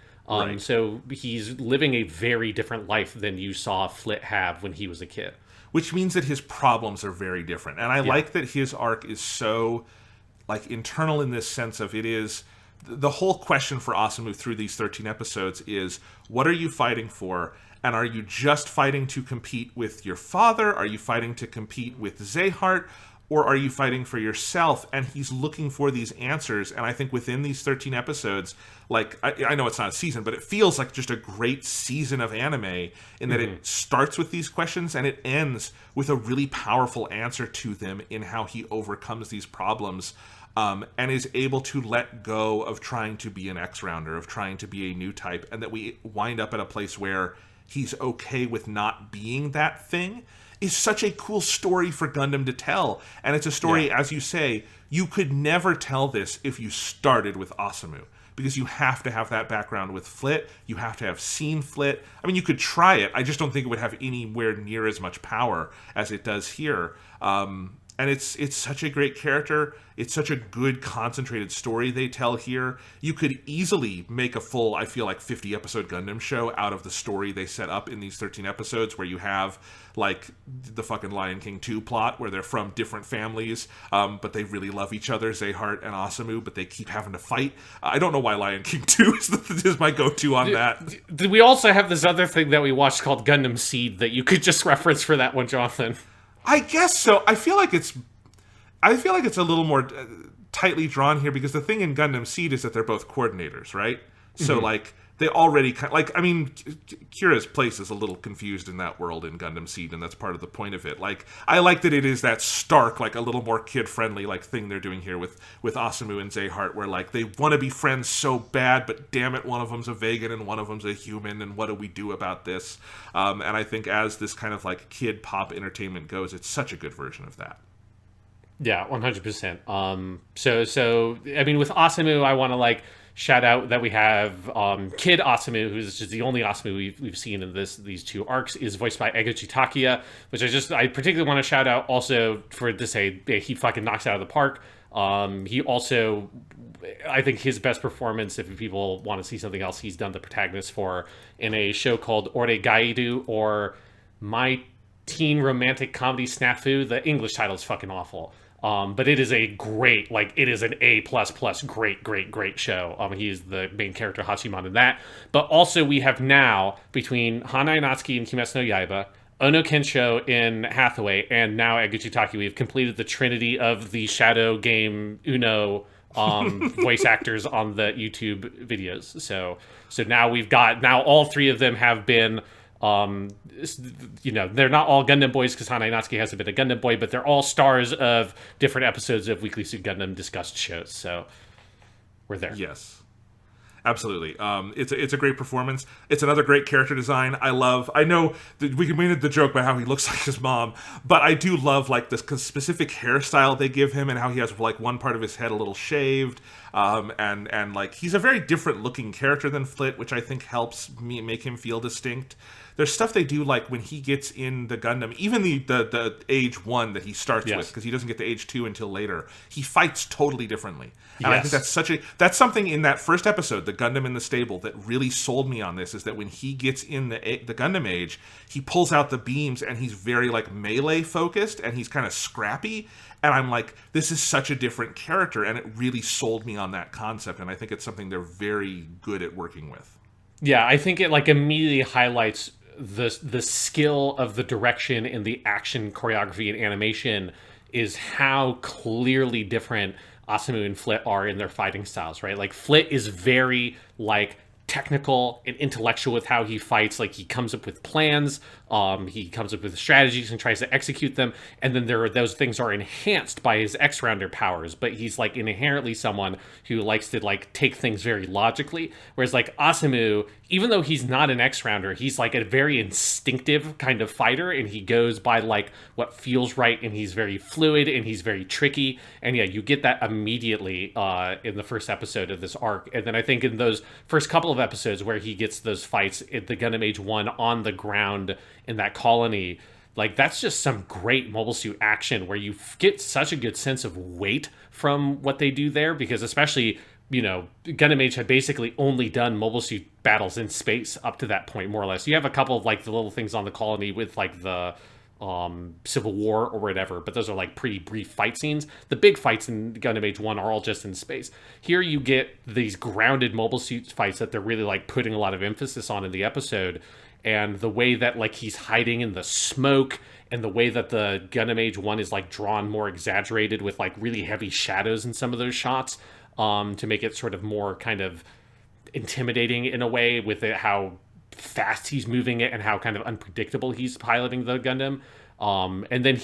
So he's living a very different life than you saw Flit have when he was a kid. which means that his problems are very different. And I like that his arc is so like internal in this sense of it is the whole question for Asamu through these 13 episodes is, what are you fighting for? And are you just fighting to compete with your father? Are you fighting to compete with Zehart? Or are you fighting for yourself? And he's looking for these answers. And I think within these 13 episodes, like, I know it's not a season, but it feels like just a great season of anime in that it starts with these questions and it ends with a really powerful answer to them in how he overcomes these problems. And is able to let go of trying to be an X-rounder, of trying to be a new type, and that we wind up at a place where he's okay with not being that thing, is such a cool story for Gundam to tell. And it's a story, as you say, you could never tell this if you started with Asamu. Because you have to have that background with Flit. You have to have seen Flit. I mean, you could try it. I just don't think it would have anywhere near as much power as it does here. And it's such a great character. It's such a good, concentrated story they tell here. You could easily make a full, I feel like, 50-episode Gundam show out of the story they set up in these 13 episodes, where you have, like, the fucking Lion King 2 plot, where they're from different families, but they really love each other, Zehart and Asamu, but they keep having to fight. I don't know why Lion King 2 is my go-to on that. Did we also have this other thing that we watched called Gundam Seed that you could just reference for that one, Jonathan? I guess so. I feel like it's a little more tightly drawn here, because the thing in Gundam Seed is that they're both coordinators, right? So like they already like, I mean, Kira's place is a little confused in that world in Gundam Seed, and that's part of the point of it. Like, I like that it is that stark, like a little more kid friendly like thing they're doing here with Asamu and Zehart, where like they want to be friends so bad, but damn it, one of them's a vegan and one of them's a human, and what do we do about this? And I think as this kind of like kid pop entertainment goes, it's such a good version of that. Yeah, 100%. So I mean, with Asamu, I want to like shout out that we have Kid Asamu, who's just the only Asamu we've seen in these two arcs, is voiced by Eguchi Takiya, which I particularly want to shout out also for to say he fucking knocks it out of the park. He also, I think his best performance, if people want to see something else, he's done the protagonist for in a show called Ore Gaidu, or My Teen Romantic Comedy Snafu. The English title is fucking awful. But it is a great, like, it is an A++, great show. He is the main character, Hachiman, in that. But also we have now, between Hanai Natsuki in Kimetsu no Yaiba, Ono Kensho in Hathaway, and now Eguchi Taki, we've completed the trinity of the shadow game Uno voice actors on the YouTube videos. So now we've got, now all three of them have been... you know, they're not all Gundam boys because Hanai Natsuki hasn't been a Gundam boy, but they're all stars of different episodes of Weekly Suit Gundam discussed shows. So we're there. Yes, absolutely. It's a great performance. It's another great character design. I know that we made the joke about how he looks like his mom, but I do love like this specific hairstyle they give him, and how he has like one part of his head a little shaved. And like he's a very different looking character than Flit, which I think helps me make him feel distinct. There's stuff they do, like when he gets in the Gundam, even the age 1 that he starts with, because he doesn't get to age 2 until later. He fights totally differently, and I think that's something in that first episode, the Gundam in the stable, that really sold me on this. Is that when he gets in the Gundam age, he pulls out the beams and he's very like melee focused, and he's kind of scrappy. And I'm like, this is such a different character, and it really sold me on that concept. And I think it's something they're very good at working with. Yeah, I think it like immediately highlights the skill of the direction and the action choreography and animation is how clearly different Asamu and Flit are in their fighting styles, right? Like Flit is very like technical and intellectual with how he fights. Like he comes up with plans, he comes up with strategies and tries to execute them, and then those things are enhanced by his X-rounder powers, but he's like inherently someone who likes to like take things very logically, whereas like Asamu, even though he's not an X-rounder, he's like a very instinctive kind of fighter, and he goes by like what feels right, and he's very fluid and he's very tricky. And yeah, you get that immediately in the first episode of this arc. And then I think in those first couple of episodes where he gets those fights at the Gundam Age 1 on the ground in that colony, like that's just some great mobile suit action where you get such a good sense of weight from what they do there, because especially, you know, Gundam Age had basically only done mobile suit battles in space up to that point, more or less. You have a couple of like the little things on the colony with like the Civil War or whatever, but those are like pretty brief fight scenes. The big fights in Gundam Age 1 are all just in space. Here you get these grounded mobile suit fights that they're really like putting a lot of emphasis on in the episode, and the way that like he's hiding in the smoke, and the way that the Gundam Age 1 is like drawn more exaggerated with like really heavy shadows in some of those shots, to make it sort of more kind of intimidating in a way with it, how fast he's moving it and how kind of unpredictable he's piloting the Gundam. And then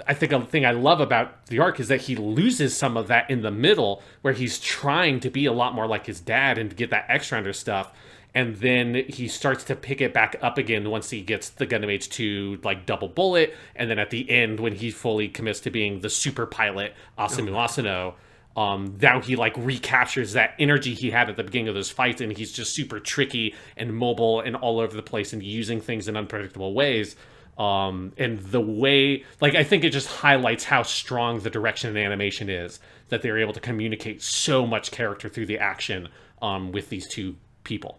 I think a thing I love about the arc is that he loses some of that in the middle, where he's trying to be a lot more like his dad and to get that extra under stuff. And then he starts to pick it back up again once he gets the Gundam Age 2 like double bullet. And then at the end, when he fully commits to being the super pilot Asamu Asano, now he like recaptures that energy he had at the beginning of those fights, and he's just super tricky and mobile and all over the place and using things in unpredictable ways. And the way, like, I think it just highlights how strong the direction and animation is, that they're able to communicate so much character through the action with these two people.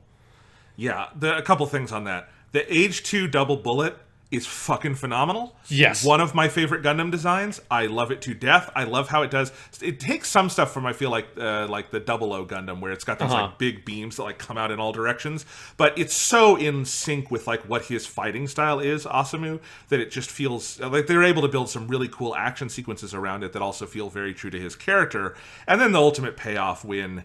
Yeah, a couple things on that. The Age 2 double bullet is fucking phenomenal. Yes. One of my favorite Gundam designs. I love it to death. I love how it does. It takes some stuff from, I feel like the 00 Gundam, where it's got these like big beams that like come out in all directions. But it's so in sync with like what his fighting style is, Asamu, that it just feels like they're able to build some really cool action sequences around it that also feel very true to his character. And then the ultimate payoff when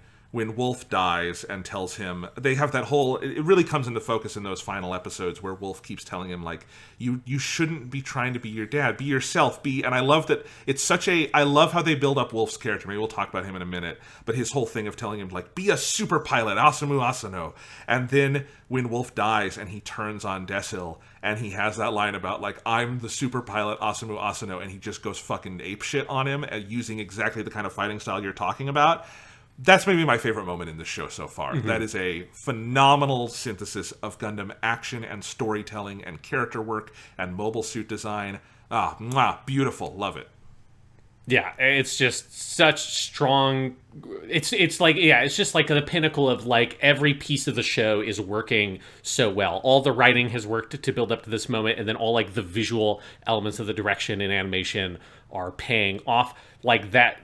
Wolf dies and tells him, they have that whole, it really comes into focus in those final episodes where Wolf keeps telling him, like, you shouldn't be trying to be your dad, be yourself, and I love that it's I love how they build up Wolf's character. Maybe we'll talk about him in a minute, but his whole thing of telling him, like, be a super pilot, Asamu Asano. And then when Wolf dies and he turns on Desil and he has that line about, like, I'm the super pilot, Asamu Asano, and he just goes fucking apeshit on him, using exactly the kind of fighting style you're talking about. That's maybe my favorite moment in the show so far. Mm-hmm. That is a phenomenal synthesis of Gundam action and storytelling and character work and mobile suit design. Beautiful. Love it. Yeah, it's just such strong. It's like, yeah, it's just like the pinnacle of like every piece of the show is working so well. All the writing has worked to build up to this moment, and then all like the visual elements of the direction and animation are paying off like that,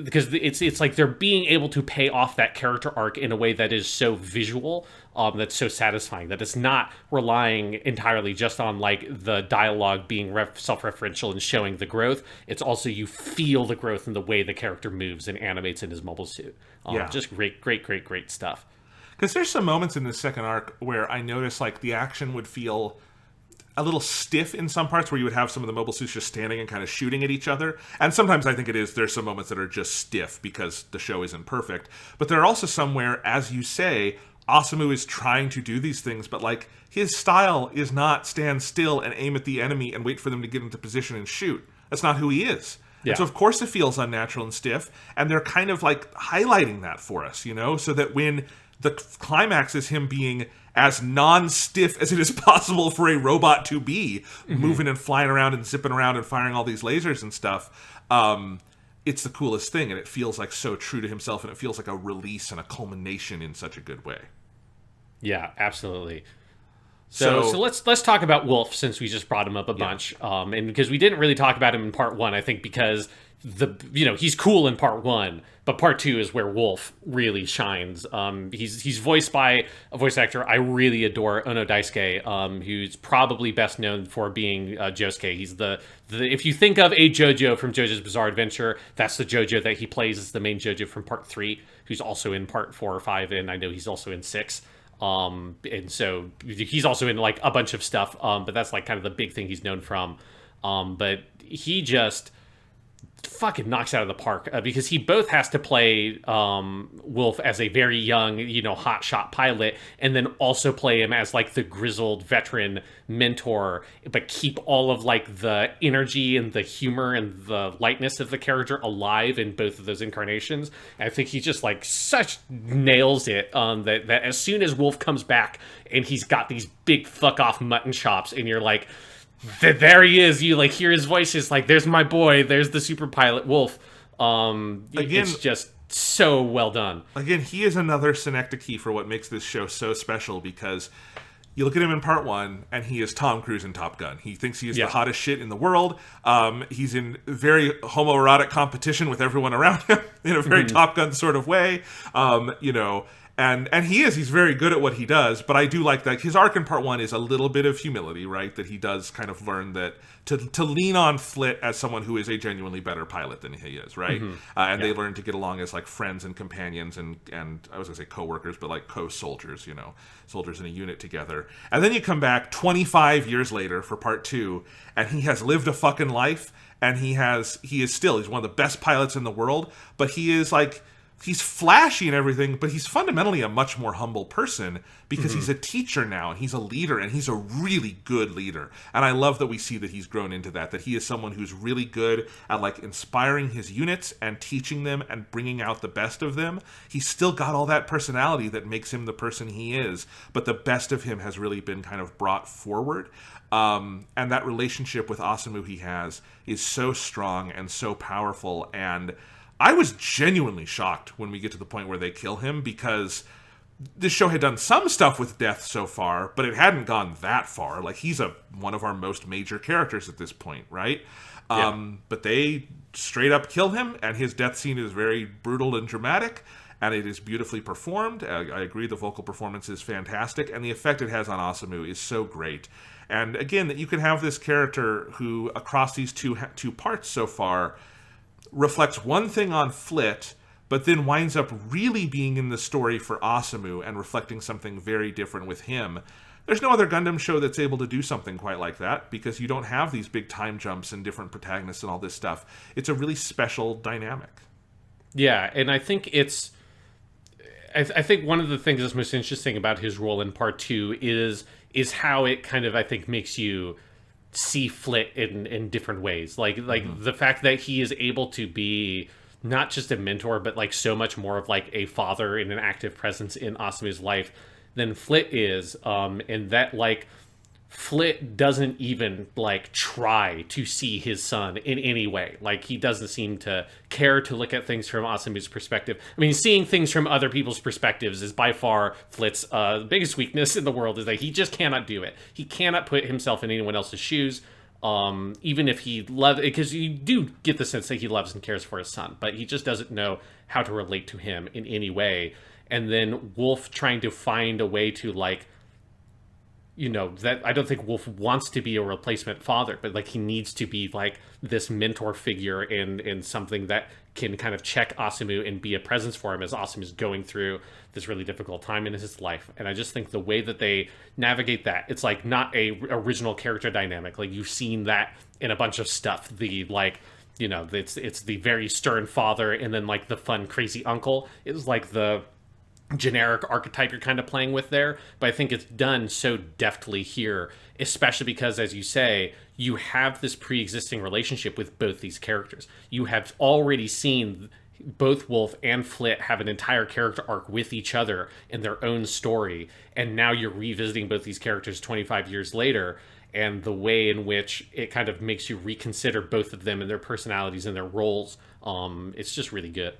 because it's like they're being able to pay off that character arc in a way that is so visual, that's so satisfying, that it's not relying entirely just on like the dialogue being self-referential and showing the growth. It's also, you feel the growth in the way the character moves and animates in his mobile suit. Just great stuff. Because there's some moments in the second arc where I noticed like the action would feel a little stiff in some parts, where you would have some of the mobile suits just standing and kind of shooting at each other. And sometimes I think there's some moments that are just stiff because the show isn't perfect. But there are also some where, as you say, Asamu is trying to do these things, but like his style is not stand still and aim at the enemy and wait for them to get into position and shoot. That's not who he is. Yeah. And so of course it feels unnatural and stiff, and they're kind of like highlighting that for us, so that when the climax is him being as non-stiff as it is possible for a robot to be, moving and flying around and zipping around and firing all these lasers and stuff, it's the coolest thing, and it feels like so true to himself, and it feels like a release and a culmination in such a good way. Yeah, absolutely. So let's talk about Wolf, since we just brought him up a bunch, and because we didn't really talk about him in part one, I think because he's cool in part one, but part two is where Wolf really shines. He's voiced by a voice actor I really adore, Ono Daisuke, who's probably best known for being Josuke. He's the if you think of a JoJo from JoJo's Bizarre Adventure, that's the JoJo that he plays as the main JoJo from part 3, who's also in part 4 or 5, and I know he's also in 6. And so he's also in like a bunch of stuff, but that's like kind of the big thing he's known from. But he just fucking knocks out of the park, because he both has to play Wolf as a very young, hotshot pilot, and then also play him as like the grizzled veteran mentor, but keep all of like the energy and the humor and the lightness of the character alive in both of those incarnations. And I think he just like such nails it, that as soon as Wolf comes back and he's got these big fuck off mutton chops, and you're like, there he is. You like hear his voice. It's like, there's my boy. There's the super pilot Wolf. Again, it's just so well done. Again, he is another synecdoche for what makes this show so special, because You look at him in part 1, and he is Tom Cruise in Top Gun. He thinks he is Yeah. the hottest shit in the world. He's in very homoerotic competition with everyone around him in a very Top Gun sort of way. You know, and he's very good at what he does, but I do like that his arc in part 1 is a little bit of humility, right? That he does kind of learn that to lean on Flit as someone who is a genuinely better pilot than he is, right? And they learn to get along as like friends and companions and I was gonna say co-workers, but like co-soldiers, you know, soldiers in a unit together. And then you come back 25 years later for part 2, and he has lived a fucking life, and he's one of the best pilots in the world, but he's flashy and everything, but he's fundamentally a much more humble person because he's a teacher now, and he's a leader, and he's a really good leader. And I love that we see that he's grown into that he is someone who's really good at like inspiring his units and teaching them and bringing out the best of them. He's still got all that personality that makes him the person he is, but the best of him has really been kind of brought forward. And that relationship with Asamu he has is so strong and so powerful, and I was genuinely shocked when we get to the point where they kill him, because this show had done some stuff with death so far, but it hadn't gone that far. Like, he's one of our most major characters at this point, right? Yeah. But they straight up kill him, and his death scene is very brutal and dramatic, and it is beautifully performed. I agree, the vocal performance is fantastic, and the effect it has on Asamu is so great. And again, that you can have this character who, across these two parts so far, reflects one thing on Flit, but then winds up really being in the story for Asamu and reflecting something very different with him. There's no other Gundam show that's able to do something quite like that, because you don't have these big time jumps and different protagonists and all this stuff. It's a really special dynamic. Yeah, and I think I think one of the things that's most interesting about his role in part 2 is how it kind of, I think, makes you see Flit in different ways. Like the fact that he is able to be not just a mentor, but like so much more of like a father and an active presence in Asamu's life than Flit is. And that like Flit doesn't even like try to see his son in any way. Like, he doesn't seem to care to look at things from Asamu's perspective. I mean, seeing things from other people's perspectives is by far Flit's biggest weakness in the world, is that he just cannot do it. He cannot put himself in anyone else's shoes. Even if he loves, because you do get the sense that he loves and cares for his son, but he just doesn't know how to relate to him in any way. And then Wolf trying to find a way to like, you know, that I don't think Wolf wants to be a replacement father, but like he needs to be like this mentor figure and something that can kind of check Asamu and be a presence for him as Asamu is going through this really difficult time in his life. And I just think the way that they navigate that, it's like not a original character dynamic. Like, you've seen that in a bunch of stuff. The like, you know, it's the very stern father, and then like the fun crazy uncle is like the generic archetype you're kind of playing with there. But I think it's done so deftly here, especially because, as you say, you have this pre-existing relationship with both these characters. You have already seen both Wolf and Flit have an entire character arc with each other in their own story, and now you're revisiting both these characters 25 years later, and the way in which it kind of makes you reconsider both of them and their personalities and their roles, it's just really good.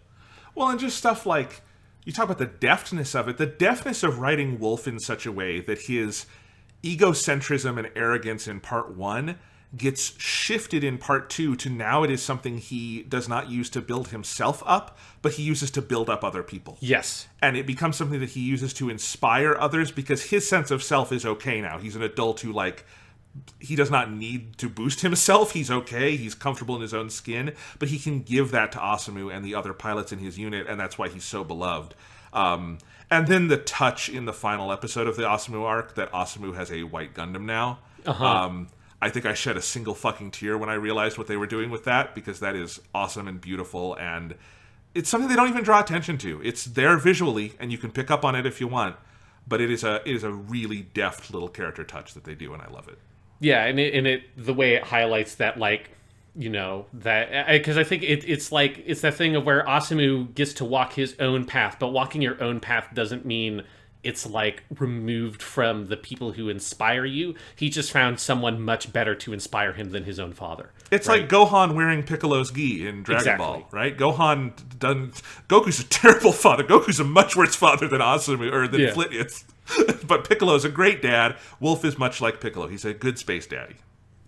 Well, and just stuff like, you talk about the deftness of it, the deftness of writing Wolf in such a way that his egocentrism and arrogance in part 1 gets shifted in part 2 to now it is something he does not use to build himself up, but he uses to build up other people. Yes. And it becomes something that he uses to inspire others, because his sense of self is okay now. He's an adult who, like, he does not need to boost himself. He's okay. He's comfortable in his own skin, but he can give that to Asamu and the other pilots in his unit, and that's why he's so beloved. And then the touch in the final episode of the Asamu arc that Asamu has a white Gundam now. I think I shed a single fucking tear when I realized what they were doing with that, because that is awesome and beautiful, and it's something they don't even draw attention to. It's there visually, and you can pick up on it if you want, but it is a really deft little character touch that they do, and I love it. Yeah, and it the way it highlights that, like, you know, that, because I think it's like, it's that thing of where Asamu gets to walk his own path, but walking your own path doesn't mean it's like removed from the people who inspire you. He just found someone much better to inspire him than his own father. It's right? like Gohan wearing Piccolo's gi in Dragon Exactly. Ball, right? Goku's a terrible father. Goku's a much worse father than Asamu, or than Flit is. But Piccolo's a great dad. Wolf is much like Piccolo. He's a good space daddy.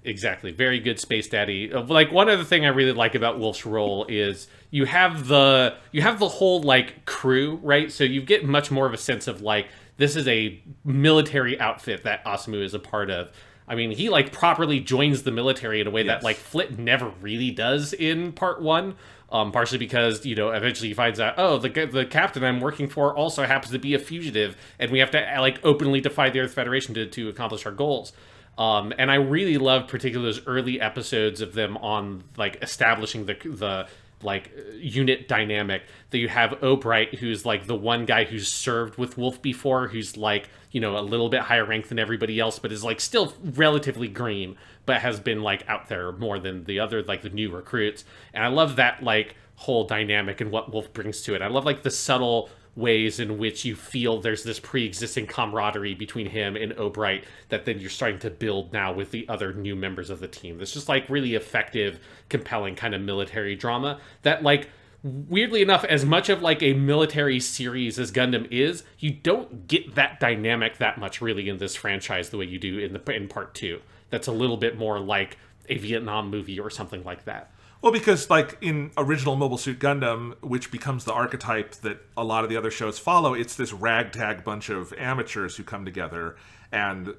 Exactly. Very good space daddy. Like, one other thing I really like about Wolf's role is you have the whole like crew, right? So you get much more of a sense of like this is a military outfit that Asamu is a part of. I mean, he like properly joins the military in a way that like Flit never really does in part one. Partially because, eventually he finds out, oh, the captain I'm working for also happens to be a fugitive, and we have to like openly defy the Earth Federation to accomplish our goals. And I really love particularly those early episodes of them on like establishing the like unit dynamic, that you have Obright, who's like the one guy who's served with Wolf before, who's like, a little bit higher rank than everybody else, but is like still relatively green, but has been like out there more than the other, like the new recruits. And I love that like whole dynamic and what Wolf brings to it. I love like the subtle ways in which you feel there's this pre-existing camaraderie between him and Obright that then you're starting to build now with the other new members of the team. This just like really effective, compelling kind of military drama that, like, weirdly enough, as much of like a military series as Gundam is, you don't get that dynamic that much really in this franchise the way you do in part two. That's a little bit more like a Vietnam movie or something like that. Well, because like in original Mobile Suit Gundam, which becomes the archetype that a lot of the other shows follow, it's this ragtag bunch of amateurs who come together and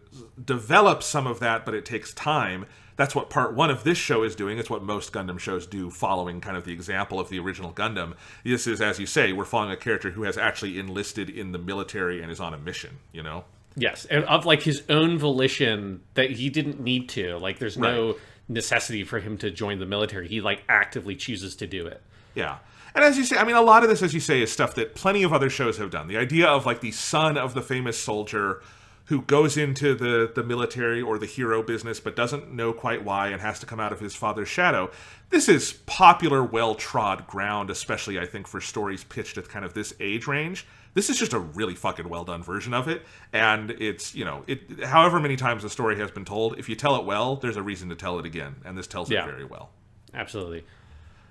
develop some of that, but it takes time. That's what part one of this show is doing. It's what most Gundam shows do, following kind of the example of the original Gundam. This is, as you say, we're following a character who has actually enlisted in the military and is on a mission, Yes, and of like his own volition, that he didn't need to. Like, there's no necessity for him to join the military. He like actively chooses to do it. Yeah. And as you say, I mean, a lot of this, as you say, is stuff that plenty of other shows have done. The idea of like the son of the famous soldier who goes into the military or the hero business but doesn't know quite why and has to come out of his father's shadow. This is popular, well-trod ground, especially, I think, for stories pitched at kind of this age range. This is just a really fucking well-done version of it. And it's, however many times the story has been told, if you tell it well, there's a reason to tell it again. And this tells it very well. Absolutely.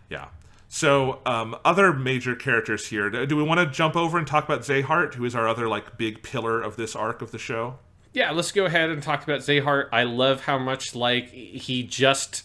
Yeah. So, other major characters here. Do we want to jump over and talk about Zayhart, who is our other, like, big pillar of this arc of the show? Yeah, let's go ahead and talk about Zayhart. I love how much, like, he just...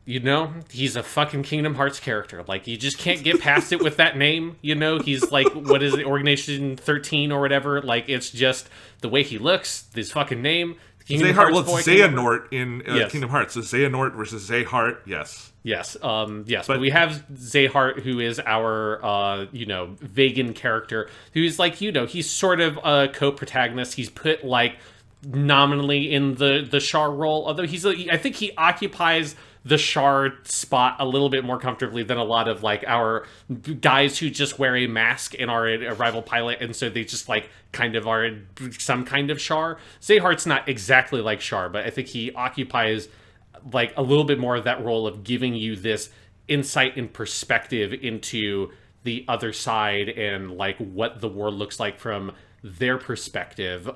he's a fucking Kingdom Hearts character. Like, you just can't get past it with that name, He's like, what is it, Organization 13 or whatever? Like, it's just the way he looks, his fucking name. Zayhart, well, it's Xehanort in Kingdom Hearts. So Xehanort versus Zayhart, yes. Yes, but we have Zayhart, who is our, vegan character, who's like, he's sort of a co-protagonist. He's put, like, nominally in the Char role, although I think he occupies the Char spot a little bit more comfortably than a lot of like our guys who just wear a mask and are a rival pilot, and so they just like kind of are some kind of Char. Zayhart's not exactly like Char, but I think he occupies like a little bit more of that role of giving you this insight and perspective into the other side and like what the war looks like from their perspective.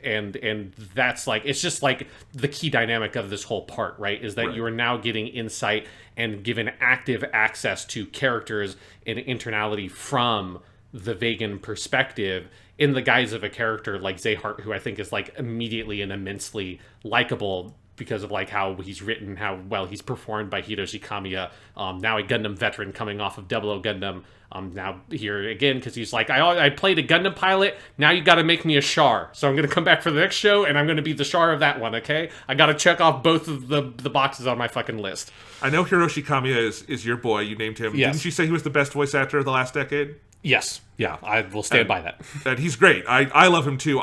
And that's like, it's just like the key dynamic of this whole part, right? Is that you are now getting insight and given active access to characters and internality from the vegan perspective in the guise of a character like Zayhart, who I think is like immediately and immensely likable because of like how he's written, how well he's performed by Hiroshi Kamiya, now a Gundam veteran coming off of Double O Gundam. Now here again, because he's like, I played a Gundam pilot, now you gotta make me a Char. So I'm gonna come back for the next show, and I'm gonna be the Char of that one, okay? I gotta check off both of the boxes on my fucking list. I know Hiroshi Kamiya is your boy, you named him. Yes. Didn't you say he was the best voice actor of the last decade? Yes. Yeah, I will stand by that. And he's great. I love him too.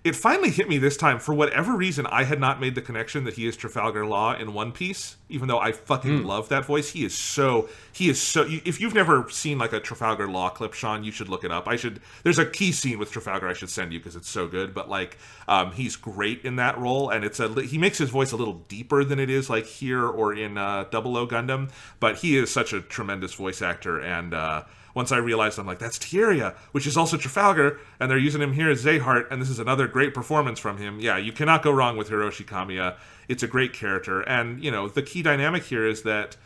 It finally hit me this time. For whatever reason, I had not made the connection that he is Trafalgar Law in One Piece, even though I fucking love that voice. He is so, if you've never seen like a Trafalgar Law clip, Sean, you should look it up. There's a key scene with Trafalgar I should send you because it's so good, but like, he's great in that role, and he makes his voice a little deeper than it is like here or in Double O Gundam, but he is such a tremendous voice actor, and, once I realized, I'm like, that's Tieria, which is also Trafalgar, and they're using him here as Zayhart, and this is another great performance from him. Yeah, you cannot go wrong with Hiroshi Kamiya. It's a great character, and, the key dynamic here is that,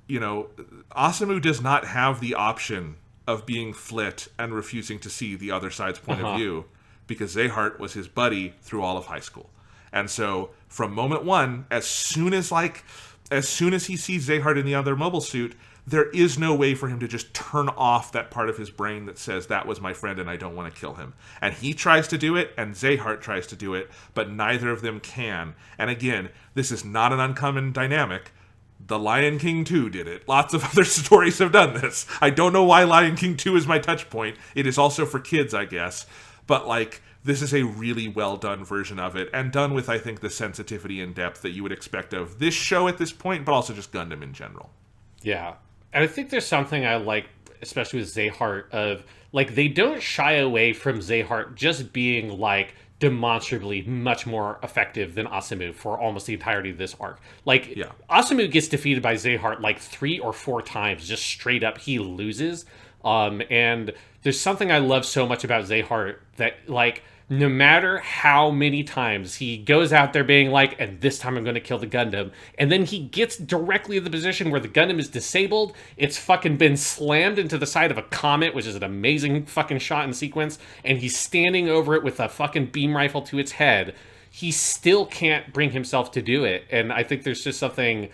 Asamu does not have the option of being Flit and refusing to see the other side's point of view. because Zehart was his buddy through all of high school. And so from moment one, as soon as he sees Zehart in the other mobile suit, there is no way for him to just turn off that part of his brain that says, that was my friend and I don't want to kill him. And he tries to do it, and Zehart tries to do it, but neither of them can. And again, this is not an uncommon dynamic. The Lion King 2 did it. Lots of other stories have done this. I don't know why Lion King 2 is my touch point. It is also for kids, I guess. But, like, this is a really well-done version of it, and done with, I think, the sensitivity and depth that you would expect of this show at this point, but also just Gundam in general. Yeah. And I think there's something I like, especially with Zehart, of, like, they don't shy away from Zehart just being, like, demonstrably much more effective than Asamu for almost the entirety of this arc. Like, Yeah. Asamu gets defeated by Zehart, like, 3 or 4 times, just straight up, he loses. And there's something I love so much about Zehart that, like, no matter how many times he goes out there being like, and this time I'm going to kill the Gundam, and then he gets directly in the position where the Gundam is disabled, it's fucking been slammed into the side of a comet, which is an amazing fucking shot and sequence, and he's standing over it with a fucking beam rifle to its head. He still can't bring himself to do it, and I think there's just something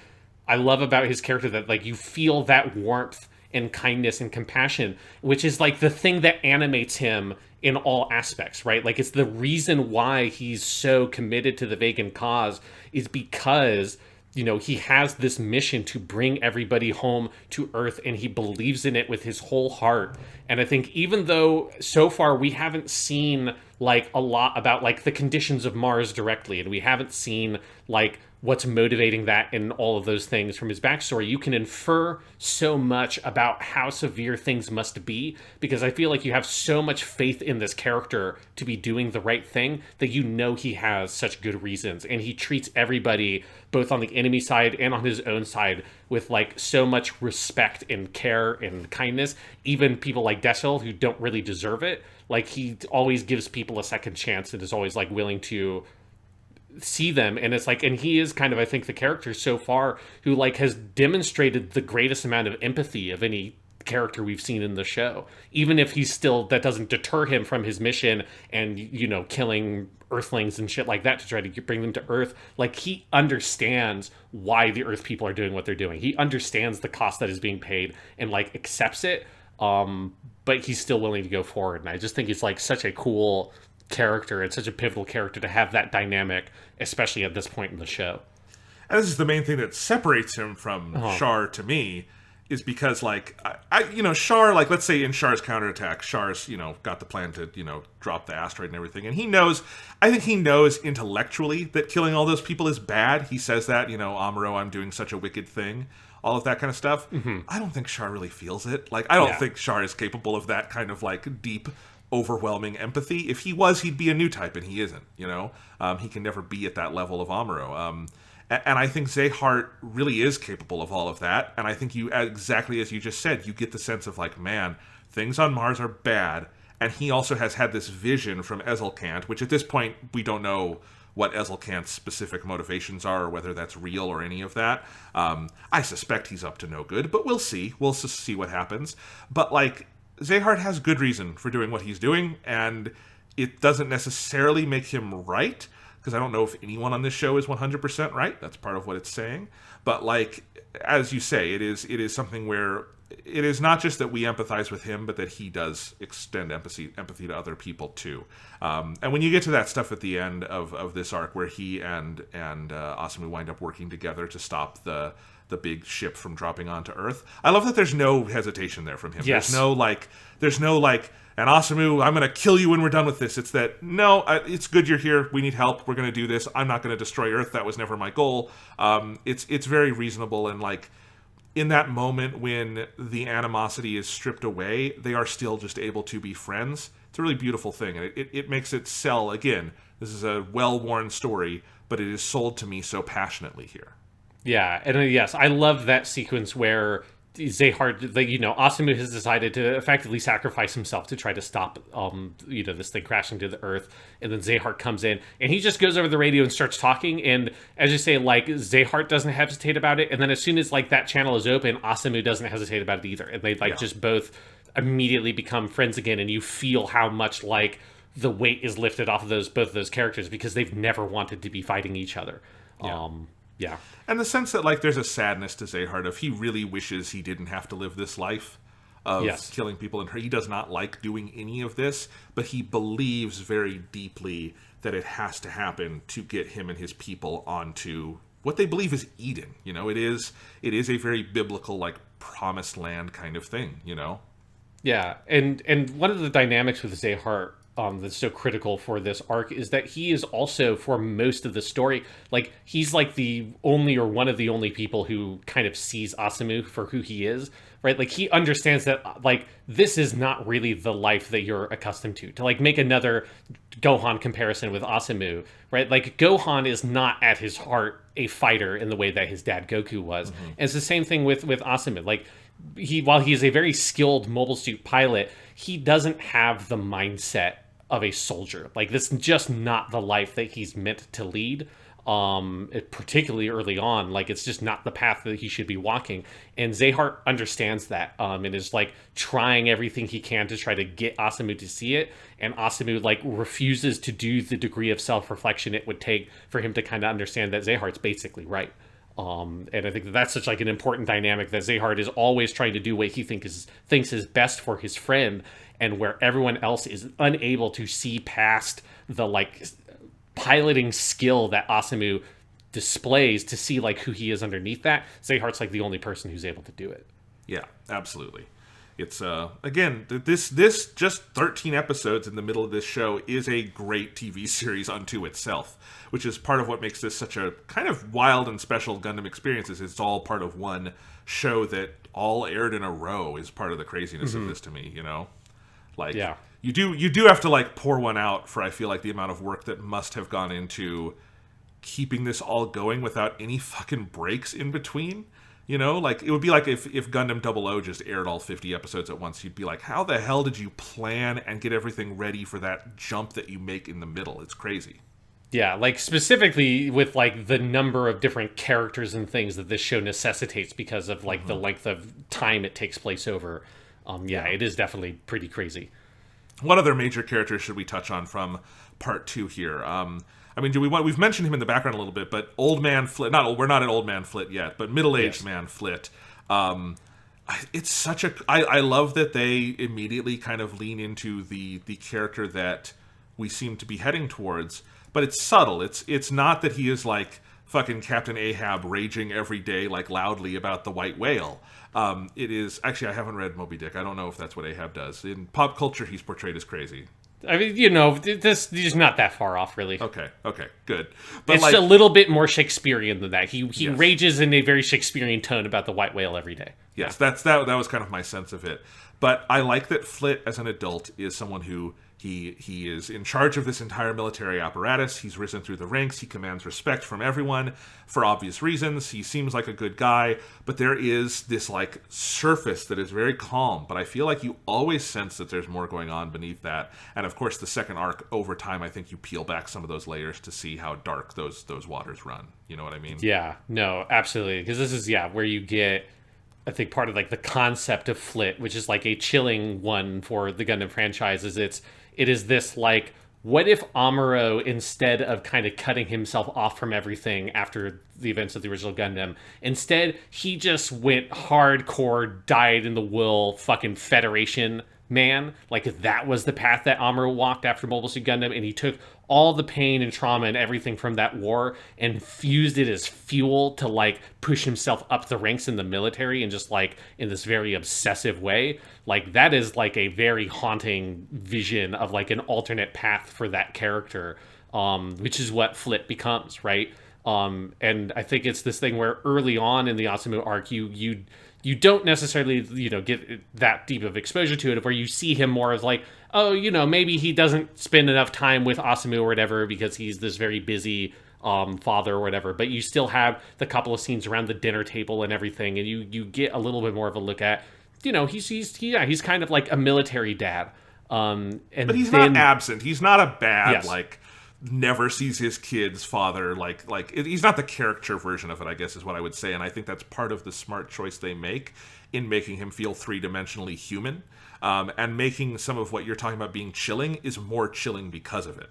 I love about his character that, like, you feel that warmth and kindness and compassion, which is like the thing that animates him in all aspects, right? Like, it's the reason why he's so committed to the vegan cause is because, you know, he has this mission to bring everybody home to Earth, and he believes in it with his whole heart. And I think even though so far we haven't seen, like, a lot about, like, the conditions of Mars directly, and we haven't seen, like, what's motivating that and all of those things from his backstory, you can infer so much about how severe things must be, because I feel like you have so much faith in this character to be doing the right thing that you know he has such good reasons, and he treats everybody, both on the enemy side and on his own side, with, like, so much respect and care and kindness. Even people like Deschel, who don't really deserve it, like, he always gives people a second chance and is always, like, willing to see them. And it's like, and he is kind of, I think, the character so far who, like, has demonstrated the greatest amount of empathy of any character we've seen in the show, even if he's still, that doesn't deter him from his mission and, you know, killing Earthlings and shit like that to try to bring them to Earth. Like, he understands why the Earth people are doing what they're doing. He understands the cost that is being paid and, like, accepts it, but he's still willing to go forward. And I just think it's, like, such a cool character and such a pivotal character to have that dynamic, especially at this point in the show. And this is the main thing that separates him from Char to me, is because, like, you know, Char, like, let's say in Char's counterattack, Char's, you know, got the plan to, you know, drop the asteroid and everything, and he knows, I think he knows intellectually that killing all those people is bad. He says that, you know, Amuro, I'm doing such a wicked thing, all of that kind of stuff. Mm-hmm. I don't think Char really feels it. Like, I don't think Char is capable of that kind of, like, deep, overwhelming empathy. If he was, he'd be a new type, and he isn't, you know? He can never be at that level of Amuro. And I think Zehart really is capable of all of that, and I think you, exactly as you just said, you get the sense of, like, man, things on Mars are bad, and he also has had this vision from Ezelkant, which at this point, we don't know what Ezelkant's specific motivations are, or whether that's real or any of that. I suspect he's up to no good, but we'll see. We'll see what happens. But, like, Zehart has good reason for doing what he's doing, and it doesn't necessarily make him right, because I don't know if anyone on this show is 100% right. That's part of what it's saying. But, like, as you say, it is something where it is not just that we empathize with him, but that he does extend empathy to other people too. And when you get to that stuff at the end of this arc, where he and Asamu wind up working together to stop the big ship from dropping onto Earth, I love that there's no hesitation there from him. Yes. There's no like, and Asamu, I'm going to kill you when we're done with this. It's that, no, it's good you're here. We need help. We're going to do this. I'm not going to destroy Earth. That was never my goal. It's very reasonable, and, like, in that moment when the animosity is stripped away, they are still just able to be friends. It's a really beautiful thing, and it makes it sell. Again, this is a well-worn story, but it is sold to me so passionately here. Yeah, and yes, I love that sequence where Zehart, you know, Asamu has decided to effectively sacrifice himself to try to stop, you know, this thing crashing to the Earth, and then Zehart comes in, and he just goes over the radio and starts talking, and as you say, like, Zehart doesn't hesitate about it, and then as soon as, like, that channel is open, Asamu doesn't hesitate about it either, and they, like, just both immediately become friends again, and you feel how much, like, the weight is lifted off of both of those characters because they've never wanted to be fighting each other. Yeah. Yeah. And the sense that, like, there's a sadness to Zahart if he really wishes he didn't have to live this life of Yes. killing people, and he does not like doing any of this, but he believes very deeply that it has to happen to get him and his people onto what they believe is Eden. You know, it is a very biblical, like, promised land kind of thing, you know? Yeah, and one of the dynamics with Zahart that's so critical for this arc is that he is also, for most of the story, like, he's like the only or one of the only people who kind of sees Asamu for who he is, right? Like, he understands that, like, this is not really the life that you're accustomed to. To, like, make another Gohan comparison with Asamu, right? Like, Gohan is not at his heart a fighter in the way that his dad Goku was. And it's the same thing with Asamu. Like, while he is a very skilled mobile suit pilot, he doesn't have the mindset of a soldier. Like, this is just not the life that he's meant to lead. Particularly early on, like, it's just not the path that he should be walking. And Zahart understands that, and is like trying everything he can to try to get Asamu to see it. And Asamu, like, refuses to do the degree of self-reflection it would take for him to kind of understand that Zahart's basically right. And I think that's such, like, an important dynamic, that Zahart is always trying to do what he thinks is best for his friend, and where everyone else is unable to see past the, like, piloting skill that Asamu displays to see, like, who he is underneath that. Zahart's, like, the only person who's able to do it. Yeah, absolutely. It's again, this just 13 episodes in the middle of this show is a great TV series unto itself, which is part of what makes this such a kind of wild and special Gundam experience. Is it's all part of one show that all aired in a row is part of the craziness of this to me, you know? Like, Yeah. you do have to, like, pour one out for, I feel like, the amount of work that must have gone into keeping this all going without any fucking breaks in between. You know, like, it would be like if Gundam 00 just aired all 50 episodes at once. You'd be like, how the hell did you plan and get everything ready for that jump that you make in the middle? It's crazy. Yeah, like, specifically with, like, the number of different characters and things that this show necessitates because of, like, the length of time it takes place over. It is definitely pretty crazy. What other major characters should we touch on from part 2 here? I mean, we've mentioned him in the background a little bit, but Old Man Flit, we're not at Old Man Flit yet, but Middle-Aged Man Flit. It's such a, I love that they immediately kind of lean into the character that we seem to be heading towards, but it's subtle. It's not that he is like fucking Captain Ahab raging every day, like, loudly about the white whale. It is, actually, I haven't read Moby Dick. I don't know if that's what Ahab does. In pop culture, he's portrayed as crazy. I mean, you know, this is not that far off, really. Okay, good. But it's, like, a little bit more Shakespearean than that. He Yes. rages in a very Shakespearean tone about the white whale every day. Yes, that was kind of my sense of it. But I like that Flit, as an adult, is someone who he is in charge of this entire military apparatus. He's risen through the ranks. He commands respect from everyone for obvious reasons. He seems like a good guy, but there is this, like, surface that is very calm. But I feel like you always sense that there's more going on beneath that. And of course, the second arc, over time, I think you peel back some of those layers to see how dark those waters run. You know what I mean? Yeah, no, absolutely. Because this is, where you get, I think, part of, like, the concept of Flit, which is, like, a chilling one for the Gundam franchise, is it is this, like, what if Amuro, instead of kind of cutting himself off from everything after the events of the original Gundam, instead he just went hardcore, dyed in the wool fucking Federation man? Like, if that was the path that Amuro walked after Mobile Suit Gundam, and he took all the pain and trauma and everything from that war and fused it as fuel to, like, push himself up the ranks in the military, and just, like, in this very obsessive way, like, that is, like, a very haunting vision of, like, an alternate path for that character, which is what Flit becomes, right? And I think it's this thing where early on in the Asamu arc, you don't necessarily, you know, get that deep of exposure to it, where you see him more as, like, oh, you know, maybe he doesn't spend enough time with Asamu or whatever because he's this very busy father or whatever. But you still have the couple of scenes around the dinner table and everything, and you get a little bit more of a look at, you know, he's kind of like a military dad. But he's not absent. He's not a bad, Yes. like, never sees his kid's father. He's not the caricature version of it, I guess, is what I would say. And I think that's part of the smart choice they make in making him feel three-dimensionally human. And making some of what you're talking about being chilling is more chilling because of it.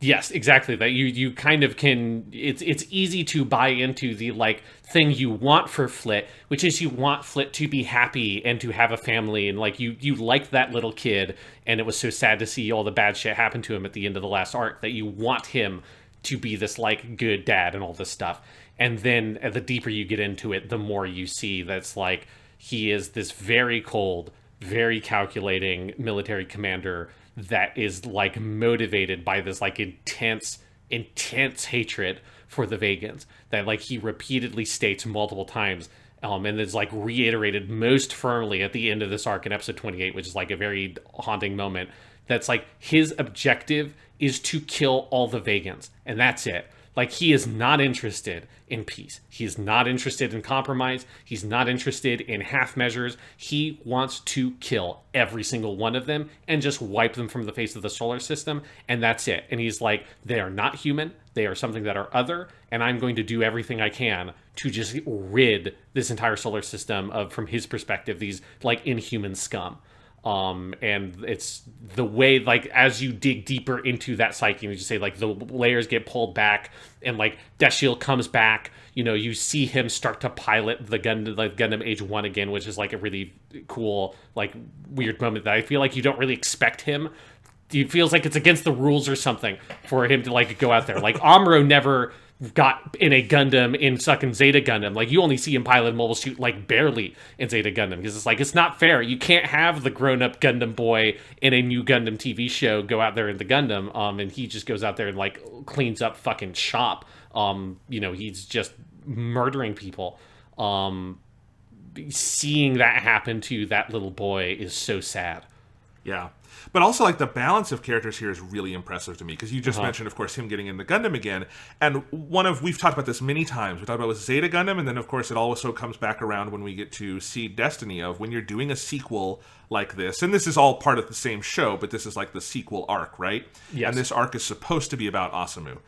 Yes, exactly. That you kind of can. It's easy to buy into the like thing you want for Flit, which is you want Flit to be happy and to have a family, and like you liked that little kid, and it was so sad to see all the bad shit happen to him at the end of the last arc that you want him to be this like good dad and all this stuff. And then the deeper you get into it, the more you see that's like he is this very cold, very calculating military commander that is like motivated by this like intense hatred for the Vegans that like he repeatedly states multiple times, and is like reiterated most firmly at the end of this arc in episode 28, which is like a very haunting moment. That's like his objective is to kill all the Vegans, and that's it. Like, he is not interested in peace. He's not interested in compromise. He's not interested in half measures. He wants to kill every single one of them and just wipe them from the face of the solar system. And that's it. And he's like, they are not human. They are something that are other. And I'm going to do everything I can to just rid this entire solar system of, from his perspective, these like inhuman scum. And it's the way, like, as you dig deeper into that psyche, you just say, like, the layers get pulled back, and, like, Dashiell comes back, you know, you see him start to pilot the Gundam Age 1 again, which is, like, a really cool, like, weird moment that I feel like you don't really expect him. It feels like it's against the rules or something for him to, like, go out there. Like, Amuro never got in a Gundam in fucking Zeta Gundam. Like, you only see him pilot Mobile Suit, like, barely in Zeta Gundam, because it's like, it's not fair. You can't have the grown-up Gundam boy in a new Gundam TV show go out there in the Gundam, and he just goes out there and, like, cleans up fucking shop. You know, he's just murdering people. Seeing that happen to that little boy is so sad. Yeah. But also, like, the balance of characters here is really impressive to me, because you just mentioned, of course, him getting into Gundam again. And we've talked about this many times. We talked about with Zeta Gundam, and then, of course, it also comes back around when we get to Seed Destiny, of when you're doing a sequel like this. And this is all part of the same show, but this is like the sequel arc, right? Yes. And this arc is supposed to be about Asamu.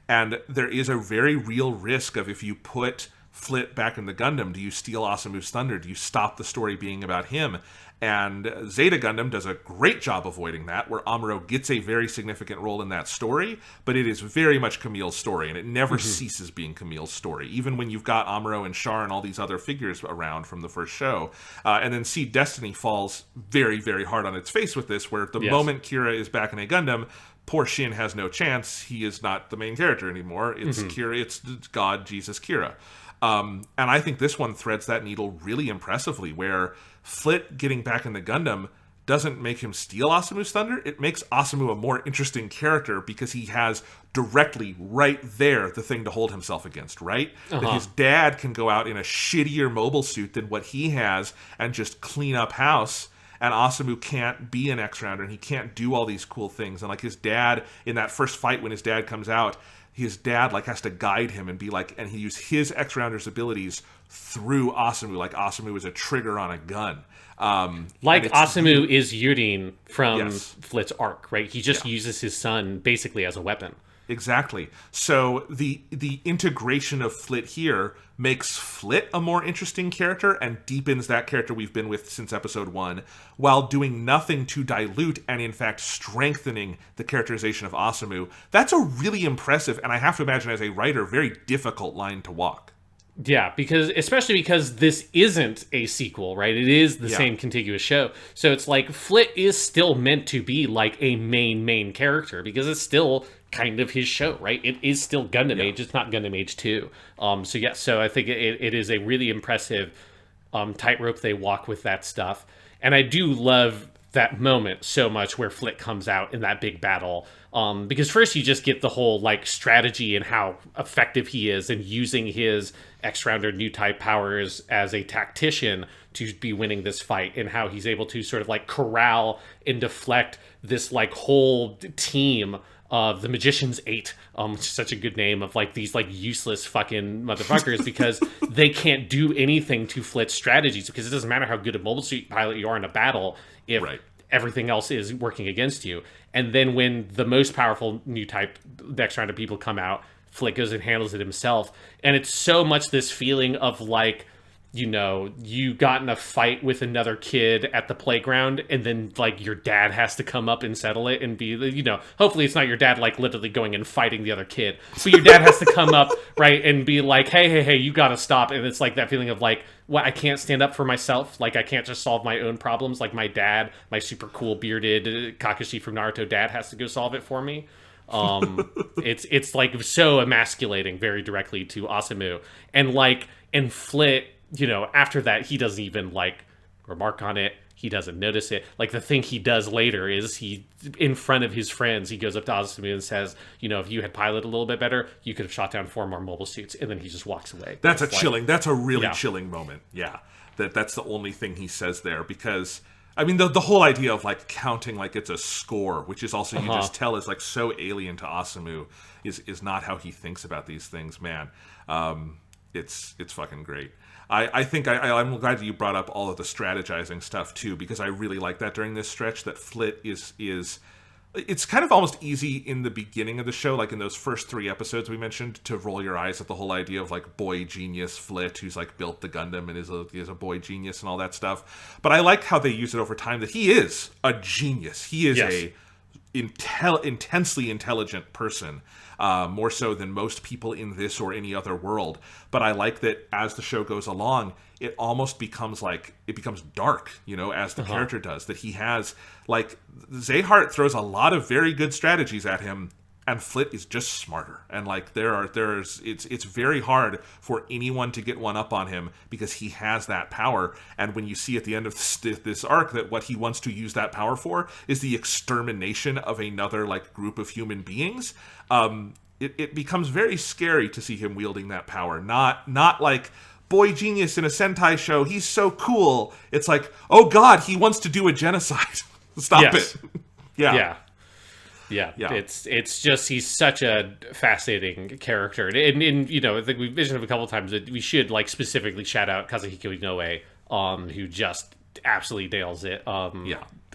And there is a very real risk of, if you put Flit back in the Gundam, do you steal Asamu's thunder? Do you stop the story being about him? And Zeta Gundam does a great job avoiding that, where Amuro gets a very significant role in that story, but it is very much Camille's story, and it never ceases being Camille's story, even when you've got Amuro and Char and all these other figures around from the first show. And then Seed Destiny falls very, very hard on its face with this, where the moment Kira is back in a Gundam, poor Shin has no chance. He is not the main character anymore. It's Kira, it's God, Jesus, Kira. And I think this one threads that needle really impressively, where Flit getting back in the Gundam doesn't make him steal Asamu's thunder. It makes Asamu a more interesting character, because he has directly right there the thing to hold himself against, right? That his dad can go out in a shittier mobile suit than what he has and just clean up house. And Asamu can't be an X-Rounder, and he can't do all these cool things. And like his dad, in that first fight when his dad comes out, his dad like has to guide him and be like, and he used his X-Rounder's abilities through Asamu, like Asamu is a trigger on a gun. Like Asamu is Yurin from Flit's arc, right? He just uses his son basically as a weapon. Exactly. So the integration of Flit here makes Flit a more interesting character and deepens that character we've been with since episode 1, while doing nothing to dilute and in fact strengthening the characterization of Asamu. That's a really impressive, and I have to imagine as a writer, very difficult line to walk. Yeah, especially because this isn't a sequel, right? It is the same contiguous show. So it's like Flit is still meant to be like a main character, because it's still kind of his show, right? It is still Gundam Age, it's not Gundam Age 2. So I think it is a really impressive tightrope they walk with that stuff. And I do love that moment so much where Flit comes out in that big battle, because first you just get the whole like strategy and how effective he is in using his X-Rounder new type powers as a tactician to be winning this fight, and how he's able to sort of like corral and deflect this like whole team of the Magician's 8, which is such a good name, of like these like useless fucking motherfuckers, because they can't do anything to Flit's strategies, because it doesn't matter how good a mobile suit pilot you are in a battle if everything else is working against you. And then when the most powerful new type next round of people come out, Flick goes and handles it himself. And it's so much this feeling of like, you know, you got in a fight with another kid at the playground, and then like your dad has to come up and settle it and be, you know, hopefully it's not your dad like literally going and fighting the other kid, but your dad has to come up, right, and be like, hey, you gotta stop. And it's like that feeling of like, well, I can't stand up for myself. Like, I can't just solve my own problems. Like, my dad, my super cool bearded Kakashi from Naruto dad, has to go solve it for me. It's like so emasculating very directly to Asamu. And like, and Flit, you know, after that, he doesn't even like remark on it. He doesn't notice it. Like, the thing he does later is he, in front of his friends, he goes up to Asamu and says, you know, if you had piloted a little bit better, you could have shot down 4 more mobile suits. And then he just walks away. That's that's a really chilling moment. Yeah. That's the only thing he says there, because I mean, the whole idea of like counting like it's a score, which is also, you just tell, is like so alien to Asamu, is not how he thinks about these things, man. It's fucking great. I think I'm glad that you brought up all of the strategizing stuff too, because I really like that during this stretch, that Flit is it's kind of almost easy in the beginning of the show, like in those first 3 episodes we mentioned, to roll your eyes at the whole idea of like boy genius Flit, who's like built the Gundam and is a boy genius and all that stuff. But I like how they use it over time, that he is a genius. He is a intensely intelligent person, more so than most people in this or any other world. But I like that as the show goes along, it almost becomes like, it becomes dark, you know, as the character does, that he has, like, Zahart throws a lot of very good strategies at him, and Flit is just smarter. And like, it's very hard for anyone to get one up on him, because he has that power. And when you see at the end of this arc that what he wants to use that power for is the extermination of another like group of human beings, it becomes very scary to see him wielding that power. Not like boy genius in a Sentai show, he's so cool. It's like, oh god, he wants to do a genocide. Stop it. Yeah. It's just, he's such a fascinating character, and you know, I think we've mentioned him a couple of times that we should like specifically shout out Kazuhiko Inoue, who just absolutely nails it.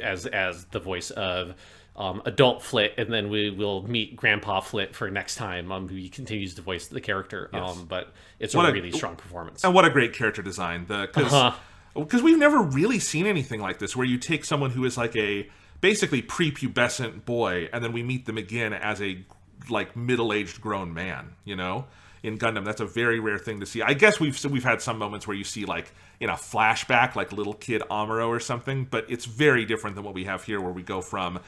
As the voice of adult Flit, and then we will meet Grandpa Flit for next time, who he continues to voice the character. But it's a really strong performance, and what a great character design. Because we've never really seen anything like this, where you take someone who is like a basically prepubescent boy, and then we meet them again as a like middle-aged grown man, you know, in Gundam. That's a very rare thing to see. I guess we've had some moments where you see like in a flashback like little kid Amuro or something, but it's very different than what we have here, where we go from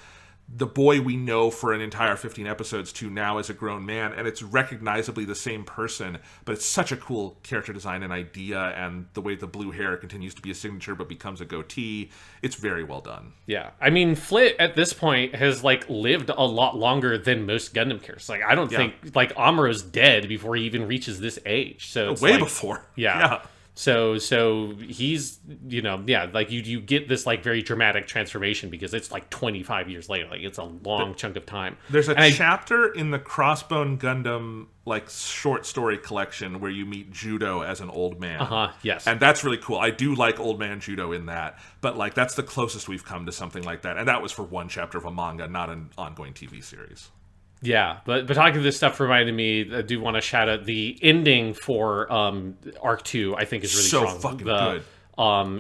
the boy we know for an entire 15 episodes to now as a grown man, and it's recognizably the same person, but it's such a cool character design and idea, and the way the blue hair continues to be a signature but becomes a goatee, it's very well done. Yeah, I mean, Flit at this point has like lived a lot longer than most Gundam characters. Like, I don't think like Amuro's dead before he even reaches this age, so it's way before. Yeah. So he's, you know, like you get this like very dramatic transformation, because it's like 25 years later. Like, it's a long chunk of time. There's a chapter in the Crossbone Gundam like short story collection where you meet Judo as an old man. Yes. And that's really cool. I do like old man Judo in that, but like that's the closest we've come to something like that. And that was for one chapter of a manga, not an ongoing TV series. Yeah, but talking this stuff reminded me, I do want to shout out the ending for Arc 2, I think is really so strong. Fucking good.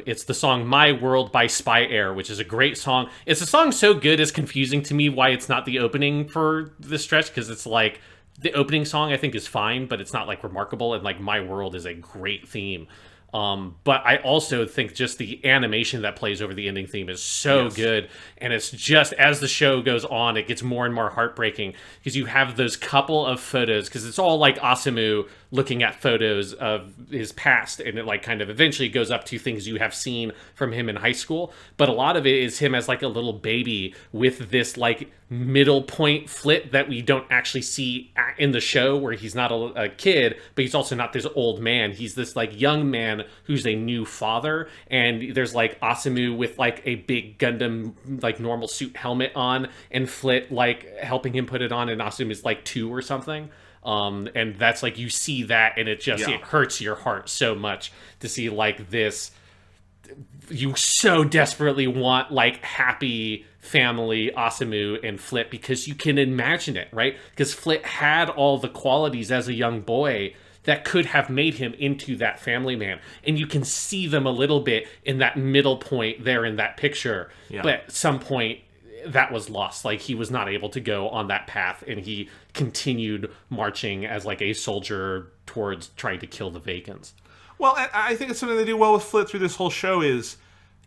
It's the song My World by Spy Air, which is a great song. It's a song so good it's confusing to me why it's not the opening for this stretch, because it's like, the opening song I think is fine, but it's not like remarkable, and like My World is a great theme. But I also think just the animation that plays over the ending theme is so good, and it's just, as the show goes on, it gets more and more heartbreaking, because you have those couple of photos, because it's all like Asamu looking at photos of his past, and it like kind of eventually goes up to things you have seen from him in high school, but a lot of it is him as like a little baby with this like middle point Flit that we don't actually see in the show, where he's not a kid, but he's also not this old man. He's this like young man who's a new father, and there's like Asamu with like a big Gundam like normal suit helmet on, and Flit like helping him put it on, and Asamu is like 2 or something. And that's like, you see that, and it just it hurts your heart so much to see like this you so desperately want like happy family Asamu and Flit because you can imagine it, right? Because Flit had all the qualities as a young boy that could have made him into that family man. And you can see them a little bit in that middle point there in that picture. Yeah. But at some point, that was lost. Like, he was not able to go on that path, and he continued marching as like a soldier towards trying to kill the Vacants. Well, I think it's something they do well with Flit through this whole show is,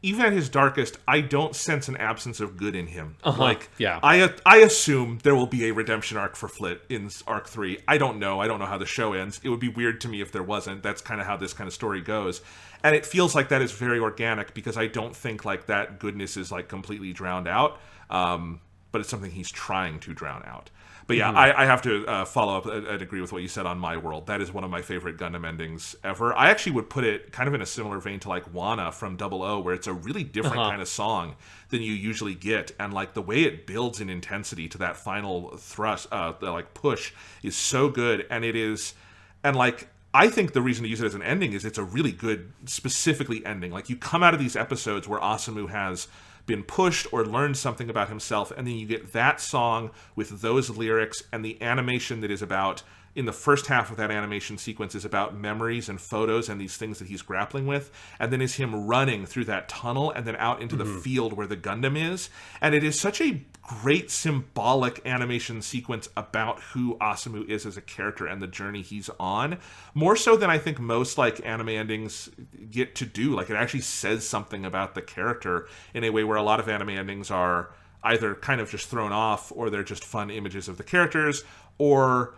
even at his darkest, I don't sense an absence of good in him. Like, yeah. I assume there will be a redemption arc for Flit in arc 3. I don't know. I don't know how the show ends. It would be weird to me if there wasn't. That's kind of how this kind of story goes. And it feels like that is very organic, because I don't think like that goodness is like completely drowned out. But it's something he's trying to drown out. But yeah, I have to follow up and agree with what you said on My World. That is one of my favorite Gundam endings ever. I actually would put it kind of in a similar vein to like Wana from Double O, where it's a really different kind of song than you usually get. And like the way it builds in intensity to that final thrust, the like push, is so good. And it is, and like, I think the reason to use it as an ending is it's a really good, specifically ending. Like, you come out of these episodes where Asamu has been pushed or learned something about himself, and then you get that song with those lyrics, and the animation that is about, in the first half of that animation sequence, is about memories and photos and these things that he's grappling with, and then is him running through that tunnel and then out into the field where the Gundam is. And it is such a great symbolic animation sequence about who Asamu is as a character and the journey he's on, more so than I think most like anime endings get to do. Like, it actually says something about the character in a way where a lot of anime endings are either kind of just thrown off, or they're just fun images of the characters, or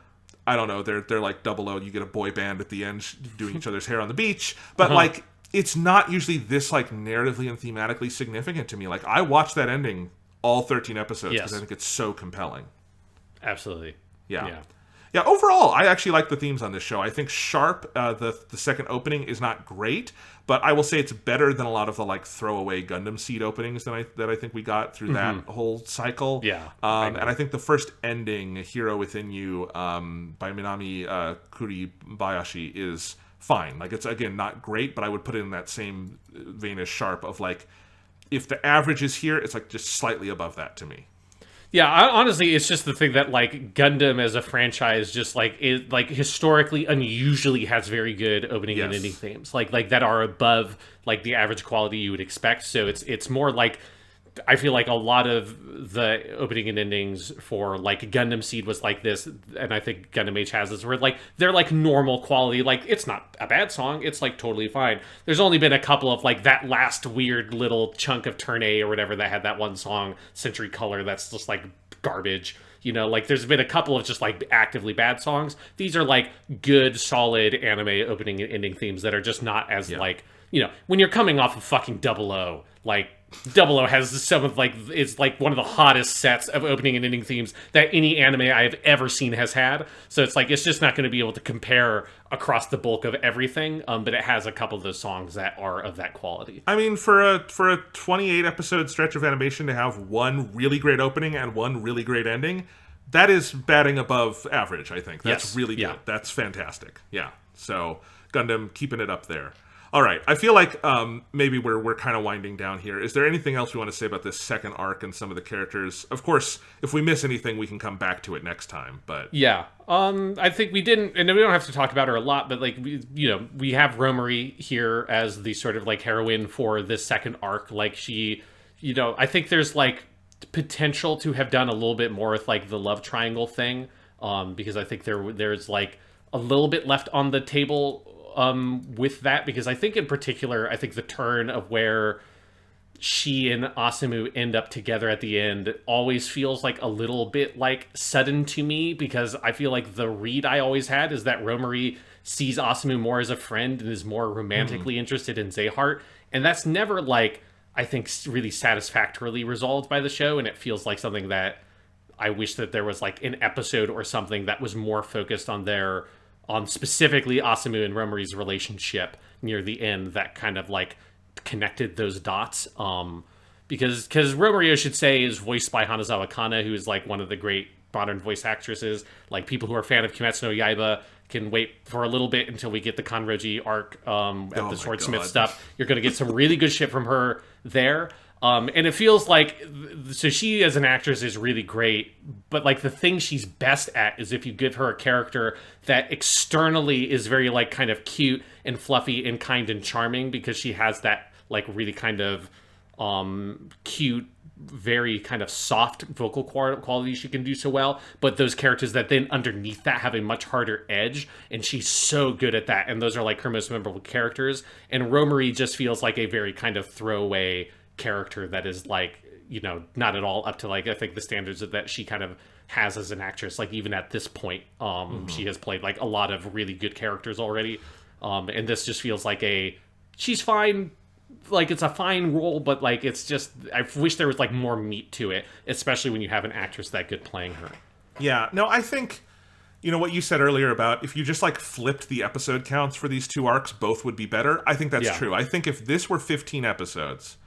I don't know, they're like Double O, you get a boy band at the end doing each other's hair on the beach. But like, it's not usually this like narratively and thematically significant to me. Like, I watched that ending all 13 episodes because I think it's so compelling. Absolutely. Yeah, overall, I actually like the themes on this show. I think Sharp, the second opening, is not great, but I will say it's better than a lot of the like throwaway Gundam Seed openings that I think we got through that whole cycle. Yeah, and I think the first ending, Hero Within You, by Minami Kuribayashi, is fine. Like, it's, again, not great, but I would put it in that same vein as Sharp of like, if the average is here, it's like just slightly above that to me. Yeah, honestly, it's just the thing that like Gundam as a franchise just like is like historically unusually has very good opening and ending themes, like that are above like the average quality you would expect. So it's more like, I feel like a lot of the opening and endings for like Gundam Seed was like this, and I think Gundam AGE has this, where like they're like normal quality. Like, it's not a bad song, it's like totally fine. There's only been a couple of like that last weird little chunk of Turn A or whatever that had that one song, Century Color, that's just like garbage. You know, like, there's been a couple of just like actively bad songs. These are like good, solid anime opening and ending themes that are just not as like, you know, when you're coming off of fucking Double O, like, Double O has some of like, it's like one of the hottest sets of opening and ending themes that any anime I have ever seen has had. So it's like, it's just not going to be able to compare across the bulk of everything. But it has a couple of those songs that are of that quality. I mean, for a 28 episode stretch of animation to have one really great opening and one really great ending, that is batting above average, I think. That's really good. That's fantastic. Yeah. So Gundam, keeping it up there. All right, I feel like maybe we're kind of winding down here. Is there anything else we want to say about this second arc and some of the characters? Of course, if we miss anything, we can come back to it next time. But yeah, I think we didn't, and we don't have to talk about her a lot. But like, we have Romary here as the sort of like heroine for this second arc. Like, she, I think there's like potential to have done a little bit more with like the love triangle thing, because I think there's like a little bit left on the table with that, because I think in particular, I think the turn of where she and Asamu end up together at the end always feels like a little bit like sudden to me, because I feel like the read I always had is that Romary sees Asamu more as a friend and is more romantically interested in Zehart, and that's never like, I think, really satisfactorily resolved by the show, and it feels like something that I wish that there was like an episode or something that was more focused on specifically Asamu and Romary's relationship near the end, that kind of like connected those dots. Because Romary, I should say, is voiced by Hanazawa Kana, who is like one of the great modern voice actresses. Like, people who are a fan of Kimetsu no Yaiba can wait for a little bit until we get the Kanroji arc at the Swordsmith stuff. You're going to get some really good shit from her there. And it feels like, so she as an actress is really great, but like the thing she's best at is if you give her a character that externally is very like kind of cute and fluffy and kind and charming, because she has that like really kind of cute, very kind of soft vocal quality she can do so well, but those characters that then underneath that have a much harder edge, and she's so good at that, and those are like her most memorable characters. And Romary just feels like a very kind of throwaway character that is like, you know, not at all up to like I think the standards that she kind of has as an actress. Like, even at this point she has played like a lot of really good characters already, and this just feels like she's fine. Like, it's a fine role, but like it's just, I wish there was like more meat to it, especially when you have an actress that good playing her. Yeah, no, I think, you know, what you said earlier about if you just like flipped the episode counts for these two arcs, both would be better. I think that's true. I think if this were 15 episodes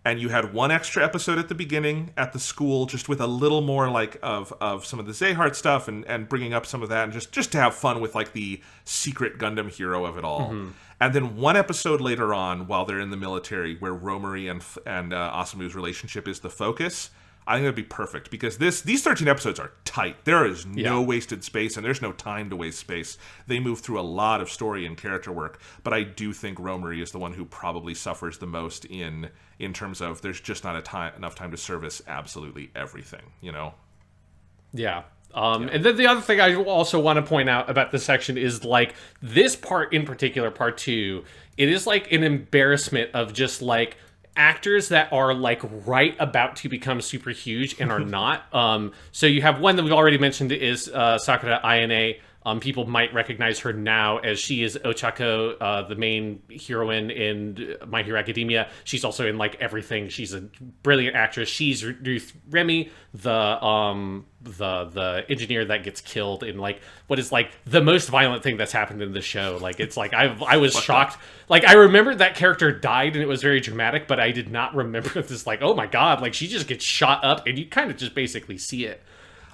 and you had one extra episode at the beginning at the school, just with a little more like of some of the Zehart stuff and bringing up some of that, and just to have fun with like the secret Gundam hero of it all. And then one episode later on, while they're in the military, where Romary and Asamu's relationship is the focus, I think that'd be perfect, because these 13 episodes are tight. There is no wasted space, and there's no time to waste space. They move through a lot of story and character work, but I do think Romary is the one who probably suffers the most in terms of there's just not enough time to service absolutely everything, you know? Yeah. And then the other thing I also want to point out about this section is, like, this part in particular, part 2, it is like an embarrassment of just like actors that are like right about to become super huge and are not. So you have one that we've already mentioned is Sakura Ayane. People might recognize her now as she is Ochako, the main heroine in My Hero Academia. She's also in like everything. She's a brilliant actress. She's Ruth Remy, the engineer that gets killed in like what is like the most violent thing that's happened in the show. Like, it's like I was shocked. Like, I remember that character died and it was very dramatic, but I did not remember this. Like, oh my god, like she just gets shot up and you kind of just basically see it.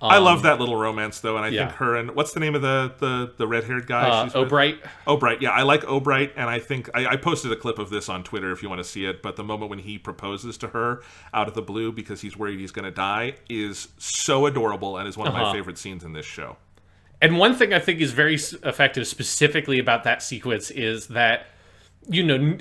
I love that little romance, though, and I think her and... What's the name of the red-haired guy? O'Bright. O'Bright, yeah. I like O'Bright, and I think... I posted a clip of this on Twitter if you want to see it, but the moment when he proposes to her out of the blue because he's worried he's going to die is so adorable and is one of my favorite scenes in this show. And one thing I think is very effective specifically about that sequence is that, you know,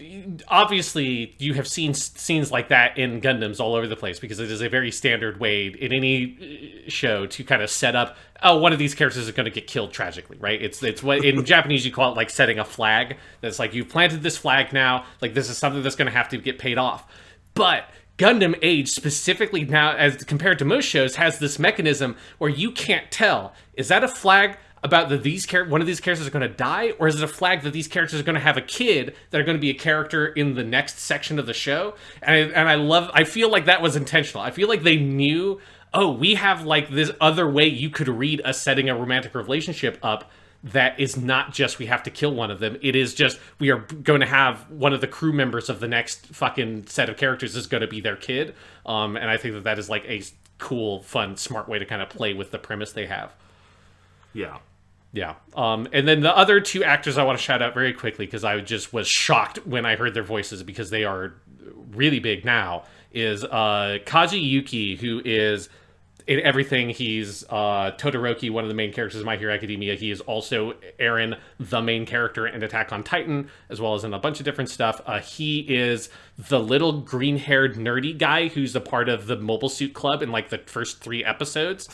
obviously you have seen scenes like that in Gundams all over the place, because it is a very standard way in any show to kind of set up, oh, one of these characters is going to get killed tragically, right? It's what in Japanese you call it like setting a flag. That's like, you've planted this flag now, like this is something that's going to have to get paid off. But Gundam AGE specifically now, as compared to most shows, has this mechanism where you can't tell, is that a flag about that one of these characters are going to die, or is it a flag that these characters are going to have a kid that are going to be a character in the next section of the show? And I feel like that was intentional. I feel like they knew, oh, we have like this other way you could read us setting a romantic relationship up that is not just we have to kill one of them. It is just we are going to have one of the crew members of the next fucking set of characters is going to be their kid. And I think that is like a cool, fun, smart way to kind of play with the premise they have. Yeah. Yeah. And then the other two actors I want to shout out very quickly, because I just was shocked when I heard their voices, because they are really big now, is Kaji Yuki, who is in everything. He's Todoroki, one of the main characters of My Hero Academia. He is also Eren, the main character in Attack on Titan, as well as in a bunch of different stuff. He is the little green-haired nerdy guy who's a part of the Mobile Suit Club in like the first 3 episodes.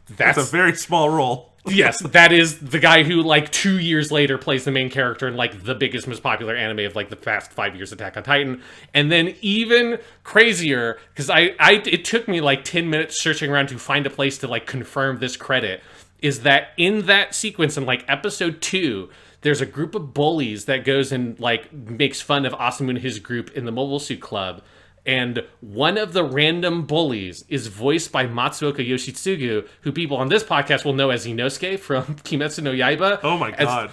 That's a very small role. Yes, that is the guy who, like, 2 years later plays the main character in, like, the biggest, most popular anime of, like, the past 5 years, Attack on Titan. And then even crazier, because it took me, like, 10 minutes searching around to find a place to, like, confirm this credit, is that in that sequence in, like, episode 2, there's a group of bullies that goes and, like, makes fun of Asamu and his group in the Mobile Suit Club. And one of the random bullies is voiced by Matsuoka Yoshitsugu, who people on this podcast will know as Inosuke from Kimetsu no Yaiba. Oh my god.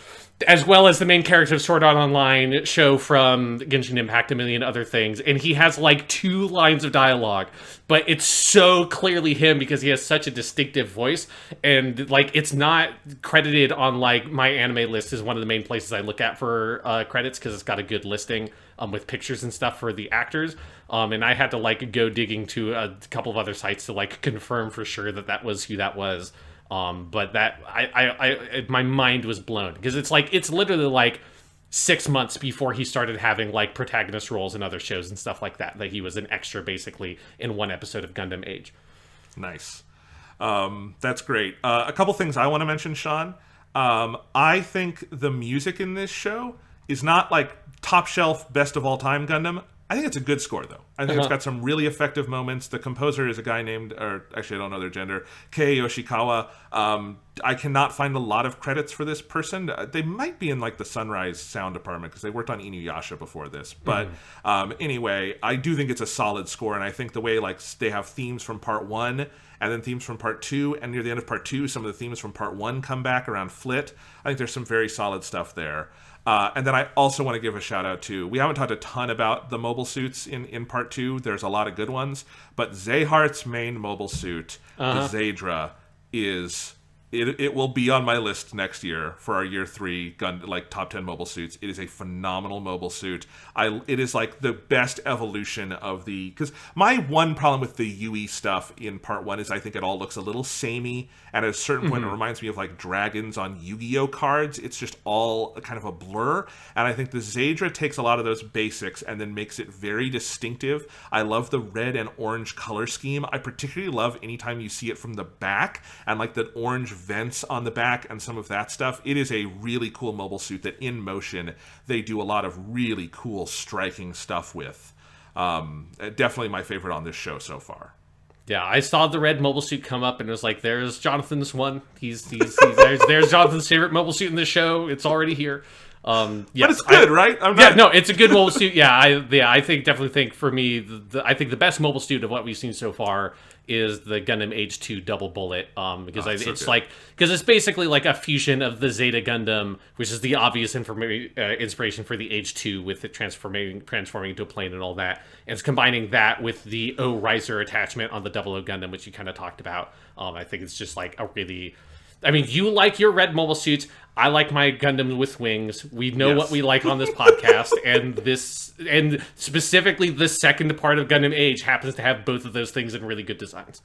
as well as the main character of Sword Art Online, show from Genshin Impact, a million other things. And he has like 2 lines of dialogue, but it's so clearly him because he has such a distinctive voice. And like, it's not credited on like my anime list is one of the main places I look at for credits because it's got a good listing with pictures and stuff for the actors. And I had to like go digging to a couple of other sites to like confirm for sure that that was who that was. But that my mind was blown because it's literally like 6 months before he started having like protagonist roles in other shows and stuff like that. That he was an extra basically in one episode of Gundam AGE. Nice. That's great. A couple things I want to mention, Sean. I think the music in this show is not like top shelf best of all time Gundam. I think it's a good score, though. I think it's got some really effective moments. The composer is a guy named, or actually I don't know their gender, Kei Yoshikawa. I cannot find a lot of credits for this person. They might be in like the Sunrise sound department because they worked on Inuyasha before this. But anyway, I do think it's a solid score, and I think the way like they have themes from part 1 and then themes from part 2, and near the end of part 2, some of the themes from part 1 come back around Flit. I think there's some very solid stuff there. And then I also want to give a shout out to, we haven't talked a ton about the mobile suits in part 2. There's a lot of good ones, but Zehart's main mobile suit, the Zadra, is... It will be on my list next year for our year 3 top 10 mobile suits. It is a phenomenal mobile suit. It is like the best evolution of the, because my one problem with the Yui stuff in part 1 is I think it all looks a little samey, and at a certain point it reminds me of like dragons on Yu-Gi-Oh cards. It's just all kind of a blur, and I think the Zadra takes a lot of those basics and then makes it very distinctive. I love the red and orange color scheme. I particularly love anytime you see it from the back and like the orange vents on the back and some of that stuff. It is a really cool mobile suit that in motion they do a lot of really cool striking stuff with. Definitely my favorite on this show so far. Yeah, I saw the red mobile suit come up and it was like, there's Jonathan's one. He's there's Jonathan's favorite mobile suit in this show. It's already here. But it's good, right? It's a good mobile suit. I definitely think for me, I think the best mobile suit of what we've seen so far is the Gundam Age 2 Double Bullet, because it's basically like a fusion of the Zeta Gundam, which is the obvious inspiration for the Age 2 with it transforming into a plane and all that, and it's combining that with the O Riser attachment on the 00 Gundam, which you kind of talked about. I think it's just like a really... I mean, you like your red mobile suits. I like my Gundam with wings. We know what we like on this podcast, and specifically the second part of Gundam Age happens to have both of those things in really good designs.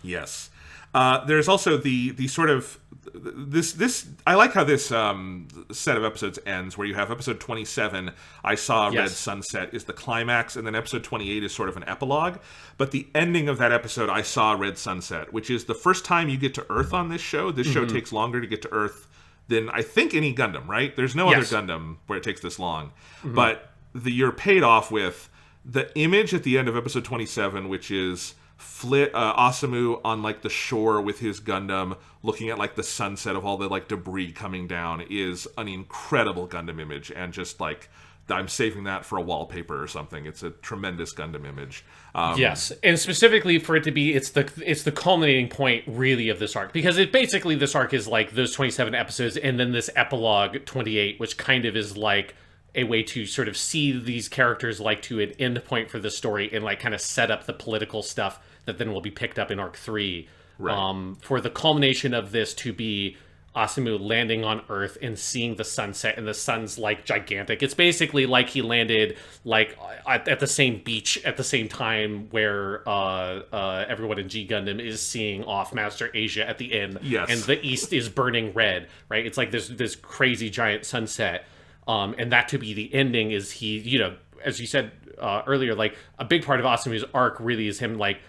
Yes. There's also the sort of this. I like how this set of episodes ends, where you have episode 27. I saw Red Sunset is the climax, and then episode 28 is sort of an epilogue. But the ending of that episode, I saw Red Sunset, which is the first time you get to Earth on this show. This show takes longer to get to Earth than I think any Gundam. Right? There's no other Gundam where it takes this long. But you're paid off with the image at the end of episode 27, which is Asamu on like the shore with his Gundam looking at like the sunset of all the like debris coming down, is an incredible Gundam image, and just like I'm saving that for a wallpaper or something. It's a tremendous Gundam image. Yes, and specifically for it to be, it's the culminating point really of this arc, because it basically, this arc is like those 27 episodes and then this epilogue 28, which kind of is like a way to sort of see these characters like to an end point for the story and like kind of set up the political stuff that then will be picked up in arc 3. Right. For the culmination of this to be Asamu landing on Earth and seeing the sunset, and the sun's like gigantic. It's basically like he landed like at the same beach at the same time where everyone in G Gundam is seeing off Master Asia at the end. Yes. And the east is burning red, right? It's like this crazy giant sunset. And that to be the ending is he, as you said earlier, like a big part of Asamu's arc really is him like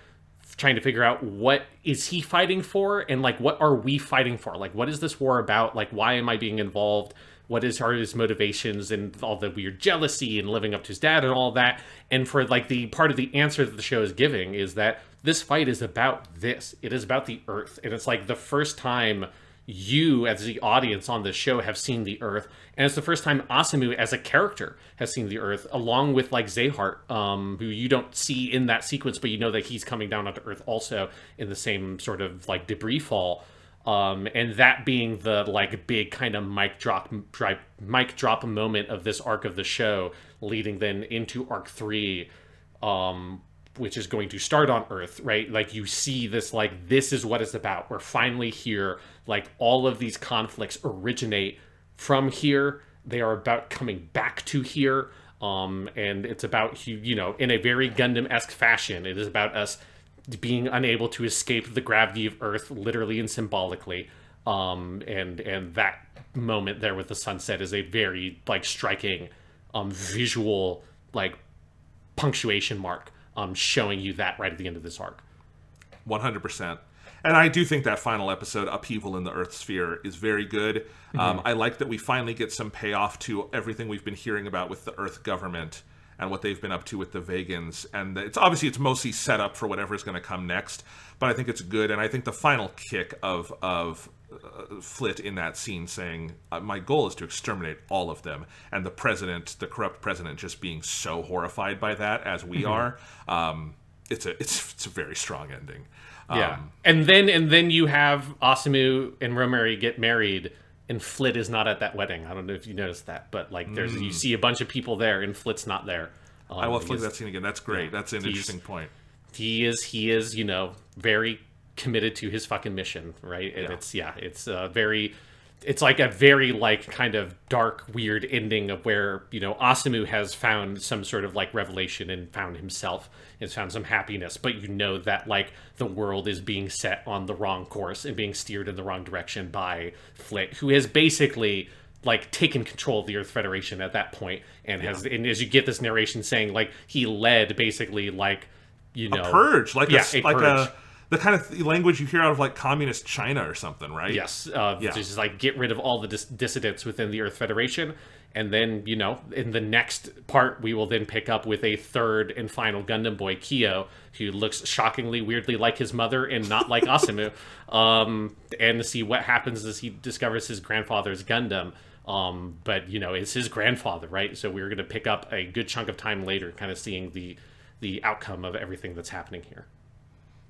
trying to figure out what is he fighting for, and like what are we fighting for, like what is this war about, like why am I being involved, what are his motivations, and all the weird jealousy and living up to his dad and all that. And for like the part of the answer that the show is giving is that this fight is about this, it is about the Earth, and it's like the first time you as the audience on this show have seen the Earth, and it's the first time Asamu as a character has seen the Earth, along with like Zehart, who you don't see in that sequence, but you know that he's coming down onto Earth also in the same sort of like debris fall. And that being the like big kind of mic drop moment of this arc of the show, leading then into arc 3, which is going to start on Earth, right? Like you see this, like, this is what it's about. We're finally here. Like all of these conflicts originate from here. They are about coming back to here. And it's about, you know, in a very Gundam-esque fashion, it is about us being unable to escape the gravity of Earth, literally and symbolically. And that moment there with the sunset is a very, like, striking visual, like, punctuation mark, showing you that right at the end of this arc. 100%. And I do think that final episode, Upheaval in the Earth Sphere, is very good. I like that we finally get some payoff to everything we've been hearing about with the Earth government and what they've been up to with the Vegans. And it's mostly set up for whatever's going to come next, but I think it's good. And I think the final kick of Flit in that scene saying, my goal is to exterminate all of them, and the corrupt president, just being so horrified by that, as we are, it's a very strong ending. Yeah, and then you have Asamu and Romary get married, and Flit is not at that wedding. I don't know if you noticed that, but like you see a bunch of people there, and Flit's not there. I will flick that scene again. That's great. Yeah, that's an interesting point. He is, you know, very committed to his fucking mission, right? And it's like a very like kind of dark, weird ending of where, you know, Asamu has found some sort of like revelation and found himself, has found some happiness, but you know that like the world is being set on the wrong course and being steered in the wrong direction by Flit, who has basically like taken control of the Earth Federation at that point, and and as you get this narration saying like he led basically like, you know, a purge, like a purge. The kind of language you hear out of like communist China or something, right? Yes. Just like get rid of all the dissidents within the Earth Federation. And then, you know, in the next part, we will then pick up with a third and final Gundam boy, Kyo, who looks shockingly, weirdly like his mother and not like Asamu. And to see what happens as he discovers his grandfather's Gundam. But, you know, it's his grandfather, right? So we're going to pick up a good chunk of time later, kind of seeing the outcome of everything that's happening here.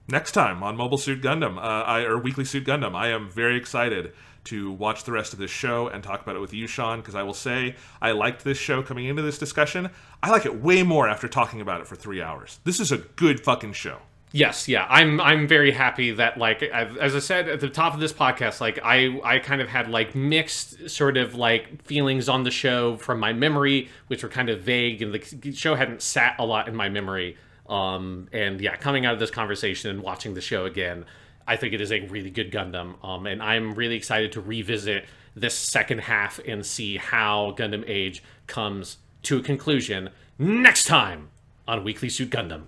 Next time on Mobile Suit Gundam, or Weekly Suit Gundam, I am very excited to watch the rest of this show and talk about it with you, Sean, because I will say I liked this show coming into this discussion. I like it way more after talking about it for 3 hours. This is a good fucking show. Yes, yeah, I'm very happy that, like, as I said at the top of this podcast, like, I kind of had, like, mixed sort of, like, feelings on the show from my memory, which were kind of vague, and the show hadn't sat a lot in my memory. And yeah, coming out of this conversation and watching the show again, I think it is a really good Gundam. And I'm really excited to revisit this second half and see how Gundam Age comes to a conclusion next time on Weekly Suit Gundam.